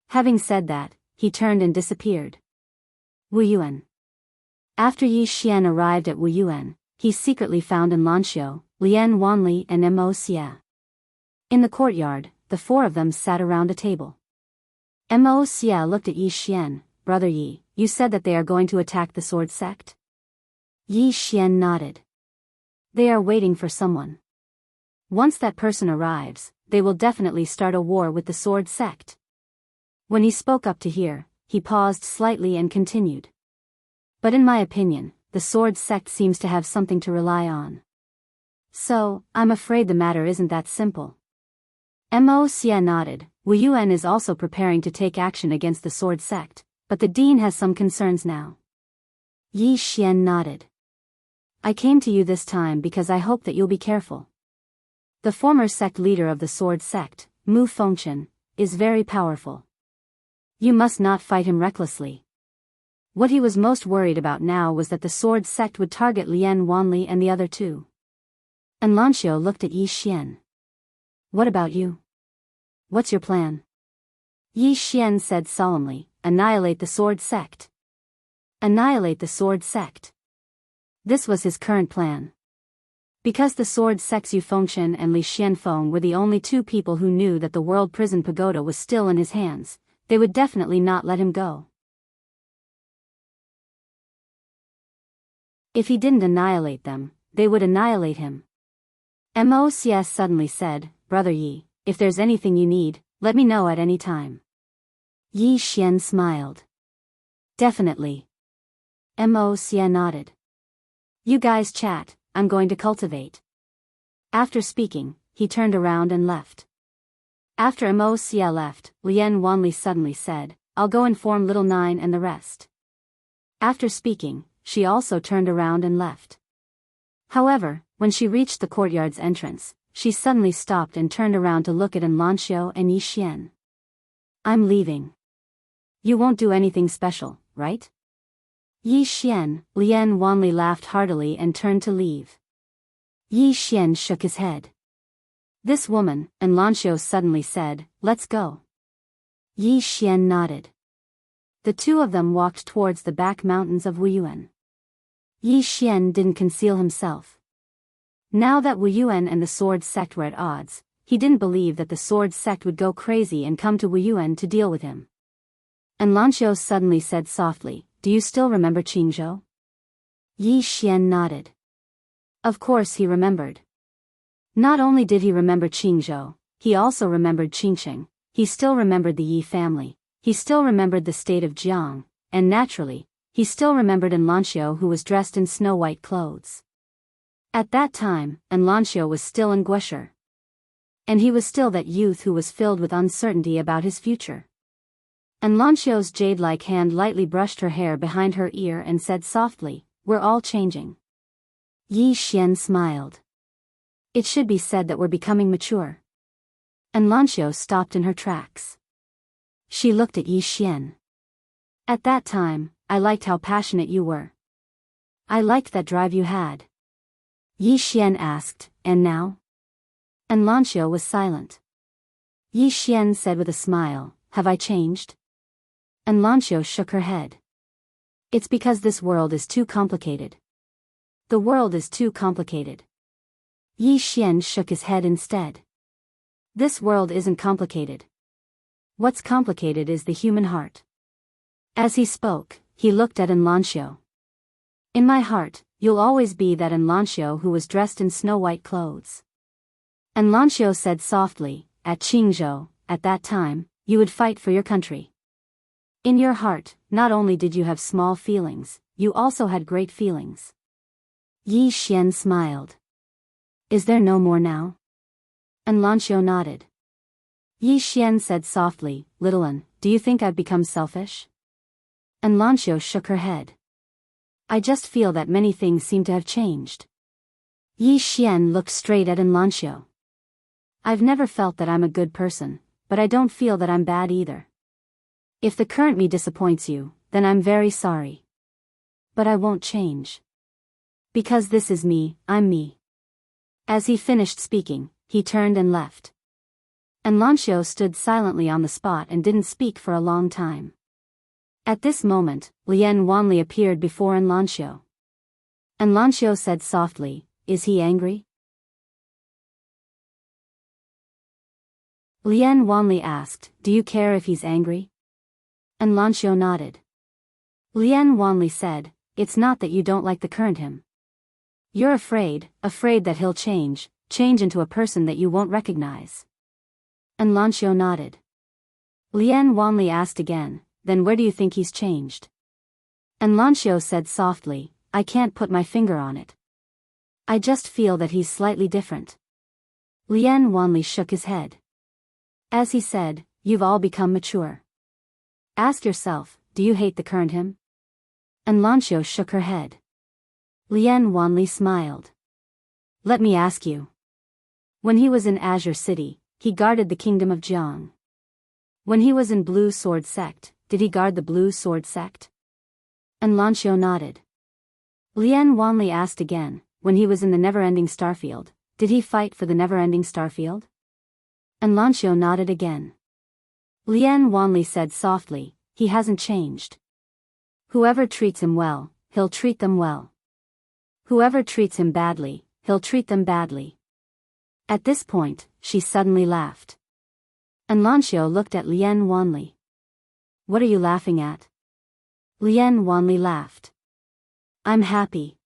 Having said that, he turned and disappeared. Wu Yuan. After Yi Xian arrived at Wuyuan, he secretly found Enlanxiu, Lian Wanli and Mo Xia. In the courtyard, the four of them sat around a table. Mo Xia looked at Yi Xian. Brother Yi, you said that they are going to attack the sword sect? Yi Xian nodded. They are waiting for someone. Once that person arrives, they will definitely start a war with the sword sect. When he spoke up to here, he paused slightly and continued. But in my opinion, the sword sect seems to have something to rely on. So, I'm afraid the matter isn't that simple. Mo Xia nodded. Wuyuan is also preparing to take action against the sword sect, but the dean has some concerns now. Yi Xian nodded. I came to you this time because I hope that you'll be careful. The former sect leader of the sword sect, Mu Fengchen, is very powerful. You must not fight him recklessly. What he was most worried about now was that the sword sect would target Lian Wanli and the other two. Enlanxiu looked at Yi Xian. What about you? What's your plan? Yi Xian said solemnly, annihilate the sword sect. Annihilate the sword sect. This was his current plan. Because the sword sect's Yu Fengchen and Li Xianfeng were the only two people who knew that the world prison pagoda was still in his hands, they would definitely not let him go. If he didn't annihilate them, they would annihilate him. Mo Xia suddenly said, Brother Yi, if there's anything you need, let me know at any time. Yi Xian smiled. Definitely. Mo Xia nodded. You guys chat, I'm going to cultivate. After speaking, he turned around and left. After Mo Xia left, Lian Wanli suddenly said, I'll go inform Little Nine and the rest. After speaking, she also turned around and left. However, when she reached the courtyard's entrance, she suddenly stopped and turned around to look at Enlanxiu and Yi Xian. I'm leaving. You won't do anything special, right? Yi Xian, Lian Wanli laughed heartily and turned to leave. Yi Xian shook his head. This woman, Enlanxiu suddenly said, let's go. Yi Xian nodded. The two of them walked towards the back mountains of Wuyuan. Yi Xian didn't conceal himself. Now that Wuyuan and the sword sect were at odds, he didn't believe that the sword sect would go crazy and come to Wuyuan to deal with him. Enlanxiu suddenly said softly, do you still remember Qingzhou? Yi Xian nodded. Of course he remembered. Not only did he remember Qingzhou, he also remembered Qingsheng, he still remembered the Yi family, he still remembered the state of Jianghu, and naturally, he still remembered Enlanxiu who was dressed in snow-white clothes. At that time, Enlanxiu was still in Guesher. And he was still that youth who was filled with uncertainty about his future. Enlanxiu's jade-like hand lightly brushed her hair behind her ear and said softly, we're all changing. Yi Xian smiled. It should be said that we're becoming mature. Enlanxiu stopped in her tracks. She looked at Yi Xian. At that time, I liked how passionate you were. I liked that drive you had. Yi Xian asked, and now? Enlanxiu was silent. Yi Xian said with a smile, have I changed? Enlanxiu shook her head. It's because this world is too complicated. The world is too complicated. Yi Xian shook his head instead. This world isn't complicated. What's complicated is the human heart. As he spoke, he looked at Enlanxiu. In my heart, you'll always be that Enlanxiu who was dressed in snow-white clothes. Enlanxiu said softly, at Qingzhou, at that time, you would fight for your country. In your heart, not only did you have small feelings, you also had great feelings. Yi Xian smiled. Is there no more now? Enlanxiu nodded. Yi Xian said softly, Little one, do you think I've become selfish? Enlanxiu shook her head. I just feel that many things seem to have changed. Yi Xian looked straight at Enlanxiu. I've never felt that I'm a good person, but I don't feel that I'm bad either. If the current me disappoints you, then I'm very sorry. But I won't change. Because this is me, I'm me. As he finished speaking, he turned and left. Enlanxiu stood silently on the spot and didn't speak for a long time. At this moment, Lian Wanli appeared before Enlancio. Enlancio said softly, "Is he angry?" Lian Wanli asked, "Do you care if he's angry?" Enlancio nodded. Lian Wanli said, "It's not that you don't like the current him. You're afraid that he'll change into a person that you won't recognize." Enlancio nodded. Lian Wanli asked again, "Then where do you think he's changed?" Enlancio said softly, "I can't put my finger on it. I just feel that he's slightly different." Lian Wanli shook his head. As he said, "You've all become mature. Ask yourself, do you hate the current him?" Enlancio shook her head. Lian Wanli smiled. "Let me ask you. When he was in Azure City, he guarded the kingdom of Jianghu. When he was in Blue Sword Sect, did he guard the Blue Sword Sect?" Enlancio nodded. Lian Wanli asked again, "When he was in the Never-Ending Starfield, did he fight for the Never-Ending Starfield?" Enlancio nodded again. Lian Wanli said softly, "He hasn't changed. Whoever treats him well, he'll treat them well. Whoever treats him badly, he'll treat them badly." At this point, she suddenly laughed. Enlancio looked at Lian Wanli. "What are you laughing at?" Lian Wanli laughed. "I'm happy.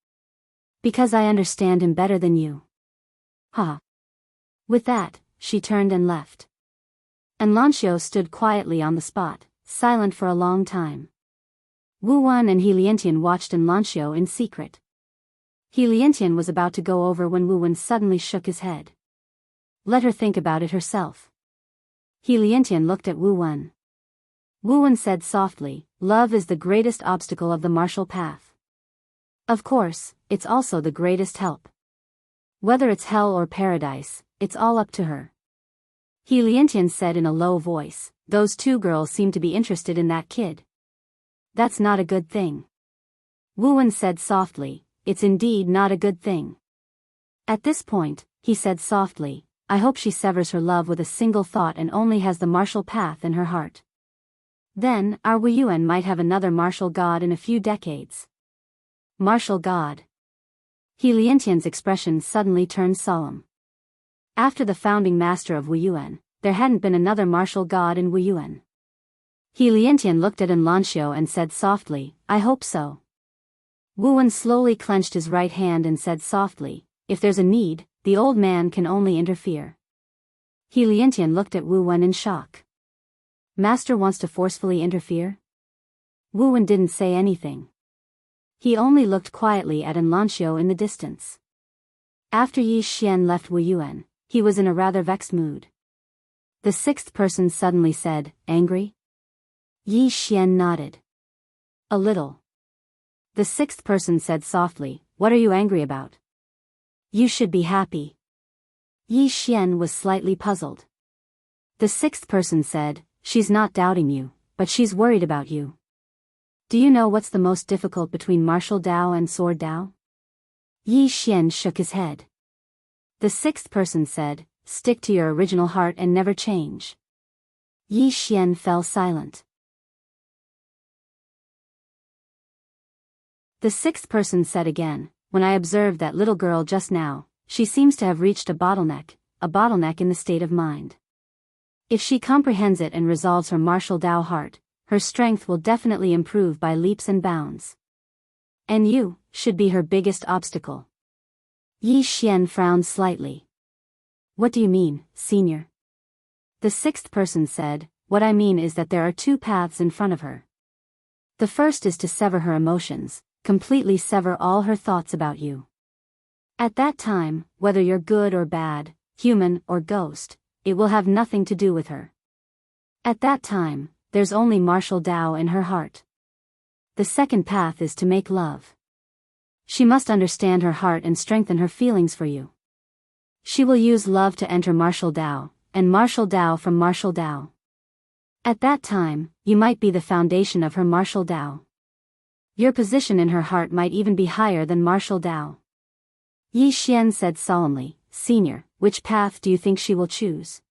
Because I understand him better than you. Ha." With that, she turned and left. Enlancio stood quietly on the spot, silent for a long time. Wu Wan and He Liantian watched Enlancio in secret. He Liantian was about to go over when Wu Wan suddenly shook his head. "Let her think about it herself." He Liantian looked at Wu Wan. Wu Wan said softly, "Love is the greatest obstacle of the martial path. Of course, it's also the greatest help. Whether it's hell or paradise, it's all up to her." He Liantian said in a low voice, "Those two girls seem to be interested in that kid. That's not a good thing." Wu Wan said softly, "It's indeed not a good thing." At this point, he said softly, "I hope she severs her love with a single thought and only has the martial path in her heart. Then, our Wu Yuan might have another martial god in a few decades." Martial god. He Liantian's expression suddenly turned solemn. After the founding master of Wu Yuan, there hadn't been another martial god in Wu Yuan. He Liantian looked at Enlancio and said softly, "I hope so." Wu Wan slowly clenched his right hand and said softly, "If there's a need, the old man can only interfere." He Liantian looked at Wu Wan in shock. "Master wants to forcefully interfere?" Wu Wan didn't say anything. He only looked quietly at Enlancio in the distance. After Yi Xian left Wu Yuan, he was in a rather vexed mood. The sixth person suddenly said, "Angry?" Yi Xian nodded. "A little." The sixth person said softly, "What are you angry about?" "You should be happy." Yi Xian was slightly puzzled. The sixth person said, "She's not doubting you, but she's worried about you. Do you know what's the most difficult between martial Dao and sword Dao?" Yi Xian shook his head. The sixth person said, "Stick to your original heart and never change." Yi Xian fell silent. The sixth person said again, "When I observed that little girl just now, she seems to have reached a bottleneck in the state of mind. If she comprehends it and resolves her martial Dao heart, her strength will definitely improve by leaps and bounds. And you should be her biggest obstacle." Yi Xian frowned slightly. "What do you mean, senior?" The sixth person said, "What I mean is that there are two paths in front of her. The first is to sever her emotions, completely sever all her thoughts about you. At that time, whether you're good or bad, human or ghost, it will have nothing to do with her. At that time, there's only martial Dao in her heart. The second path is to make love. She must understand her heart and strengthen her feelings for you. She will use love to enter martial Dao, and martial Dao from martial Dao. At that time, you might be the foundation of her martial Dao. Your position in her heart might even be higher than martial Dao." Yi Xian said solemnly, "Senior, which path do you think she will choose?"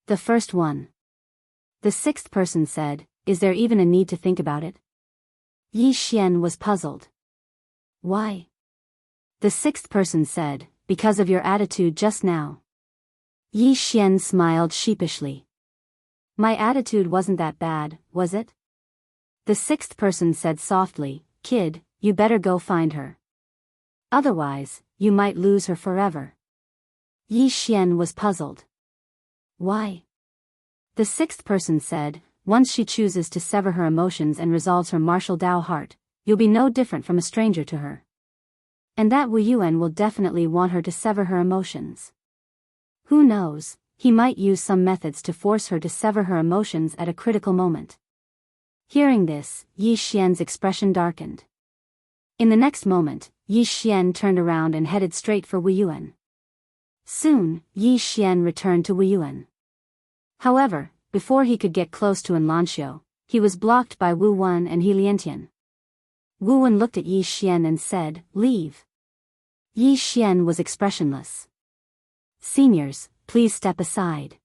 "The first one." The sixth person said, is there even a need to think about it? Yi Xian was puzzled. Why? The sixth person said, because of your attitude just now. Yi Xian smiled sheepishly. My attitude wasn't that bad, was it? The sixth person said softly, kid, you better go find her. Otherwise, you might lose her forever. Yi Xian was puzzled. Why? The sixth person said, once she chooses to sever her emotions and resolves her martial Dao heart, you'll be no different from a stranger to her. And that Wu Yuan will definitely want her to sever her emotions. Who knows, he might use some methods to force her to sever her emotions at a critical moment. Hearing this, Yi Xian's expression darkened. In the next moment, Yi Xian turned around and headed straight for Wu Yuan. Soon, Yi Xian returned to Wu Yuan. However, before he could get close to Lanxiu, he was blocked by Wu Wen and He Liantian. Wu Wen looked at Yi Xian and said, leave. Yi Xian was expressionless. Seniors, please step aside.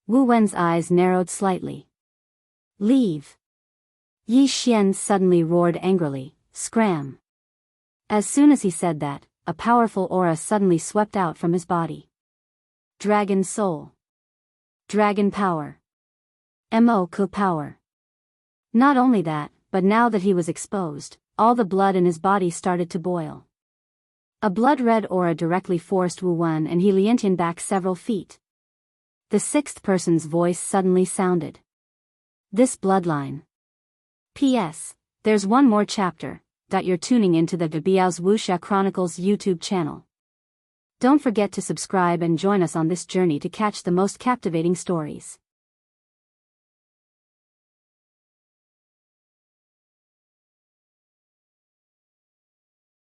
Wu Wen's eyes narrowed slightly. Leave. Yi Xian suddenly roared angrily, scram. As soon as he said that, a powerful aura suddenly swept out from his body. Dragon Soul. Dragon Power. Mo-Ku Power. Not only that, but now that he was exposed, all the blood in his body started to boil. A blood-red aura directly forced Wu Wen and He Liantian back several feet. The sixth person's voice suddenly sounded. This bloodline. P.S. There's one more chapter. You're tuning into the Biyao's Wuxia Chronicles YouTube channel. Don't forget to subscribe and join us on this journey to catch the most captivating stories.